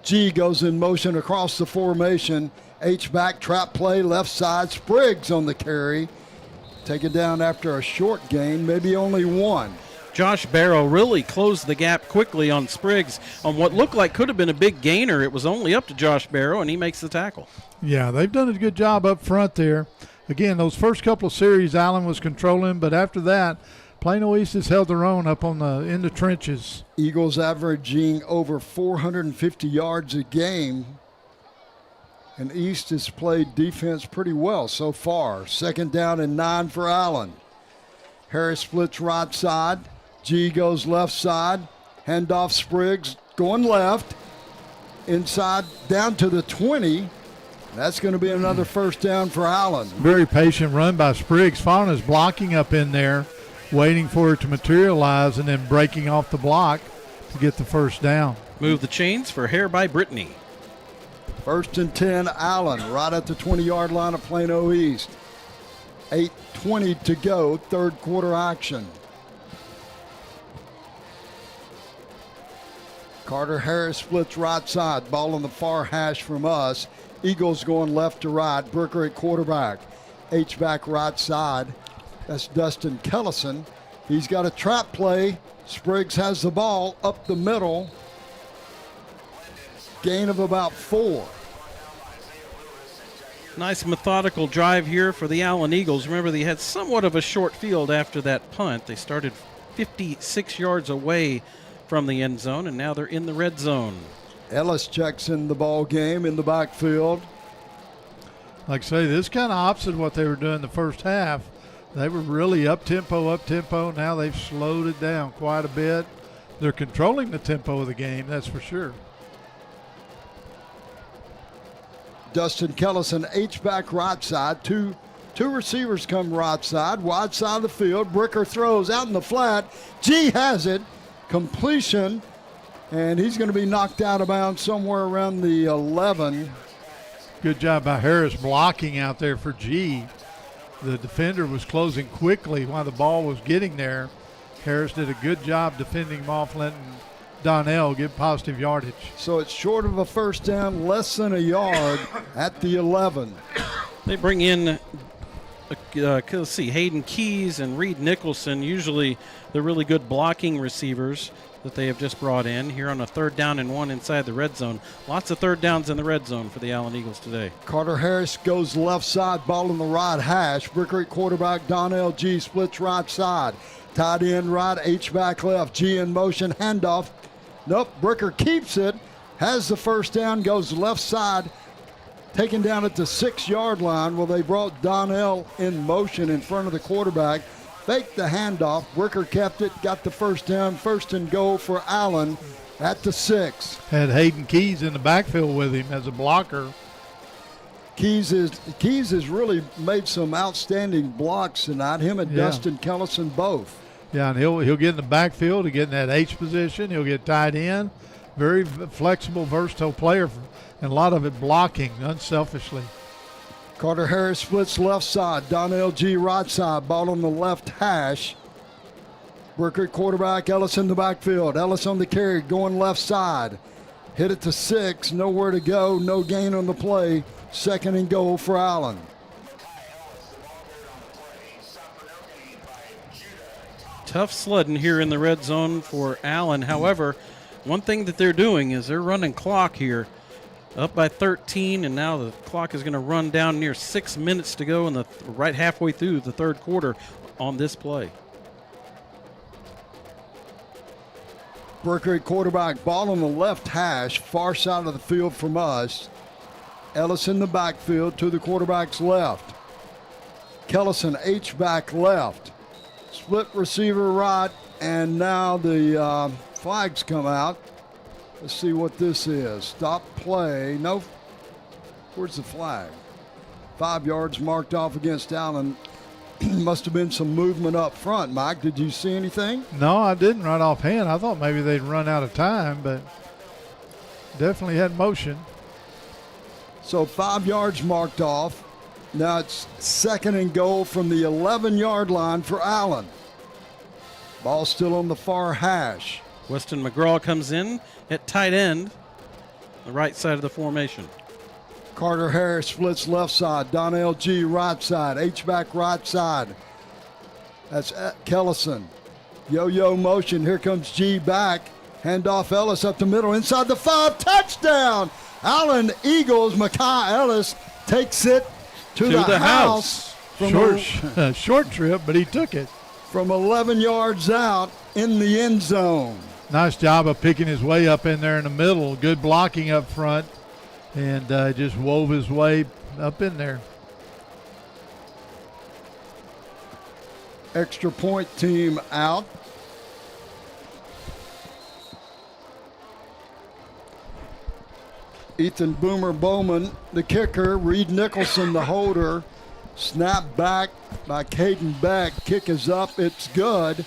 G goes in motion across the formation. H-back trap play left side. Spriggs on the carry. taken down after a short gain, maybe only one. Josh Barrow really closed the gap quickly on Spriggs on what looked like could have been a big gainer. It was only up to Josh Barrow, and he makes the tackle. Yeah, they've done a good job up front there. Again, those first couple of series, Allen was controlling, but after that, Plano East has held their own up on in the trenches. Eagles averaging over 450 yards a game, and East has played defense pretty well so far. 2nd down and 9 for Allen. Harris splits right side. G goes left side. Handoff Spriggs going left. Inside down to the 20. That's going to be another 1st down for Allen. Very patient run by Spriggs. Fawn is blocking up in there, waiting for it to materialize and then breaking off the block to get the 1st down. Move the chains for Hare by Brittany. 1st and 10, Allen, right at the 20-yard line of Plano East. 8:20 to go, 3rd quarter action. Carter Harris splits right side, ball on the far hash from us. Eagles going left to right, Brooker at quarterback. H-back right side, that's Dustin Kellison. He's got a trap play. Spriggs has the ball up the middle. Gain of about 4. Nice methodical drive here for the Allen Eagles. Remember, they had somewhat of a short field after that punt. They started 56 yards away from the end zone, and now they're in the red zone. Ellis checks in the ball game in the backfield. Like I say, this is kind of opposite of what they were doing the first half. They were really up-tempo. Now they've slowed it down quite a bit. They're controlling the tempo of the game, that's for sure. Dustin Kellison, H-back right side. Two receivers come right side, wide side of the field. Bricker throws out in the flat. G has it. Completion. And he's going to be knocked out of bounds somewhere around the 11. Good job by Harris blocking out there for G. The defender was closing quickly while the ball was getting there. Harris did a good job defending him off, letting Donnell get positive yardage. So it's short of a 1st down, less than a yard at the 11. They bring in, let's see, Hayden Keys and Reed Nicholson, usually the really good blocking receivers that they have just brought in here on a 3rd down and 1 inside the red zone. Lots of 3rd downs in the red zone for the Allen Eagles today. Carter Harris goes left side, ball in the right hash. Bricker at quarterback, Donnell G splits right side. Tight end right, H-back left. G in motion, handoff. Nope, Bricker keeps it, has the 1st down, goes left side, taken down at the 6-yard line. Well, they brought Donnell in motion in front of the quarterback, faked the handoff. Bricker kept it, got the 1st down, 1st and goal for Allen at the 6. Had Hayden Keys in the backfield with him as a blocker. Keys has really made some outstanding blocks tonight, him and Dustin Kellison both. Yeah, and he'll get in the backfield, he'll get in that H position, he'll get tight end. Very flexible, versatile player, and a lot of it blocking unselfishly. Carter Harris splits left side, Donnell G right side, ball on the left hash. Brooker quarterback, Ellis in the backfield. Ellis on the carry, going left side. Hit it to 6, nowhere to go, no gain on the play. 2nd and goal for Allen. Tough sledding here in the red zone for Allen. However, one thing that they're doing is they're running clock here. Up by 13, and now the clock is going to run down near 6 minutes to go in the right halfway through the 3rd quarter on this play. Brooker at quarterback, ball on the left hash, far side of the field from us. Ellis in the backfield to the quarterback's left. Kellison H-back left. Split receiver right, and now the flags come out. Let's see what this is. Stop play. No. Where's the flag? 5 yards marked off against Allen. Must have been some movement up front. Mike, did you see anything? No, I didn't right offhand. I thought maybe they'd run out of time, but definitely had motion. So 5 yards marked off. Now it's 2nd and goal from the 11-yard line for Allen. Ball still on the far hash. Weston McGraw comes in at tight end, the right side of the formation. Carter Harris splits left side. Donnell G right side. H-back right side. That's Kellison. Yo-yo motion. Here comes G back. Handoff Ellis up the middle. Inside the 5. Touchdown. Allen Eagles. Mekhi Ellis takes it to the house. Short trip, but he took it. From 11 yards out in the end zone. Nice job of picking his way up in there in the middle. Good blocking up front. And just wove his way up in there. Extra point team out. Ethan Boomer Bowman, the kicker. Reed Nicholson, the holder. Snap back by Caden Beck. Kick is up. It's good.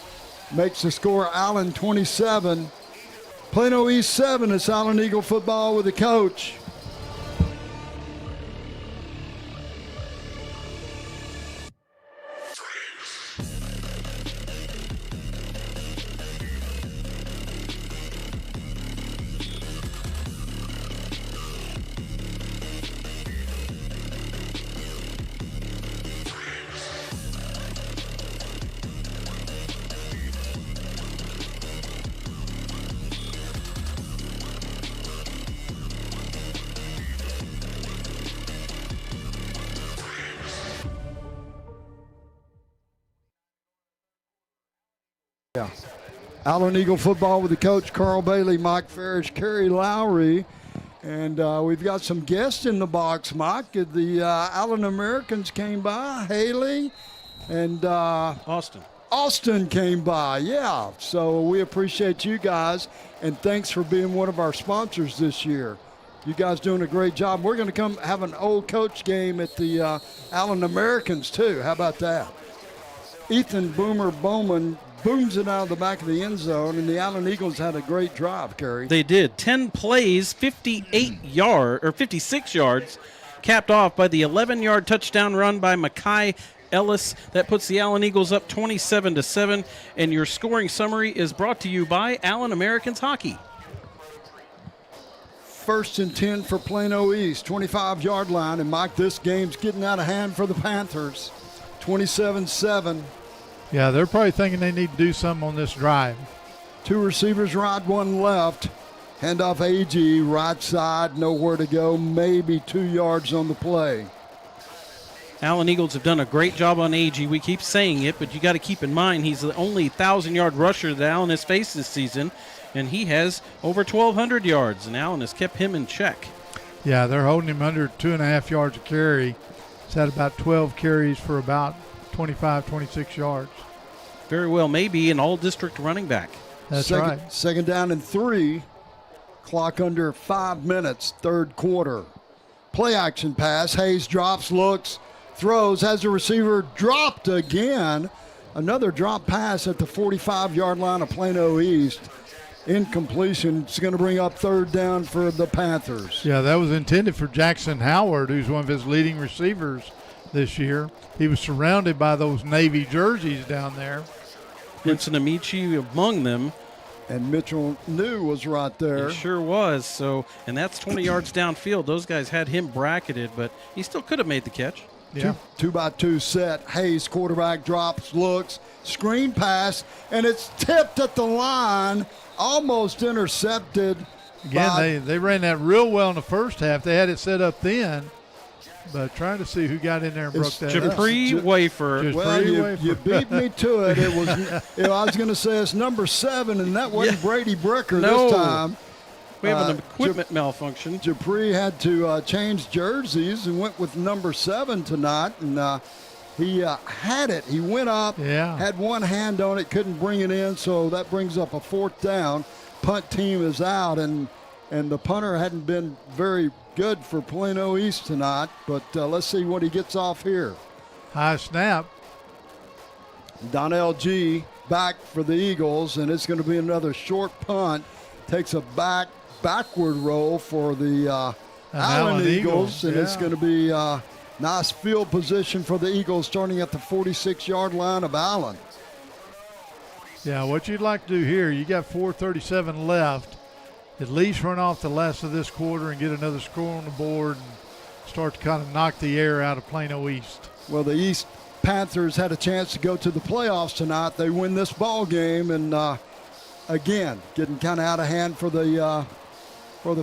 Makes the score Allen 27. Plano East 7. It's Allen Eagle football with the coach. Yeah. Allen Eagle football with the coach, Carl Bailey, Mike Farish, Kerry Lowry. And we've got some guests in the box, Mike. The Allen Americans came by, Haley, and Austin came by, yeah. So we appreciate you guys, and thanks for being one of our sponsors this year. You guys doing a great job. We're going to come have an old coach game at the Allen Americans, too. How about that? Ethan Boomer Bowman booms it out of the back of the end zone, and the Allen Eagles had a great drive, Kerry. They did. 10 plays, 56 yards, capped off by the 11-yard touchdown run by Mekhi Ellis. That puts the Allen Eagles up 27-7, and your scoring summary is brought to you by Allen Americans Hockey. 1st and 10 for Plano East, 25-yard line, and Mike, this game's getting out of hand for the Panthers, 27-7. Yeah, they're probably thinking they need to do something on this drive. 2 receivers right, 1 left. Handoff AG, right side, nowhere to go, maybe 2 yards on the play. Allen Eagles have done a great job on AG. We keep saying it, but you got to keep in mind he's the only 1,000-yard rusher that Allen has faced this season, and he has over 1,200 yards, and Allen has kept him in check. Yeah, they're holding him under 2.5 yards a carry. He's had about 12 carries for about 25, 26 yards. Very well, maybe an all-district running back. That's right. 2nd down and 3. Clock under 5 minutes, 3rd quarter. Play action pass. Hayes drops, looks, throws, has a receiver dropped again. Another drop pass at the 45-yard line of Plano East. Incompletion. It's going to bring up 3rd down for the Panthers. Yeah, that was intended for Jackson Howard, who's one of his leading receivers this year. He was surrounded by those Navy jerseys down there. Vincent Amici among them. And Mitchell New was right there. He sure was. So, and that's 20 yards downfield. Those guys had him bracketed, but he still could have made the catch. Yeah. 2-by-2 set. Hayes, quarterback, drops, looks, screen pass, and it's tipped at the line, almost intercepted. Again, they ran that real well in the first half. They had it set up then. But trying to see who got in there and broke that Japri Wafer. Well, you beat me to it. It was. I was going to say it's number 7, and that wasn't Brady Bricker this time. We have an equipment malfunction. Japri had to change jerseys and went with number 7 tonight, and he had it. He went up, had one hand on it, couldn't bring it in, so that brings up a 4th down. Punt team is out, and the punter hadn't been very good for Plano East tonight, but let's see what he gets off here. High snap. Donnell G back for the Eagles, and it's going to be another short punt. Takes a backward roll for the Allen Eagles, and it's going to be nice field position for the Eagles starting at the 46-yard line of Allen. Yeah, what you'd like to do here, you got 4:37 left. At least run off the last of this quarter and get another score on the board and start to kind of knock the air out of Plano East. Well, the East Panthers had a chance to go to the playoffs tonight. They win this ball game, and again, getting kind of out of hand for the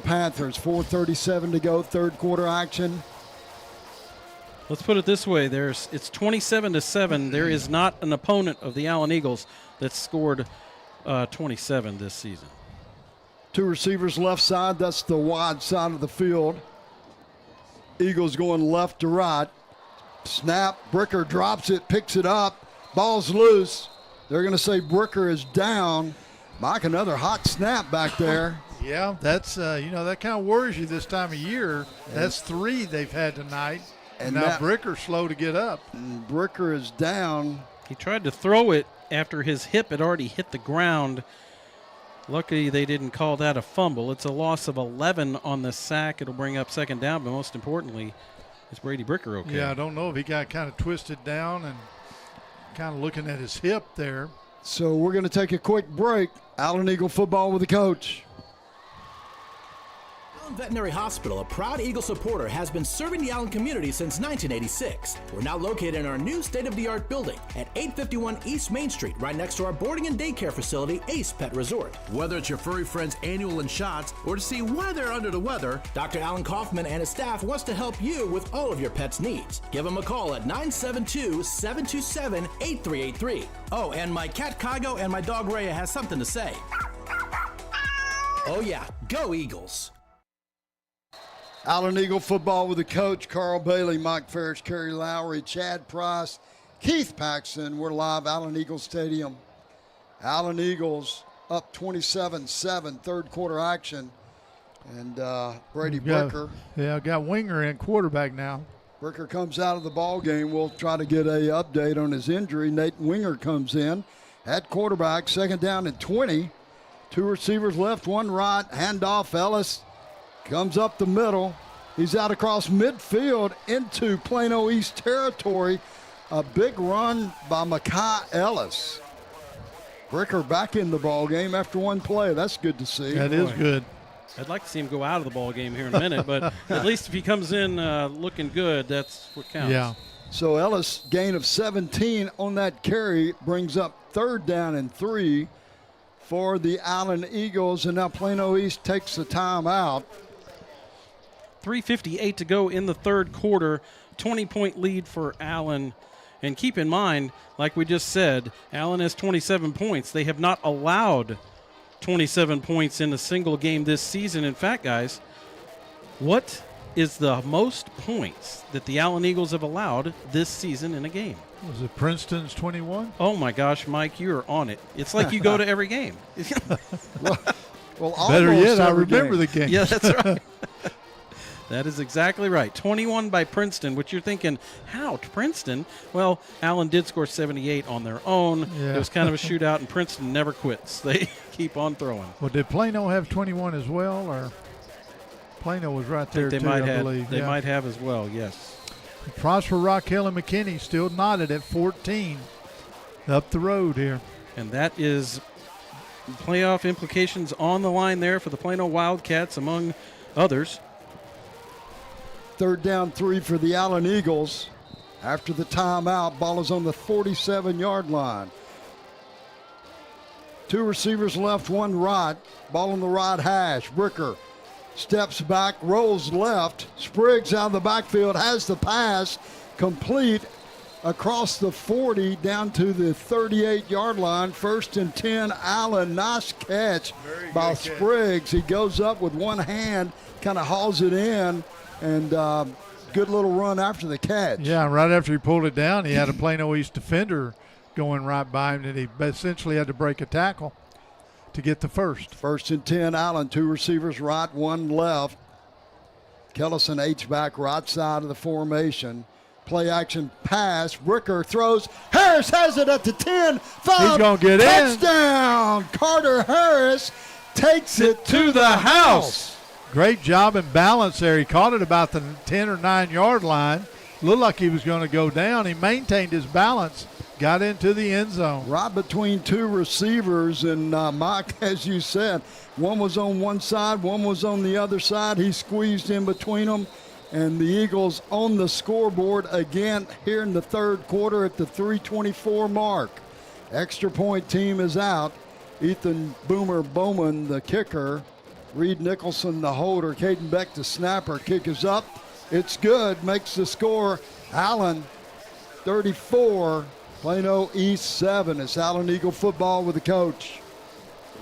Panthers. 4:37 to go, third quarter action. Let's put it this way: it's 27-7. There is not an opponent of the Allen Eagles that's scored 27 this season. Two receivers left side. That's the wide side of the field. Eagles going left to right. Snap. Bricker drops it, picks it up. Ball's loose. They're going to say Bricker is down. Mike, another hot snap back there. Yeah, that's that kind of worries you this time of year. That's 3 they've had tonight. And now Bricker's slow to get up. Bricker is down. He tried to throw it after his hip had already hit the ground. Luckily, they didn't call that a fumble. It's a loss of 11 on the sack. It'll bring up second down, but most importantly, is Brady Bricker okay? Yeah, I don't know if he got kind of twisted down and kind of looking at his hip there. So we're going to take a quick break. Allen Eagle football with the coach. Veterinary Hospital, a proud Eagle supporter, has been serving the Allen community since 1986. We're now located in our new state-of-the-art building at 851 East Main Street, right next to our boarding and daycare facility, Ace Pet Resort. Whether it's your furry friend's annual and shots or to see why they're under the weather, Dr. Alan Kaufman and his staff wants to help you with all of your pet's needs. Give them a call at 972-727-8383. Oh, and my cat Kygo and my dog Rhea has something to say. Oh yeah, go Eagles! Allen Eagle football with the coach, Carl Bailey, Mike Ferris, Kerry Lowry, Chad Price, Keith Paxson. We're live, Allen Eagle Stadium. Allen Eagles up 27-7, third quarter action. And Brady Bricker. Yeah, got Winger in quarterback now. Bricker comes out of the ball game. We'll try to get a update on his injury. Nate Winger comes in at quarterback, second down and 20. Two receivers left, one right, handoff Ellis. Comes up the middle. He's out across midfield into Plano East territory. A big run by Mekhi Ellis. Bricker back in the ball game after one play. That's good to see. That is good. I'd like to see him go out of the ball game here in a minute, but at least if he comes in looking good, that's what counts. Yeah. So Ellis, gain of 17 on that carry, brings up third down and 3 for the Allen Eagles. And now Plano East takes the timeout. 3:58 to go in the third quarter, 20-point lead for Allen. And keep in mind, like we just said, Allen has 27 points. They have not allowed 27 points in a single game this season. In fact, guys, what is the most points that the Allen Eagles have allowed this season in a game? Was it Princeton's 21? Oh, my gosh, Mike, you're on it. It's like you go to every game. well, better yet, I remember the game. Yeah, that's right. That is exactly right. 21 by Princeton, which you're thinking, how? Princeton? Well, Allen did score 78 on their own. Yeah. It was kind of a shootout, and Princeton never quits. They keep on throwing. Well, did Plano have 21 as well, or Plano was right there, I believe. They yeah. might have as well, yes. Prosper, Raquel, and McKinney still knotted at 14 up the road here. And that is playoff implications on the line there for the Plano Wildcats, among others. Third down 3 for the Allen Eagles. After the timeout, ball is on the 47-yard line. Two receivers left, one right. Ball on the right hash. Bricker steps back, rolls left. Spriggs out of the backfield, has the pass complete across the 40 down to the 38-yard line. First and 10, Allen. Nice catch by Spriggs. He goes up with one hand, kind of hauls it in. And good little run after the catch. Yeah, right after he pulled it down, he had a Plano East defender going right by him, and he essentially had to break a tackle to get the first. First and 10, Allen. Two receivers right, one left. Kellison H-back right side of the formation. Play action pass. Bricker throws. Harris has it at the 10. 5. He's going to get in. Touchdown. Carter Harris takes it to the house. Great job and balance there. He caught it about the 10 or 9-yard line. Looked like he was going to go down. He maintained his balance, got into the end zone. Right between two receivers, and Mike, as you said, one was on one side, one was on the other side. He squeezed in between them And the Eagles on the scoreboard again here in the third quarter at the 3:24 mark. Extra point team is out. Ethan Boomer Bowman, the kicker. Reed Nicholson, the holder. Caden Beck, the snapper. Kick is up. It's good. Makes the score. Allen, 34. Plano East, 7. It's Allen Eagle football with the coach.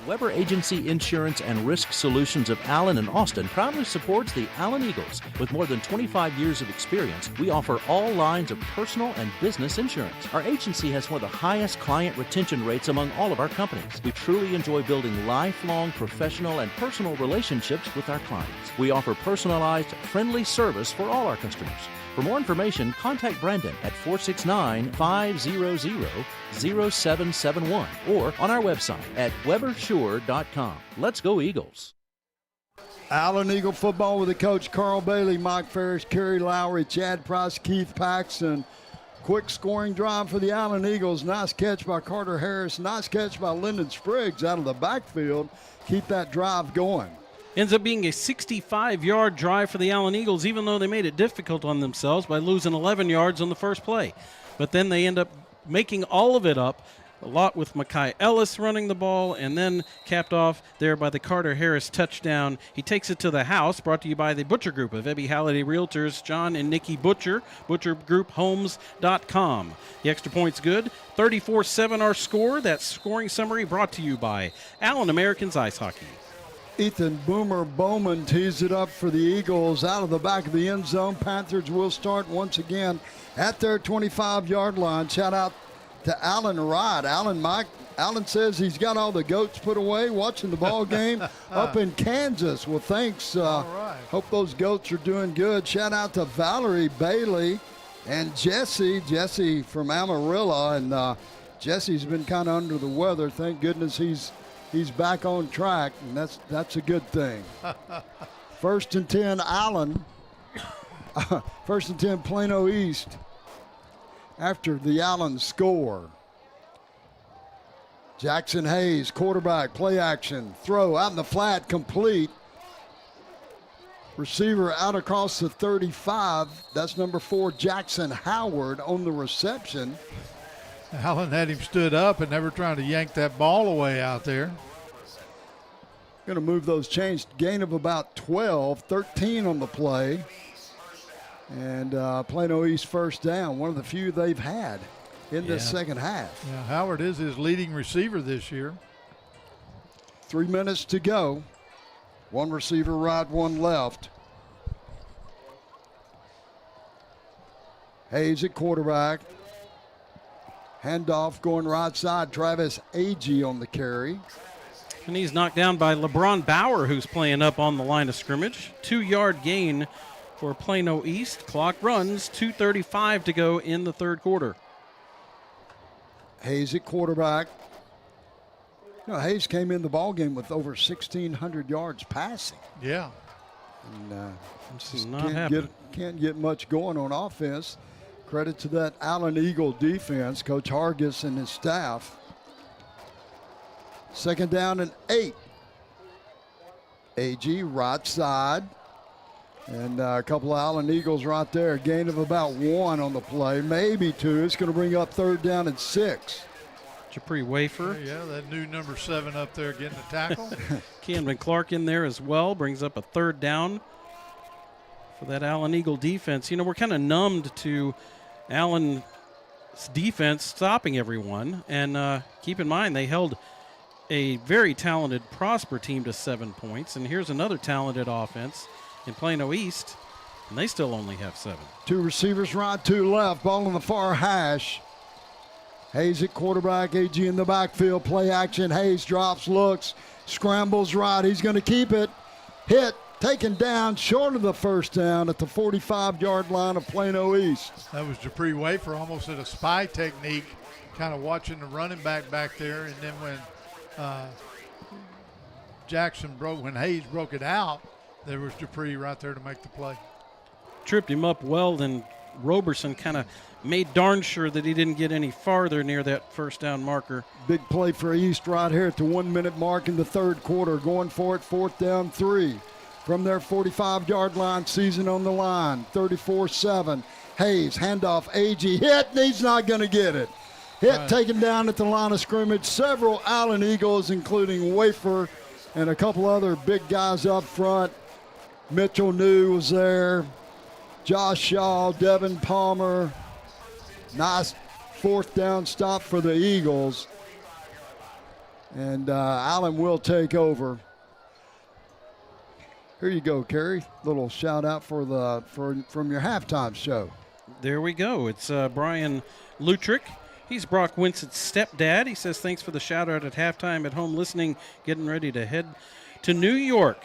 Weber Agency Insurance and Risk Solutions of Allen and Austin proudly supports the Allen Eagles. With more than 25 years of experience, we offer all lines of personal and business insurance. Our agency has one of the highest client retention rates among all of our companies. We truly enjoy building lifelong professional and personal relationships with our clients. We offer personalized, friendly service for all our customers. For more information, contact Brandon at 469-500-0771 or on our website at webersure.com. Let's go Eagles. Allen Eagle football with the coach Carl Bailey, Mike Ferris, Kerry Lowry, Chad Price, Keith Paxton. Quick scoring drive for the Allen Eagles. Nice catch by Carter Harris. Nice catch by Lyndon Spriggs out of the backfield. Keep that drive going. Ends up being a 65-yard drive for the Allen Eagles, even though they made it difficult on themselves by losing 11 yards on the first play. But then they end up making all of it up, a lot with Mekhi Ellis running the ball, and then capped off there by the Carter Harris touchdown. He takes it to the house, brought to you by the Butcher Group of Ebby Halliday Realtors, John and Nikki Butcher, butchergrouphomes.com. The extra point's good. 34-7 our score. That scoring summary brought to you by Allen Americans Ice Hockey. Ethan Boomer Bowman tees it up for the Eagles out of the back of the end zone. Panthers will start once again at their 25-yard line. Shout out to Alan Wright. Alan says he's got all the goats put away watching the ball game up in Kansas. Well, thanks. All right. Hope those goats are doing good. Shout out to Valerie Bailey and Jesse from Amarillo. And Jesse's been kind of under the weather. Thank goodness he's back on track, and that's a good thing. 1st and 10, Allen. 1st and 10, Plano East. After the Allen score. Jackson Hayes, quarterback, play action, throw out in the flat, complete. Receiver out across the 35. That's number 4, Jackson Howard on the reception. Allen had him stood up and never trying to yank that ball away out there. Going to move those chains. Gain of about 12, 13 on the play. And Plano East first down, one of the few they've had in this second half. Yeah, Howard is his leading receiver this year. 3 minutes to go. One receiver right, one left. Hayes at quarterback. Handoff going right side. Travis Agee on the carry. And he's knocked down by LeBron Bauer, who's playing up on the line of scrimmage. 2-yard gain for Plano East. Clock runs, 2:35 to go in the third quarter. Hayes at quarterback. You know, Hayes came in the ballgame with over 1,600 yards passing. Yeah. And just can't get much going on offense. Credit to that Allen Eagle defense, Coach Hargis and his staff. 2nd down and 8. AG right side. And a couple of Allen Eagles right there. Gain of about 1 on the play, maybe 2. It's going to bring up 3rd down and 6. Japri Wafer. Yeah, that new number 7 up there getting a tackle. Camden Clark in there as well. Brings up a 3rd down for that Allen Eagle defense. You know, we're kind of numbed to Allen's defense stopping everyone. And keep in mind, they held a very talented Prosper team to 7 points. And here's another talented offense in Plano East, and they still only have 7. 2 receivers right, 2 left. Ball on the far hash. Hayes at quarterback, AG in the backfield. Play action. Hayes drops, looks, scrambles right. He's going to keep it. Hit, taken down, short of the first down at the 45-yard line of Plano East. That was Japri Wafer almost at a spy technique, kind of watching the running back there. And then when when Hayes broke it out, there was Japri right there to make the play. Tripped him up well, then Roberson kind of made darn sure that he didn't get any farther near that first down marker. Big play for East right here at the 1 minute mark in the third quarter. Going for it, 4th down 3. from their 45-yard line, season on the line, 34-7. Hayes, handoff, A.G. hit, and he's not going to get it. Hit taken down at the line of scrimmage. Several Allen Eagles, including Wafer and a couple other big guys up front. Mitchell New was there. Josh Shaw, Devin Palmer. Nice fourth down stop for the Eagles. And Allen will take over. Here you go, Kerry. Little shout out from your halftime show. There we go. It's Brian Lutrick. He's Brock Winsett's stepdad. He says thanks for the shout out at halftime, at home listening, getting ready to head to New York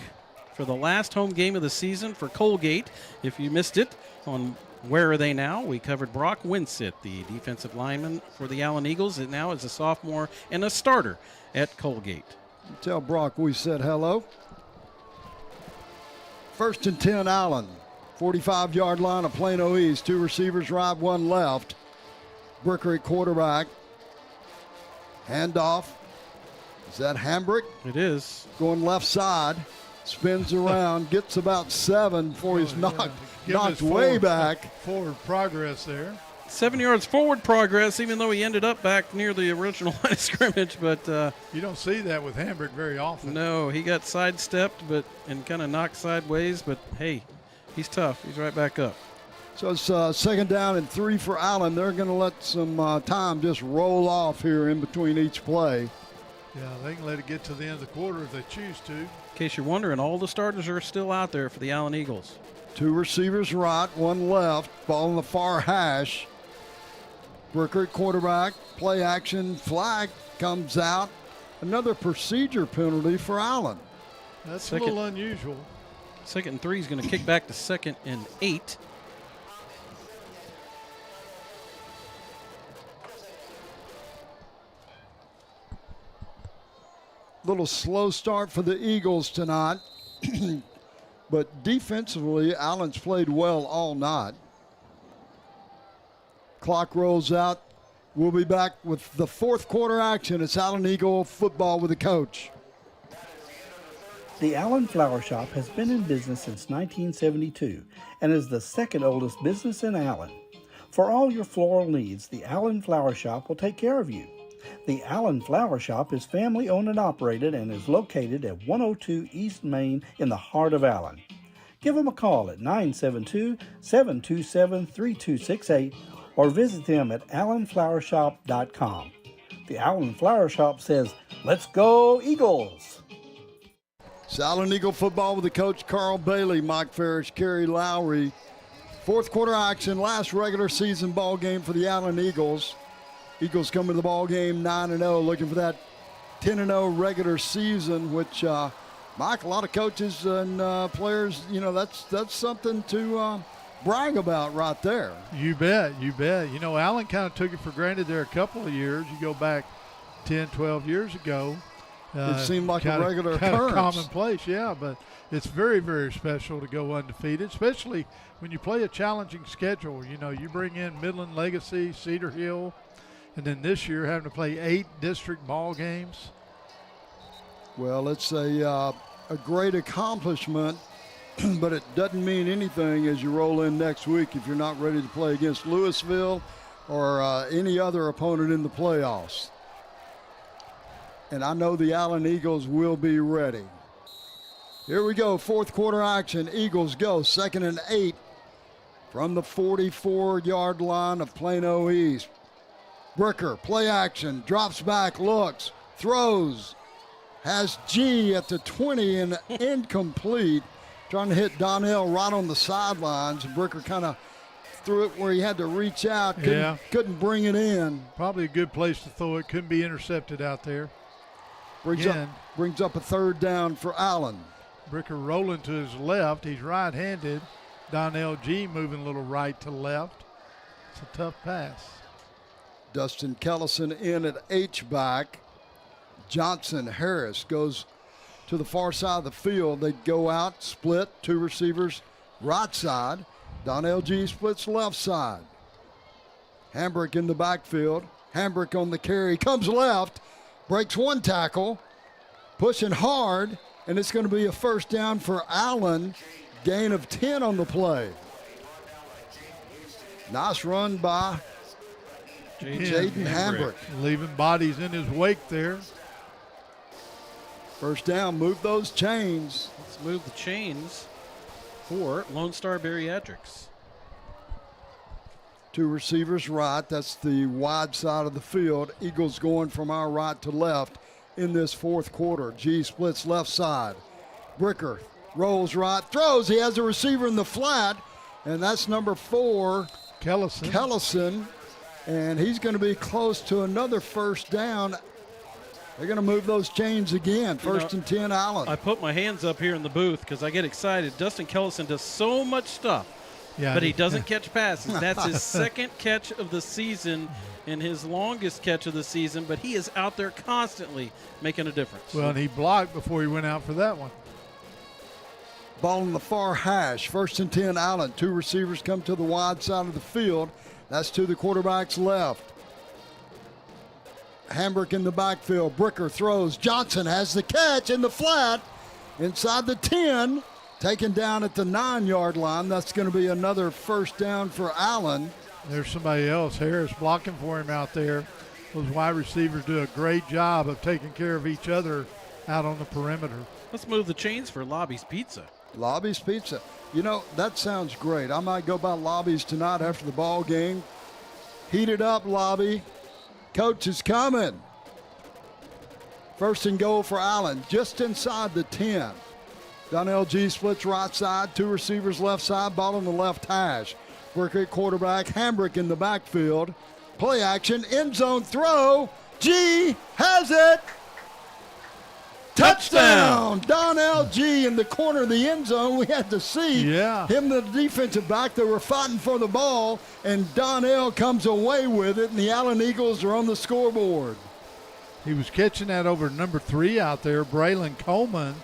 for the last home game of the season for Colgate. If you missed it on Where Are They Now, we covered Brock Winsett, the defensive lineman for the Allen Eagles, and now is a sophomore and a starter at Colgate. Tell Brock we said hello. 1st and 10, Allen. 45-yard line of Plano East. 2 receivers right, 1 left. Bricker at quarterback. Handoff. Is that Hambrick? It is. Going left side. Spins around. Gets about 7 before he's knocked way back. Forward progress there. 7 yards forward progress, even though he ended up back near the original line of scrimmage. But you don't see that with Hambrick very often. No, he got sidestepped and kind of knocked sideways. But, hey, he's tough. He's right back up. So it's 2nd down and 3 for Allen. They're going to let some time just roll off here in between each play. Yeah, they can let it get to the end of the quarter if they choose to. In case you're wondering, all the starters are still out there for the Allen Eagles. 2 receivers right, 1 left. Ball on the far hash. Bricker at quarterback. Play action. Flag comes out. Another procedure penalty for Allen. That's a little unusual. 2nd and 3 is going to kick back to 2nd and 8. Little slow start for the Eagles tonight. But defensively, Allen's played well all night. Clock rolls out. We'll be back with the 4th quarter action. It's Allen Eagle football with the coach. The Allen Flower Shop has been in business since 1972 and is the 2nd oldest business in Allen. For all your floral needs, the Allen Flower Shop will take care of you. The Allen Flower Shop is family owned and operated and is located at 102 East Main in the heart of Allen. Give them a call at 972-727-3268 or visit them at allenflowershop.com. The Allen Flower Shop says, "Let's go Eagles!" It's Allen Eagle football with the coach Carl Bailey, Mike Ferris, Kerry Lowry. 4th quarter action, last regular season ball game for the Allen Eagles. Eagles come to the ball game 9-0, looking for that 10-0 regular season, which, Mike, a lot of coaches and players, that's something to brag about right there. You bet, you bet. Allen kind of took it for granted there a couple of years. You go back 10, 12 years ago. It seemed like a regular occurrence. occurrence. Commonplace, yeah, but it's very, very special to go undefeated, especially when you play a challenging schedule. You bring in Midland Legacy, Cedar Hill, and then this year having to play 8 district ball games. Well, it's a great accomplishment, but it doesn't mean anything as you roll in next week if you're not ready to play against Louisville or any other opponent in the playoffs. And I know the Allen Eagles will be ready. Here we go, 4th quarter action. Eagles go 2nd and 8 from the 44-yard line of Plano East. Bricker, play action, drops back, looks, throws, has G at the 20 and incomplete, trying to hit Donnell right on the sidelines. Bricker kind of threw it where he had to reach out, couldn't bring it in. Probably a good place to throw it, couldn't be intercepted out there. Brings up a 3rd down for Allen. Bricker rolling to his left, he's right-handed. Donnell G moving a little right to left. It's a tough pass. Dustin Kellison in at H-back. Johnson Harris goes to the far side of the field. They go out, split, 2 receivers, right side. Donnell G splits left side. Hambrick in the backfield. Hambrick on the carry, comes left, breaks 1 tackle, pushing hard, and it's going to be a first down for Allen. Gain of 10 on the play. Nice run by Jaden Hambrick. Leaving bodies in his wake there. First down, move those chains. Let's move the chains for Lone Star Bariatrics. 2 receivers right. That's the wide side of the field. Eagles going from our right to left in this fourth quarter. G splits left side. Bricker rolls right, throws. He has a receiver in the flat, and that's number 4, Kellison. And he's going to be close to another first down. They're going to move those chains again. First and 10, Allen. I put my hands up here in the booth because I get excited. Dustin Kellison does so much stuff, but he doesn't catch passes. That's his second catch of the season and his longest catch of the season, but he is out there constantly making a difference. Well, and he blocked before he went out for that one. Ball on the far hash. First and 10, Allen. 2 receivers come to the wide side of the field. That's to the quarterback's left. Hambrick in the backfield. Bricker throws. Johnson has the catch in the flat. Inside the 10. Taken down at the 9-yard line. That's going to be another first down for Allen. There's somebody else. Harris blocking for him out there. Those wide receivers do a great job of taking care of each other out on the perimeter. Let's move the chains for Lobby's Pizza. Lobby's Pizza. You know, that sounds great. I might go by Lobby's tonight after the ball game. Heat it up, Lobby. Coach is coming. First and goal for Allen, just inside the 10. Donnell G splits right side, 2 receivers left side, ball on the left hash. Bricker at quarterback, Hambrick in the backfield. Play action, end zone throw. G has it. Touchdown! Donnell G in the corner of the end zone. We had to see him, the defensive back. They were fighting for the ball, and Donnell comes away with it, and the Allen Eagles are on the scoreboard. He was catching that over number 3 out there, Braylon Coleman.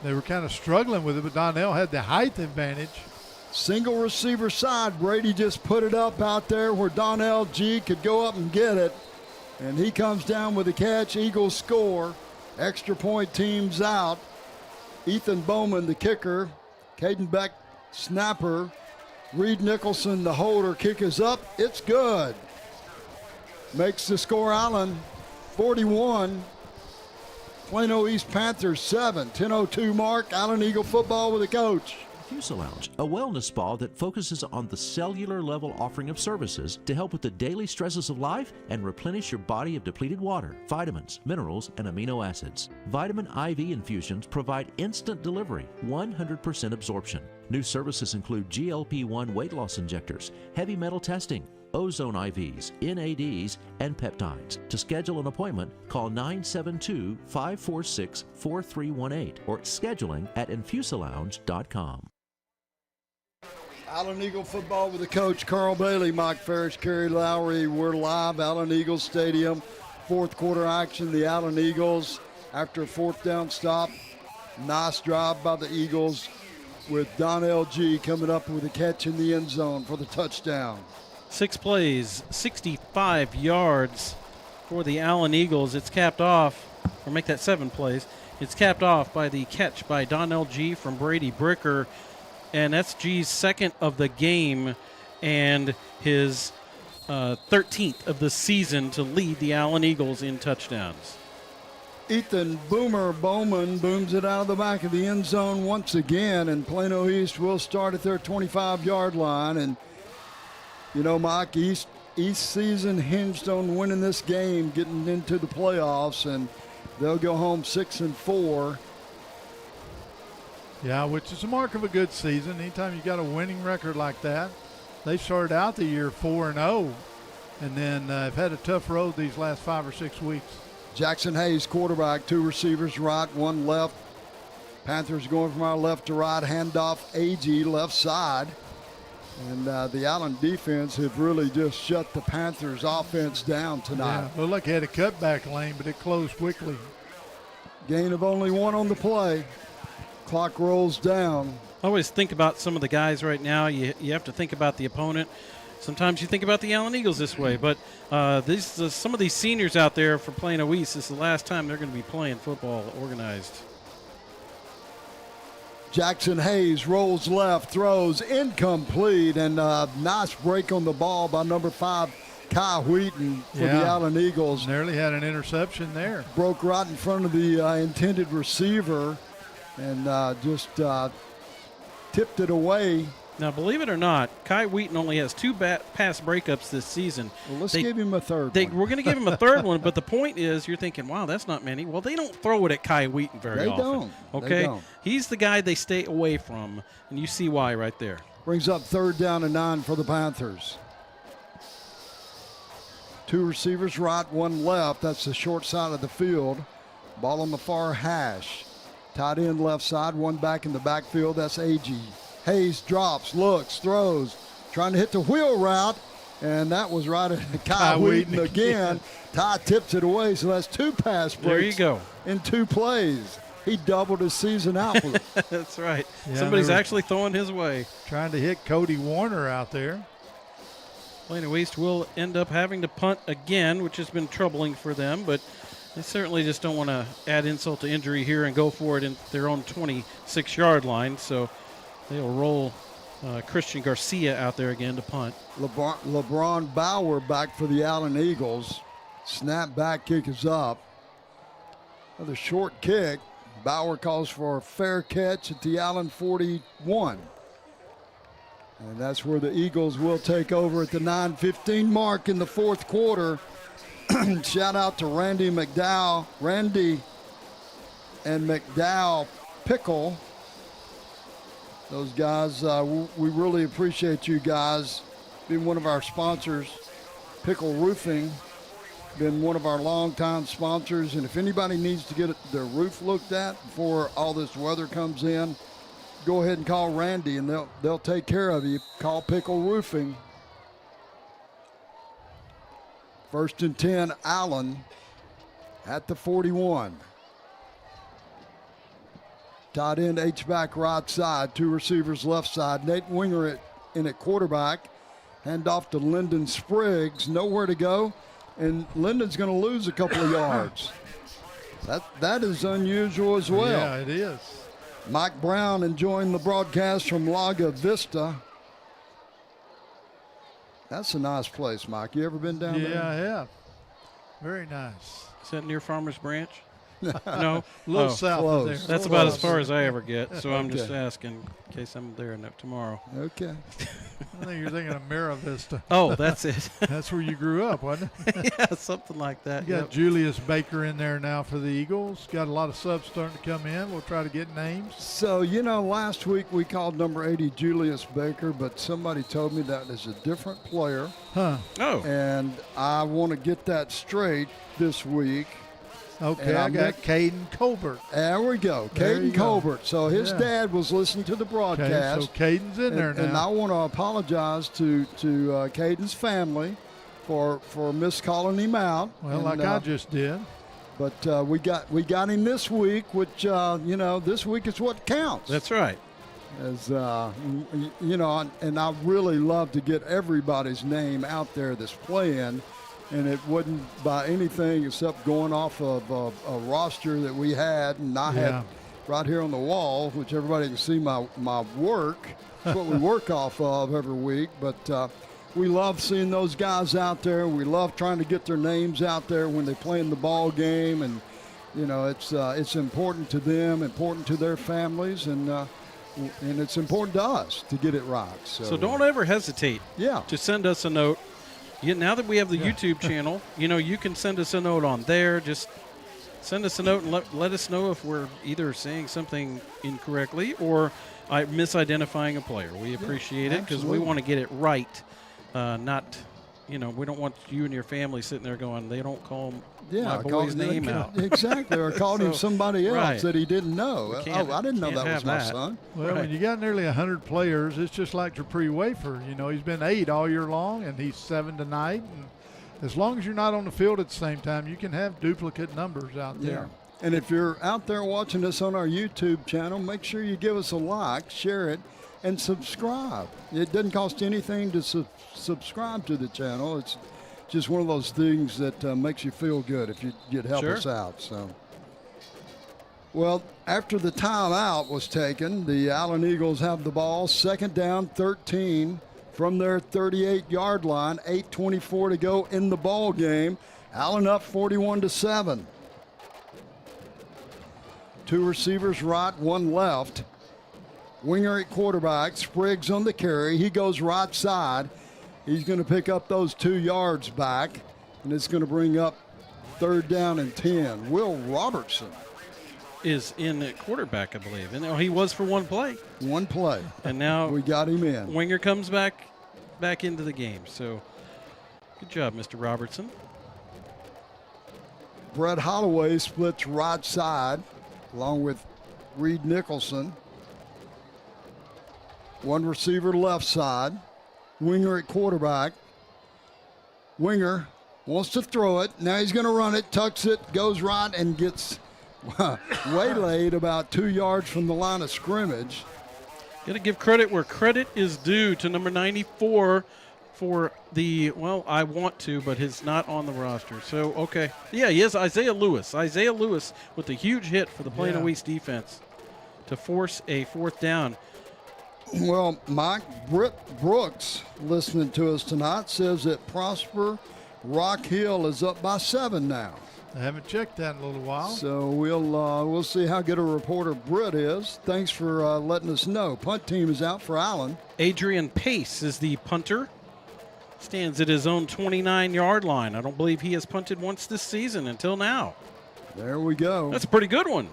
They were kind of struggling with it, but Donnell had the height advantage. Single receiver side. Brady just put it up out there where Donnell G could go up and get it, and he comes down with the catch. Eagles score. Extra point teams out. Ethan Bowman, the kicker. Caden Beck, snapper. Reed Nicholson, the holder. Kick is up. It's good. Makes the score Allen 41. Plano East Panthers 7. 10:02 mark. Allen Eagle football with a coach. Lounge, a wellness spa that focuses on the cellular level offering of services to help with the daily stresses of life and replenish your body of depleted water, vitamins, minerals, and amino acids. Vitamin IV infusions provide instant delivery, 100% absorption. New services include GLP-1 weight loss injectors, heavy metal testing, ozone IVs, NADs, and peptides. To schedule an appointment, call 972-546-4318 or scheduling at infusilounge.com. Allen Eagle football with the coach, Carl Bailey, Mike Ferris, Kerry Lowry. We're live, Allen Eagle Stadium. Fourth quarter action, the Allen Eagles after a fourth down stop. Nice drive by the Eagles with Donnell G coming up with a catch in the end zone for the touchdown. 6 plays, 65 yards for the Allen Eagles. It's capped off, or make that 7 plays. It's capped off by the catch by Donnell G from Brady Bricker. And that's G's second of the game and his 13th of the season to lead the Allen Eagles in touchdowns. Ethan Boomer Bowman booms it out of the back of the end zone once again, and Plano East will start at their 25-yard line. And, you know, Mike, East season hinged on winning this game, getting into the playoffs, and they'll go home 6-4. Yeah, which is a mark of a good season. Anytime you got a winning record like that. They started out the year 4-0, and then have had a tough road these last 5 or 6 weeks. Jackson Hayes, quarterback, 2 receivers right, 1 left. Panthers going from our left to right, handoff AG left side. And the Allen defense have really just shut the Panthers offense down tonight. Yeah, looked like he had a cutback lane, but it closed quickly. Gain of only 1 on the play. Clock rolls down. I always think about some of the guys right now. You have to think about the opponent. Sometimes you think about the Allen Eagles this way, but some of these seniors out there for Plano East, this is the last time they're going to be playing football organized. Jackson Hayes rolls left, throws incomplete, and nice break on the ball by number 5, Kai Wheaton for the Allen Eagles. Nearly had an interception there. Broke right in front of the intended receiver and just tipped it away. Now, believe it or not, Kai Wheaton only has 2 pass breakups this season. Well, let's give him a third one. We're going to give him a third one, but the point is you're thinking, wow, that's not many. Well, they don't throw it at Kai Wheaton very often. Don't. Okay? They don't. He's the guy they stay away from, and you see why right there. Brings up 3rd down and 9 for the Panthers. 2 receivers right, 1 left. That's the short side of the field. Ball on the far hash. Tight end left side, 1 back in the backfield. That's A.G. Hayes drops, looks, throws, trying to hit the wheel route, and that was right at Kai Wheaton again. Ty tips it away, so that's 2 pass breaks. There you go. In 2 plays. He doubled his season out. That's right. Yeah, Somebody's actually throwing his way. Trying to hit Cody Warner out there. Plano East will end up having to punt again, which has been troubling for them, but they certainly just don't want to add insult to injury here and go for it in their own 26-yard line, so they'll roll Christian Garcia out there again to punt. LeBron Bauer back for the Allen Eagles. Snap back kick is up. Another short kick. Bauer calls for a fair catch at the Allen 41. And that's where the Eagles will take over at the 9:15 mark in the 4th quarter. Shout out to Randy and McDowell Pickle. Those guys, we really appreciate you guys. Been one of our sponsors. Pickle Roofing, been one of our longtime sponsors. And if anybody needs to get their roof looked at before all this weather comes in, go ahead and call Randy and they'll take care of you. Call Pickle Roofing. 1st and 10, Allen at the 41. Tight end H-back right side, 2 receivers left side. Nate Winger in at quarterback. Hand off to Lyndon Spriggs. Nowhere to go. And Lyndon's going to lose a couple of yards. That is unusual as well. Yeah, it is. Mike Brown enjoying the broadcast from Laga Vista. That's a nice place, Mike. You ever been down there? Yeah, I have. Very nice. Is that near Farmers Branch? No? A little south of there. That's about as far as I ever get, so I'm just asking in case I'm there tomorrow. Okay. I think you're thinking of Mira Vista. Oh, that's it. That's where you grew up, wasn't it? Yeah, something like that. You got Julius Baker in there now for the Eagles. Got a lot of subs starting to come in. We'll try to get names. So, last week we called number 80 Julius Baker, but somebody told me that is a different player. Huh. Oh. And I want to get that straight this week. Okay, I got Caden Colbert. There we go, Caden Colbert. So his dad was listening to the broadcast. Okay, so Caden's in there now. And I want to apologize to Caden's family for miscalling him out. Well, I just did. But we got him this week, which this week is what counts. That's right. As and I really love to get everybody's name out there that's playing. And it wasn't by anything except going off of a roster that we had, and I had right here on the wall, which everybody can see my work. That's what we work off of every week. But we love seeing those guys out there. We love trying to get their names out there when they play in the ball game, and it's important to them, important to their families, and it's important to us to get it right. So don't ever hesitate. To send us a note. Now that we have the YouTube channel, you can send us a note on there. Just send us a note and let us know if we're either saying something incorrectly or misidentifying a player. We appreciate it because we want to get it right. We don't want you and your family sitting there going, they don't call my boy's name out. Exactly, or called him somebody else that he didn't know. I didn't know that was my son. Well, when you got nearly 100 players, it's just like Dupree Wafer. He's been 8 all year long, and he's 7 tonight. And as long as you're not on the field at the same time, you can have duplicate numbers out there. And if you're out there watching us on our YouTube channel, make sure you give us a like, share it, and subscribe. It doesn't cost anything to subscribe to the channel. It's just one of those things that makes you feel good if you'd help us out. So Well, after the timeout was taken, the Allen Eagles have the ball, 2nd down, 13 from their 38-yard line, 8:24 to go in the ball game. Allen up 41-7. 2 receivers right, 1 left. Winger at quarterback, Spriggs on the carry. He goes right side. He's going to pick up those 2 yards back, and it's going to bring up 3rd down and 10. Will Robertson is in at quarterback, I believe. And he was for 1 play. 1 play. And now we got him in. Winger comes back into the game. So good job, Mr. Robertson. Brett Holloway splits right side along with Reed Nicholson. 1 receiver left side. Winger at quarterback. Winger wants to throw it. Now he's going to run it, tucks it, goes right, and gets waylaid about 2 yards from the line of scrimmage. Got to give credit where credit is due to number 94 for the, well, I want to, but he's not on the roster. So, okay. Yeah, he is Isaiah Lewis. Isaiah Lewis with a huge hit for the Plano East defense to force a 4th down. Well, Mike, Britt Brooks, listening to us tonight, says that Prosper Rock Hill is up by 7 now. I haven't checked that in a little while. So we'll see how good a reporter Britt is. Thanks for letting us know. Punt team is out for Allen. Adrian Pace is the punter. Stands at his own 29-yard line. I don't believe he has punted once this season until now. There we go. That's a pretty good one.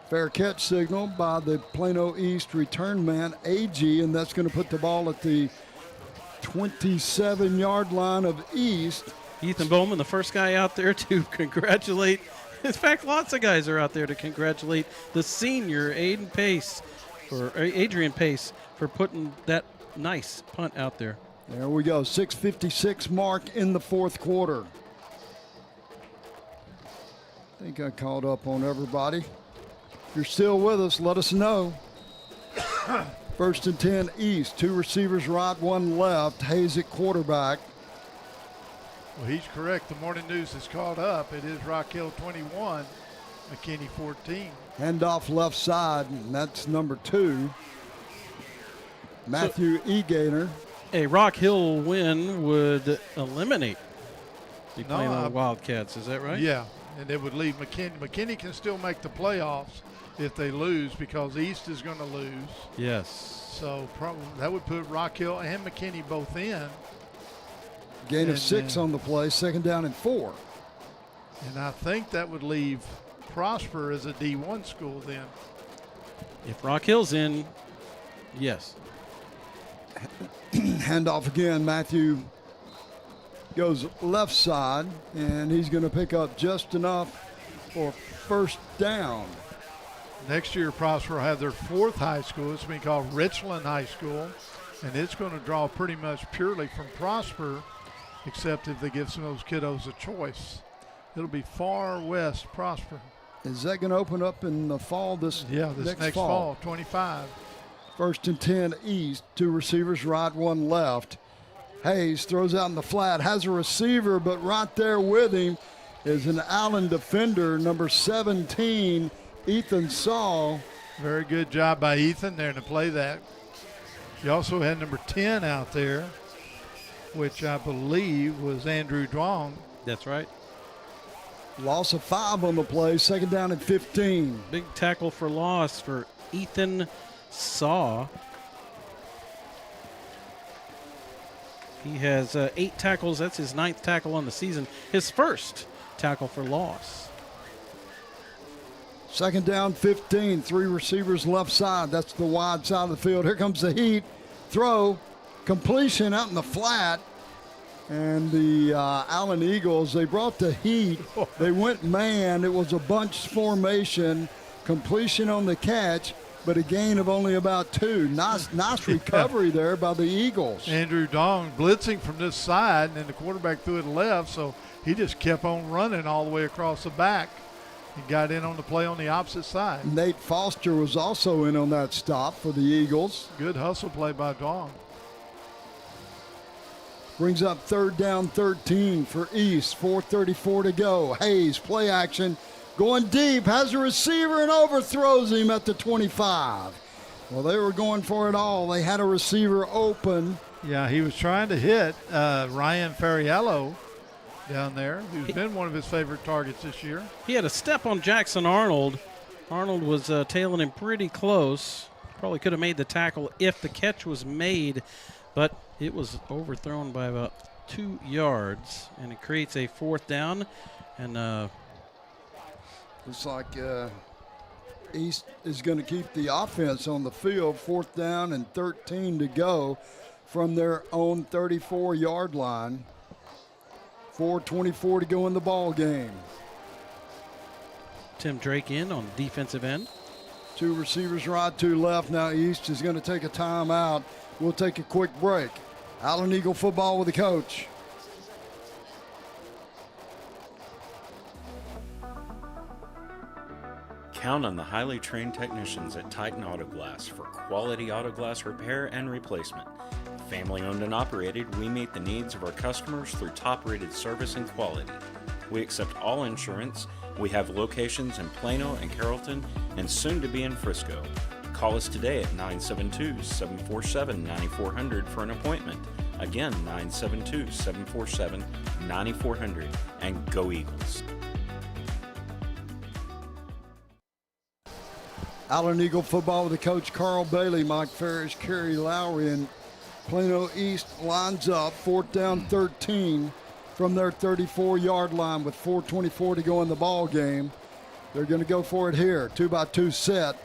Fair catch signal by the Plano East return man, AG, and that's going to put the ball at the 27-yard line of East. Ethan Bowman, the first guy out there to congratulate. In fact, lots of guys are out there to congratulate the senior Adrian Pace for putting that nice punt out there. There we go. 6:56 mark in the 4th quarter. I think I caught up on everybody. If you're still with us, let us know. 1st and 10 East. 2 receivers right, 1 left. Hayes at quarterback. Well, he's correct. The morning news is caught up. It is Rock Hill 21, McKinney 14. Handoff left side, and that's number 2. Matthew Egator. A Rock Hill win would eliminate the Plano Wildcats. Is that right? Yeah, and it would leave McKinney. McKinney can still make the playoffs if they lose because East is going to lose. Yes. So that would put Rock Hill and McKinney both in. Gain of 6 on the play, 2nd down and 4. And I think that would leave Prosper as a D1 school then. If Rock Hill's in, yes. Handoff again. Matthew goes left side, and he's going to pick up just enough for 1st down. Next year, Prosper will have their 4th high school. It's being called Richland High School, and it's going to draw pretty much purely from Prosper, except if they give some of those kiddos a choice. It'll be Far West Prosper. Is that going to open up in the fall this next fall, 25. 1st and 10 East. 2 receivers right, 1 left. Hayes throws out in the flat, has a receiver, but right there with him is an Allen defender, number 17, Ethan Saul. Very good job by Ethan there to play that. You also had number 10 out there, which I believe was Andrew Dwong. That's right. Loss of 5 on the play, 2nd down and 15. Big tackle for loss for Ethan Saw. He has 8 tackles. That's his 9th tackle on the season. His 1st tackle for loss. 2nd down, 15. 3 receivers left side. That's the wide side of the field. Here comes the heat. Throw. Completion out in the flat. And the Allen Eagles, they brought the heat. They went man. It was a bunch formation. Completion on the catch, but a gain of only about 2. Nice recovery there by the Eagles. Andrew Dong blitzing from this side, and then the quarterback threw it left, so he just kept on running all the way across the back and got in on the play on the opposite side. Nate Foster was also in on that stop for the Eagles. Good hustle play by Dong. Brings up 3rd down, 13 for East. 4:34 to go. Hayes, play action, going deep, has a receiver and overthrows him at the 25. Well, they were going for it all. They had a receiver open. Yeah, he was trying to hit Ryan Ferriello down there, who's been one of his favorite targets this year. He had a step on Jackson Arnold. Arnold was tailing him pretty close. Probably could have made the tackle if the catch was made, but it was overthrown by about 2 yards, and it creates a 4th down. And looks like East is going to keep the offense on the field. 4th down and 13 to go from their own 34-yard line. 4:24 to go in the ball game. Tim Drake in on the defensive end. 2 receivers right, 2 left. Now East is going to take a timeout. We'll take a quick break. Allen Eagle football with the coach. Count on the highly trained technicians at Titan Auto Glass for quality auto glass repair and replacement. Family owned and operated, we meet the needs of our customers through top-rated service and quality. We accept all insurance. We have locations in Plano and Carrollton and soon to be in Frisco. Call us today at 972-747-9400 for an appointment. Again, 972-747-9400, and go Eagles. Allen Eagle football with the coach Carl Bailey, Mike Ferris, Kerry Lowry, and Plano East lines up. 4th down, 13 from their 34-yard line with 4:24 to go in the ball game. They're going to go for it here. 2-by-2 set.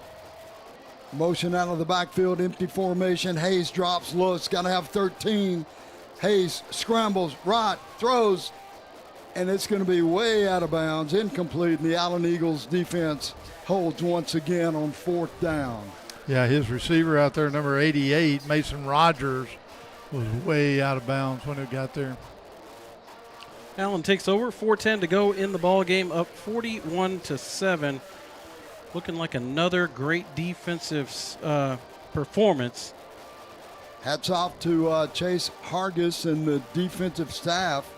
Motion out of the backfield, empty formation. Hayes drops, looks, got to have 13. Hayes scrambles, right, throws, and it's going to be way out of bounds, incomplete, and the Allen Eagles defense holds once again on 4th down. Yeah, his receiver out there, number 88, Mason Rogers, was way out of bounds when it got there. Allen takes over. 4:10 to go in the ball game, up 41-7. Looking like another great defensive performance. Hats off to Chase Hargis and the defensive staff.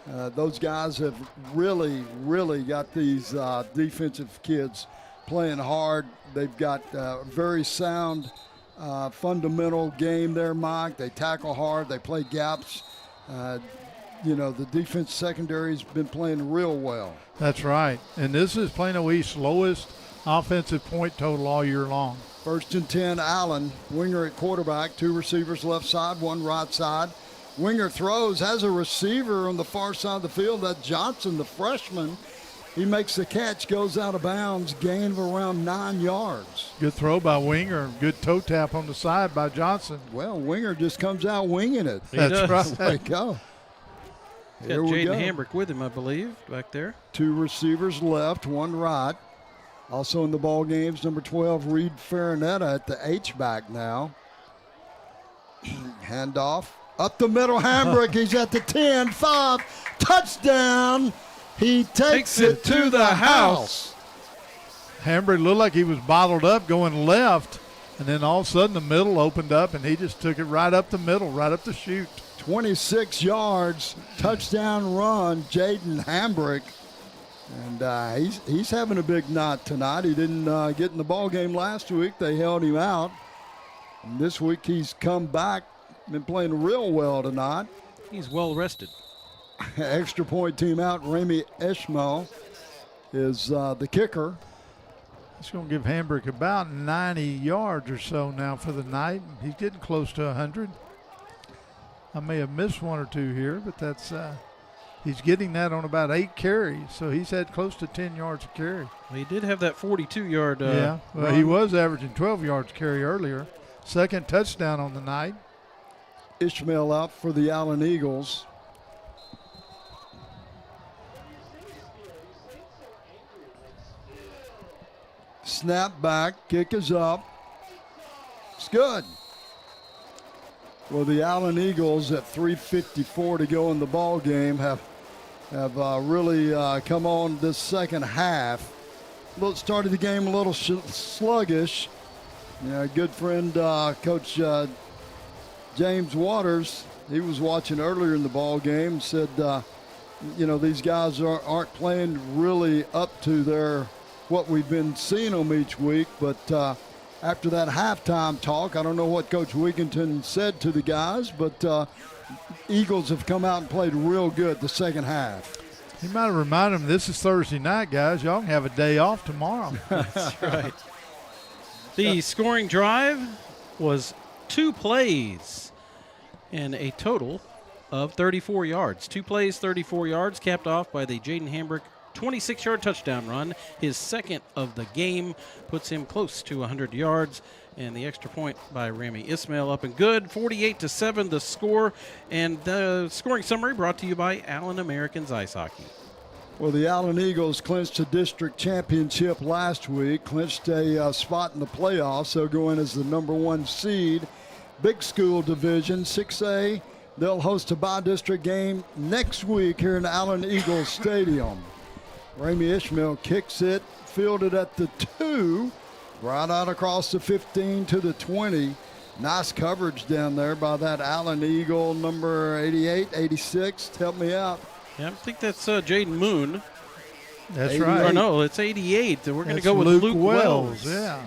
Those guys have really got these defensive kids playing hard. They've got a very sound fundamental game there, Mike. They tackle hard. They play gaps. The defense secondary's been playing real well. That's right. And this is Plano East's lowest offensive point total all year long. 1st and 10, Allen. Winger at quarterback. 2 receivers left side, 1 right side. Winger throws, has a receiver on the far side of the field. That's Johnson, the freshman. He makes the catch, goes out of bounds, gain of around 9 yards. Good throw by Winger. Good toe tap on the side by Johnson. Well, Winger just comes out winging it. That's right. There you go. He's got Jaden Hambrick with him, I believe, back there. 2 receivers left, 1 right. Also in the ball games, number 12, Reed Farinetta at the H-back now. Handoff. Up the middle, Hambrick. He's at the 10, 5. Touchdown. He takes it to the house. Hambrick looked like he was bottled up going left, and then all of a sudden the middle opened up, and he just took it right up the middle, right up the chute. 26 yards, touchdown run, Jaden Hambrick. And he's having a big night tonight. He didn't get in the ball game last week. They held him out. And this week he's come back, been playing real well tonight. He's well rested. Extra point team out. Ramy Ishmael is the kicker. It's going to give Hambrick about 90 yards or so now for the night. He's getting close to 100. I may have missed 1 or 2 here, but that's he's getting that on about 8 carries, so he's had close to 10 yards a carry. Well, he did have that 42-yard yeah, well, run. He was averaging 12 yards a carry earlier. 2nd touchdown on the night. Ishmael out for the Allen Eagles. Snap back, kick is up. It's good. Well, the Allen Eagles at 3:54 to go in the ball game have really come on this second half. Started the game a little sluggish. Yeah, good friend, Coach James Waters, he was watching earlier in the ball game, said these guys aren't playing really up to what we've been seeing them each week. But after that halftime talk, I don't know what Coach Wigginton said to the guys, but Eagles have come out and played real good the second half. You might have reminded them this is Thursday night, guys. Y'all can have a day off tomorrow. That's right. The scoring drive was 2 plays and a total of 34 yards. 2 plays, 34 yards, capped off by the Jaden Hambrick 26-yard touchdown run. His second of the game puts him close to 100 yards. And the extra point by Rami Ismail up and good. 48-7 the score. And the scoring summary brought to you by Allen Americans Ice Hockey. Well, the Allen Eagles clinched a district championship last week, clinched a spot in the playoffs. They'll go in as the number 1 seed. Big school division, 6A. They'll host a bi-district game next week here in Allen Eagles Stadium. Rami Ishmael kicks it, fielded at the 2, right out across the 15 to the 20. Nice coverage down there by that Allen Eagle number 88, 86. Help me out. Yeah, I think that's Jaden Moon. That's 88. right. Or no, it's 88. We're going to go with Luke Luke Wells. Yeah.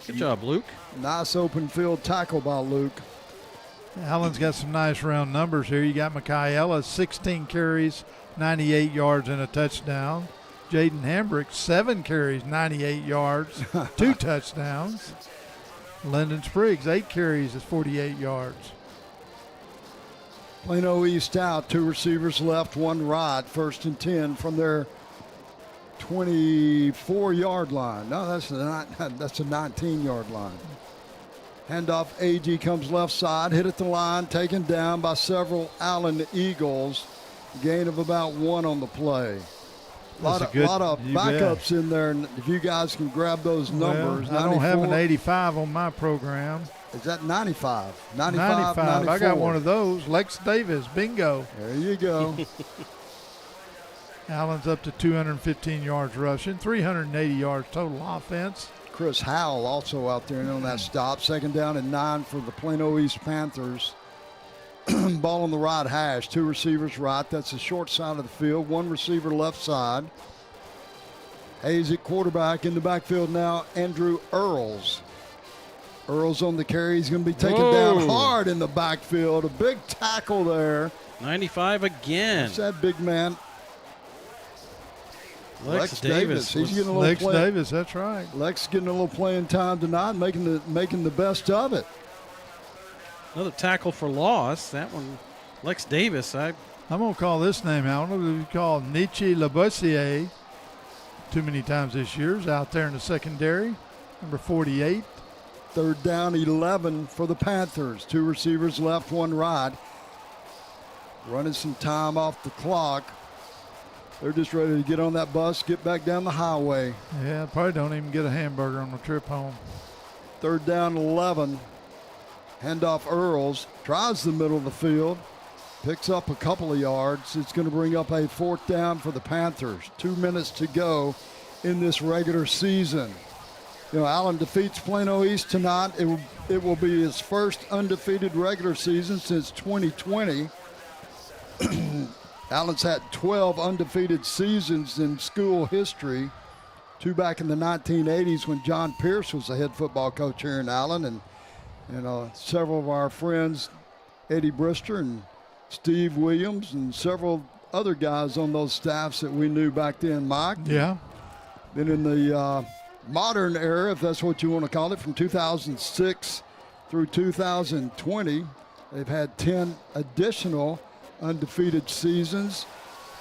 Good job, Luke. Nice open field tackle by Luke. Allen's got some nice round numbers here. You got Michaela, 16 carries, 98 yards, and a touchdown. Jaden Hambrick, 7 carries, 98 yards, 2 touchdowns. Lyndon Spriggs, 8 carries, is 48 yards. Plano East out, 2 receivers left, 1 right, 1st and 10 from their 24-yard line. No, that's a 19-yard line. Handoff, AG comes left side, hit at the line, taken down by several Allen Eagles. Gain of about 1 on the play. A lot of backups in there, and if you guys can grab those numbers. Well, I don't have an 85 on my program. Is that 95? 95. 94. I got one of those. Lex Davis, bingo. There you go. Allen's up to 215 yards rushing, 380 yards total offense. Chris Howell also out there on that stop. 2nd down and 9 for the Plano East Panthers. Ball on the right hash, 2 receivers right. That's the short side of the field. 1 receiver left side. Hayes at quarterback. In the backfield now, Andrew Earls. Earls on the carry. He's going to be taken down hard in the backfield. A big tackle there. 95 again. That's that big man. Lex Davis. He's getting a little Lex Davis, that's right. Lex getting a little playing time tonight, making the best of it. Another tackle for loss. That one, Lex Davis. I'm going to call this name out. I'm going to call Nietzsche Labossiere too many times this year. He's out there in the secondary, number 48. 3rd down, 11 for the Panthers. 2 receivers left, 1 right. Running some time off the clock. They're just ready to get on that bus, get back down the highway. Yeah, probably don't even get a hamburger on the trip home. 3rd down, 11. Handoff Earls, tries the middle of the field, picks up a couple of yards. It's going to bring up a 4th down for the Panthers. 2 minutes to go in this regular season. Allen defeats Plano East tonight. It will be his first undefeated regular season since 2020. Allen's had 12 undefeated seasons in school history. 2 back in the 1980s when John Pierce was the head football coach here in Allen, and several of our friends, Eddie Brister and Steve Williams, and several other guys on those staffs that we knew back then, Mike. Yeah. Then in the modern era, if that's what you want to call it, from 2006 through 2020, they've had 10 additional undefeated seasons.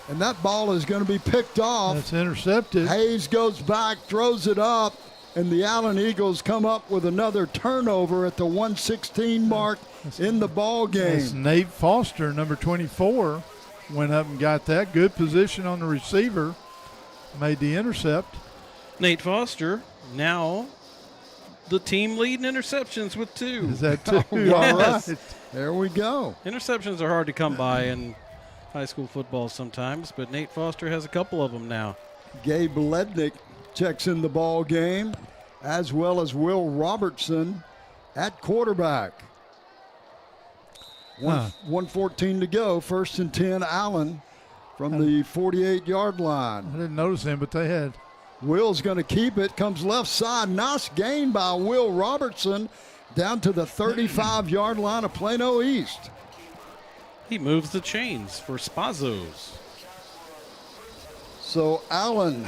And that ball is going to be picked off. That's intercepted. Hayes goes back, throws it up, and the Allen Eagles come up with another turnover at the 1:16 mark in the ball game. That's Nate Foster, number 24, went up and got that. Good position on the receiver. Made the intercept. Nate Foster, now the team leading interceptions with 2. Is that 2? Yes. All right. There we go. Interceptions are hard to come by in high school football sometimes, but Nate Foster has a couple of them now. Gabe Lednick checks in the ball game, as well as Will Robertson at quarterback. 1:14 to go, 1st and 10, Allen. from the 48-yard line. I didn't notice him, but they had. Will's going to keep it. Comes left side. Nice gain by Will Robertson down to the 35-yard line of Plano East. He moves the chains for Spazzos. So Allen,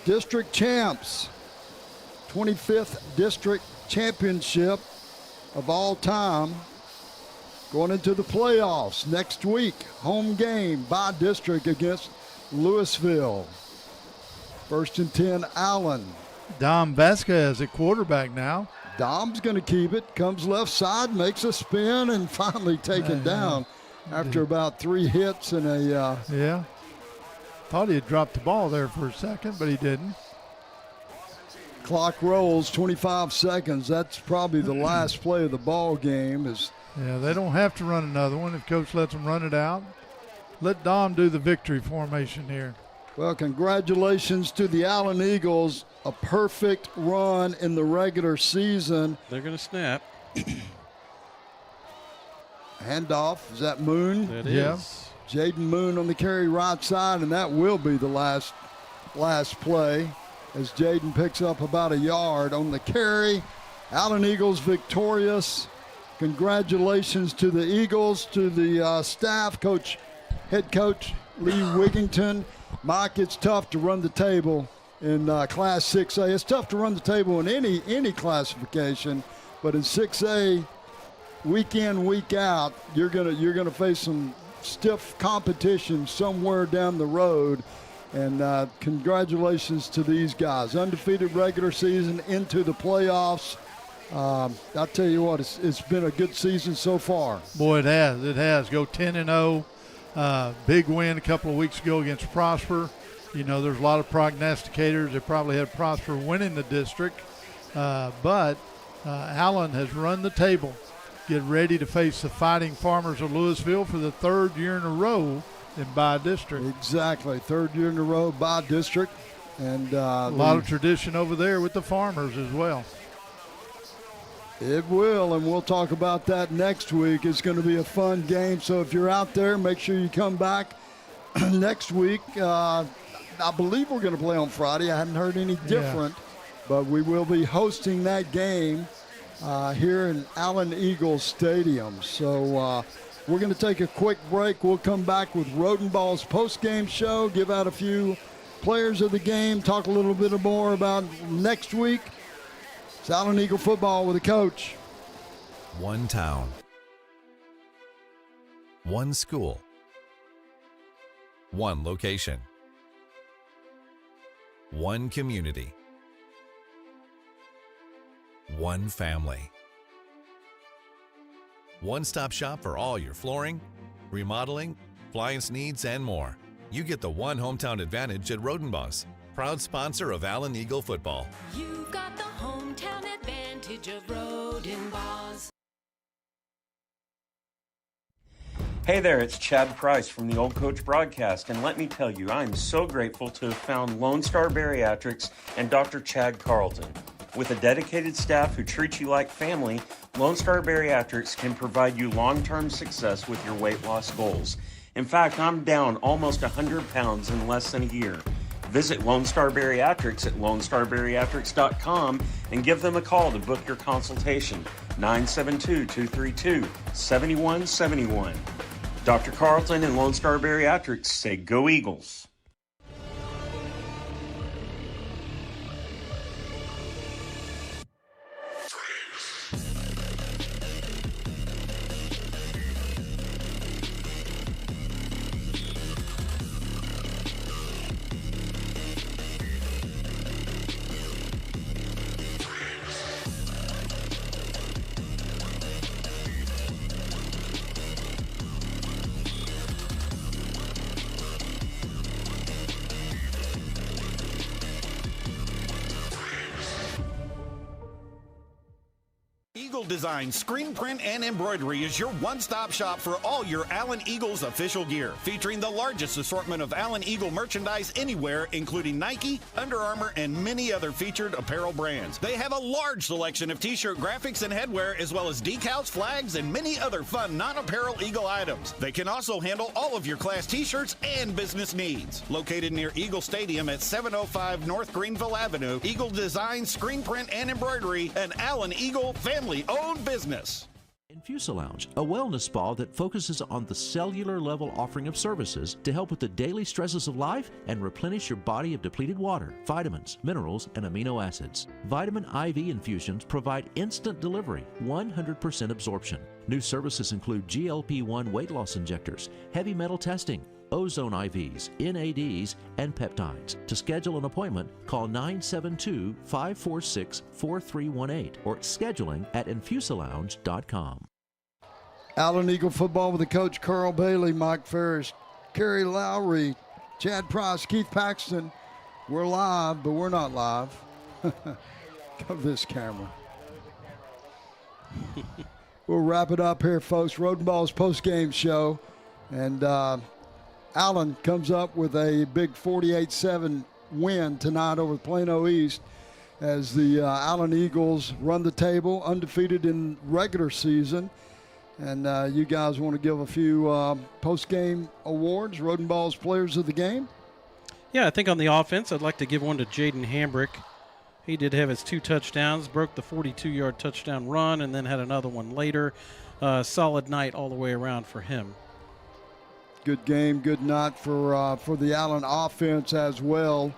district champs, 25th district championship of all time, going into the playoffs next week. Home game by district against Louisville. 1st and 10, Allen. Dom Vasquez at quarterback now. Dom's going to keep it. Comes left side, makes a spin, and finally taken down after about 3 hits and a. Yeah. Thought he had dropped the ball there for a second, but he didn't. Clock rolls, 25 seconds. That's probably the last play of the ball game. Yeah, they don't have to run another one if Coach lets them run it out. Let Dom do the victory formation here. Well, congratulations to the Allen Eagles. A perfect run in the regular season. They're going to snap. Handoff. Is that Moon? That is. Jaden Moon on the carry right side, and that will be the last play as Jaden picks up about a yard on the carry. Allen Eagles victorious. Congratulations to the Eagles, to the staff, head coach Lee Wigington. Mike, it's tough to run the table in Class 6A. It's tough to run the table in any classification, but in 6A, week in, week out, you're gonna face some stiff competition somewhere down the road. And congratulations to these guys. Undefeated regular season into the playoffs. I'll tell you what, it's been a good season so far. Boy, it has. It has. Go 10-0. Big win a couple of weeks ago against Prosper. You know, there's a lot of prognosticators that probably had Prosper winning the district. But Allen has run the table. Get ready to face the Fighting Farmers of Louisville for the 3rd year in a row in by-district. Exactly. 3rd year in a row by-district. And a lot of tradition over there with the Farmers as well. It will, and we'll talk about that next week. It's going to be a fun game, so if you're out there, make sure you come back next week. I believe we're going to play on Friday. I hadn't heard any different, but we will be hosting that game here in Allen Eagles Stadium. So we're going to take a quick break. We'll come back with Rodenball's post-game show, give out a few players of the game, talk a little bit more about next week. It's Allen Eagle football with a coach. One town. One school. One location. One community. One family. One-stop shop for all your flooring, remodeling, appliance needs, and more. You get the one hometown advantage at Rodenbos, proud sponsor of Allen Eagle football. You've got the hometown advantage of Rodenbos. Hey there, it's Chad Price from the Old Coach Broadcast, and let me tell you, I'm so grateful to have found Lone Star Bariatrics and Dr. Chad Carlton. With a dedicated staff who treats you like family, Lone Star Bariatrics can provide you long-term success with your weight loss goals. In fact, I'm down almost 100 pounds in less than a year. Visit Lone Star Bariatrics at LoneStarBariatrics.com and give them a call to book your consultation, 972-232-7171. Dr. Carlton and Lone Star Bariatrics say go Eagles. Eagle Design Screen Print and Embroidery is your one-stop shop for all your Allen Eagles official gear, featuring the largest assortment of Allen Eagle merchandise anywhere, including Nike, Under Armour, and many other featured apparel brands. They have a large selection of t-shirt graphics and headwear, as well as decals, flags, and many other fun non-apparel Eagle items. They can also handle all of your class t-shirts and business needs. Located near Eagle Stadium at 705 North Greenville Avenue, Eagle Design Screen Print and Embroidery, an Allen Eagle family-owned business. InfusaLounge, a wellness spa that focuses on the cellular level offering of services to help with the daily stresses of life and replenish your body of depleted water, vitamins, minerals, and amino acids. Vitamin IV infusions provide instant delivery, 100% absorption. New services include GLP-1 weight loss injectors, heavy metal testing, ozone IVs, NADs, and peptides. To schedule an appointment, call 972-546-4318 or scheduling at infusalounge.com. Allen Eagle football with the coach Carl Bailey, Mike Ferris, Kerry Lowry, Chad Price, Keith Paxton. We're live, but we're not live. Cover this camera. We'll wrap it up here, folks. Rodenball's post-game show. And Allen comes up with a big 48-7 win tonight over Plano East as the Allen Eagles run the table, undefeated in regular season. And you guys want to give a few post-game awards, Rodenball's players of the game? Yeah, I think on the offense, I'd like to give one to Jaden Hambrick. He did have his 2 touchdowns, broke the 42-yard touchdown run, and then had another one later. Solid night all the way around for him. Good game, good night for the Allen offense as well.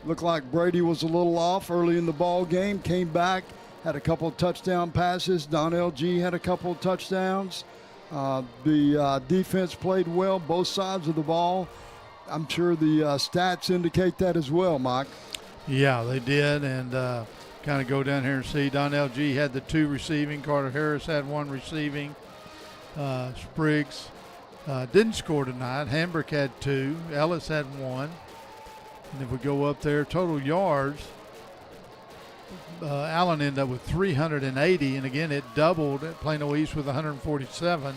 Looked like Brady was a little off early in the ball game, came back, had a couple of touchdown passes. Donnell G had a couple of touchdowns. The defense played well, both sides of the ball. I'm sure the stats indicate that as well, Mike. Yeah, they did, and kind of go down here and see. Donnell G had the 2 receiving. Carter Harris had 1 receiving. Spriggs didn't score tonight. Hambrick had 2. Ellis had 1. And if we go up there, total yards, Allen ended up with 380. And again, it doubled at Plano East with 147.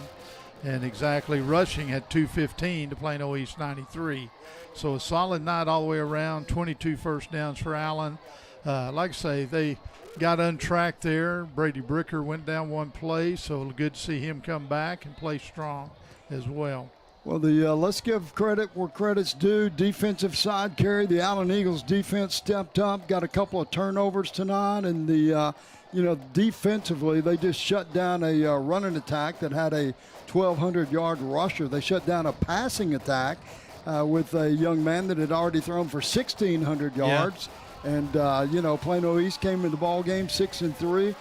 And exactly rushing had 215 to Plano East 93. So a solid night all the way around, 22 first downs for Allen. Like I say, they got untracked there. Brady Bricker went down 1 play, so good to see him come back and play strong as well. Well, let's give credit where credit's due. Defensive side carry, the Allen Eagles defense stepped up, got a couple of turnovers tonight, and defensively they just shut down a running attack that had a 1,200-yard rusher. They shut down a passing attack with a young man that had already thrown for 1,600 yards. Yeah. And Plano East came in the ball game 6-3.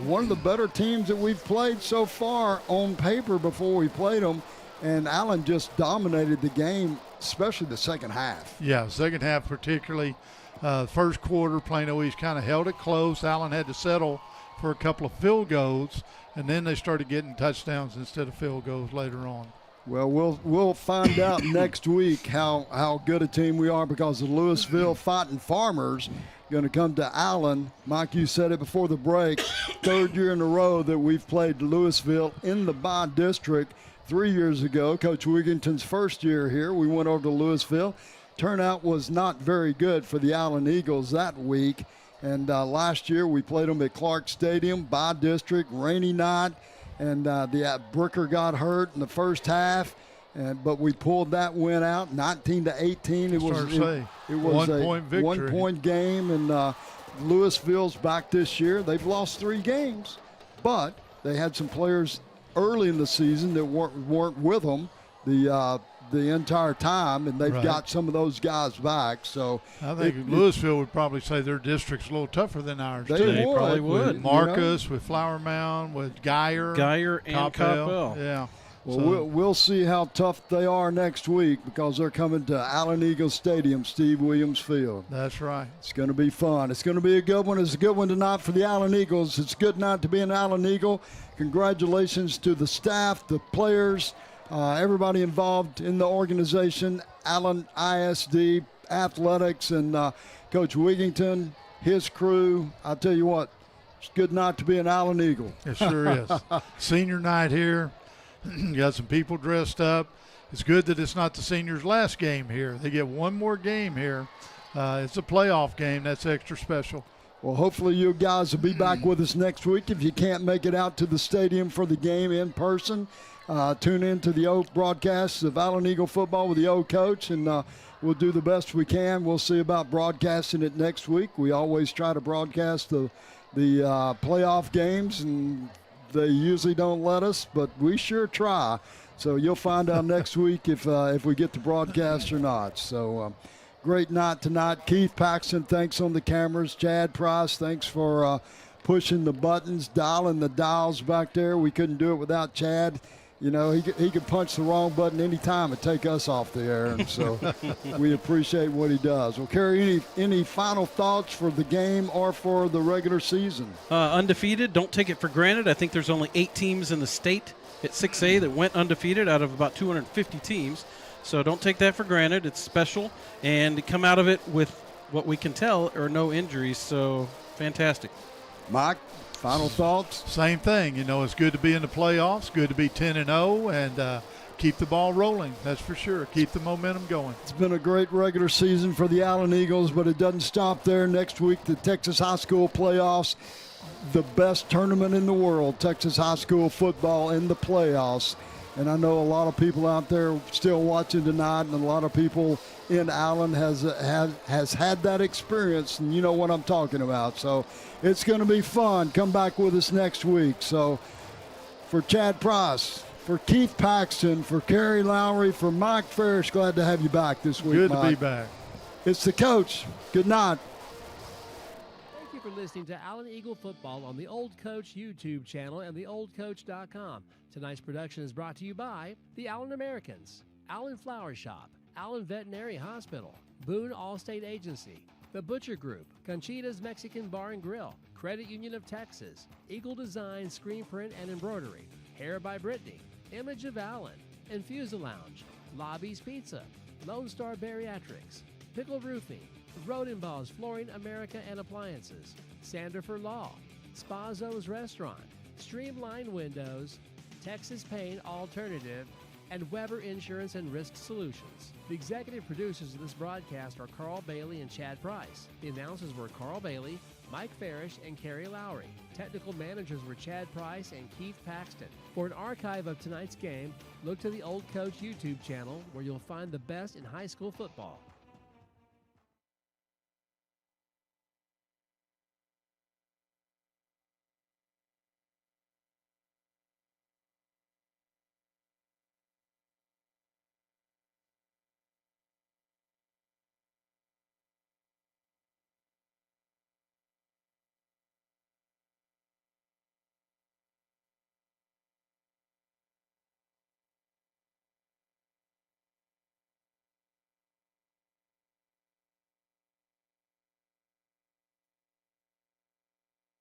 One of the better teams that we've played so far on paper before we played them. And Allen just dominated the game, especially the second half. Yeah, second half particularly. First quarter, Plano East kind of held it close. Allen had to settle for a couple of field goals, and then they started getting touchdowns instead of field goals later on. Well, we'll find out next week how good a team we are, because the Louisville Fighting Farmers going to come to Allen. Mike, you said it before the break, 3rd year in a row that we've played Louisville in the bi-district. 3 years ago, Coach Wigginton's first year here, we went over to Louisville. Turnout was not very good for the Allen Eagles that week. And last year we played them at Clark Stadium, bi-district, rainy night. And the Bricker got hurt in the first half. But we pulled that win out, 19-18. It was a 1-point victory. 1-point game. And Louisville's back this year. They've lost 3 games. But they had some players early in the season that weren't with them the entire time, and they've got some of those guys back. So I think Louisville would probably say their district's a little tougher than ours. They probably would. With Marcus, with Flower Mound, with Geyer and Coppell. Yeah. Well, we'll see how tough they are next week, because they're coming to Allen Eagle Stadium, Steve Williams Field. That's right. It's going to be fun. It's going to be a good one. It's a good one tonight for the Allen Eagles. It's a good night to be an Allen Eagle. Congratulations to the staff, the players, everybody involved in the organization, Allen ISD Athletics, and Coach Wigginton, his crew. I'll tell you what, It's good not to be an Allen Eagle. It sure is. Senior night here. Got some people dressed up. It's good that it's not the seniors' last game here. They get one more game here. It's a playoff game. That's extra special. Well, hopefully you guys will be back with us next week. If you can't make it out to the stadium for the game in person, tune in to the old broadcasts of Allen Eagle football with the old coach, and we'll do the best we can. We'll see about broadcasting it next week. We always try to broadcast the playoff games, and they usually don't let us, but we sure try. So you'll find out next week if we get the broadcast or not. So great night tonight. Keith Paxton, thanks on the cameras. Chad Price, thanks for pushing the buttons, dialing the dials back there. We couldn't do it without Chad. You know, he could punch the wrong button any time and take us off the air, and so we appreciate what he does. Well, Kerry, any final thoughts for the game or for the regular season? Undefeated, don't take it for granted. I think there's only 8 teams in the state at 6A that went undefeated out of about 250 teams. So don't take that for granted. It's special. And come out of it with what we can tell are no injuries. So fantastic. Mike, final thoughts? Same thing. You know, it's good to be in the playoffs, good to be 10-0, and keep the ball rolling. That's for sure. Keep the momentum going. It's been a great regular season for the Allen Eagles, but it doesn't stop there. Next week, the Texas High School playoffs, the best tournament in the world, Texas High School football in the playoffs. And I know a lot of people out there still watching tonight, and a lot of people in Allen has had that experience, and you know what I'm talking about. So it's going to be fun. Come back with us next week. So for Chad Price, for Keith Paxton, for Kerry Lowry, for Mike Ferris, glad to have you back this week, Good Mike. to be back. It's the coach. Good night. Thank you for listening to Allen Eagle Football on the Old Coach YouTube channel and theoldcoach.com. Tonight's production is brought to you by the Allen Americans, Allen Flower Shop, Allen Veterinary Hospital, Boone Allstate Agency, The Butcher Group, Conchita's Mexican Bar and Grill, Credit Union of Texas, Eagle Design Screen Print and Embroidery, Hair by Brittany, Image of Allen, Infusa Lounge, Lobby's Pizza, Lone Star Bariatrics, Pickle Roofing, Rodenball's Flooring America and Appliances, Sanderford Law, Spazo's Restaurant, Streamline Windows, Texas Paint Alternative, and Weber Insurance and Risk Solutions. The executive producers of this broadcast are Carl Bailey and Chad Price. The announcers were Carl Bailey, Mike Farish, and Kerry Lowry. Technical managers were Chad Price and Keith Paxton. For an archive of tonight's game, look to the Old Coach YouTube channel, where you'll find the best in high school football.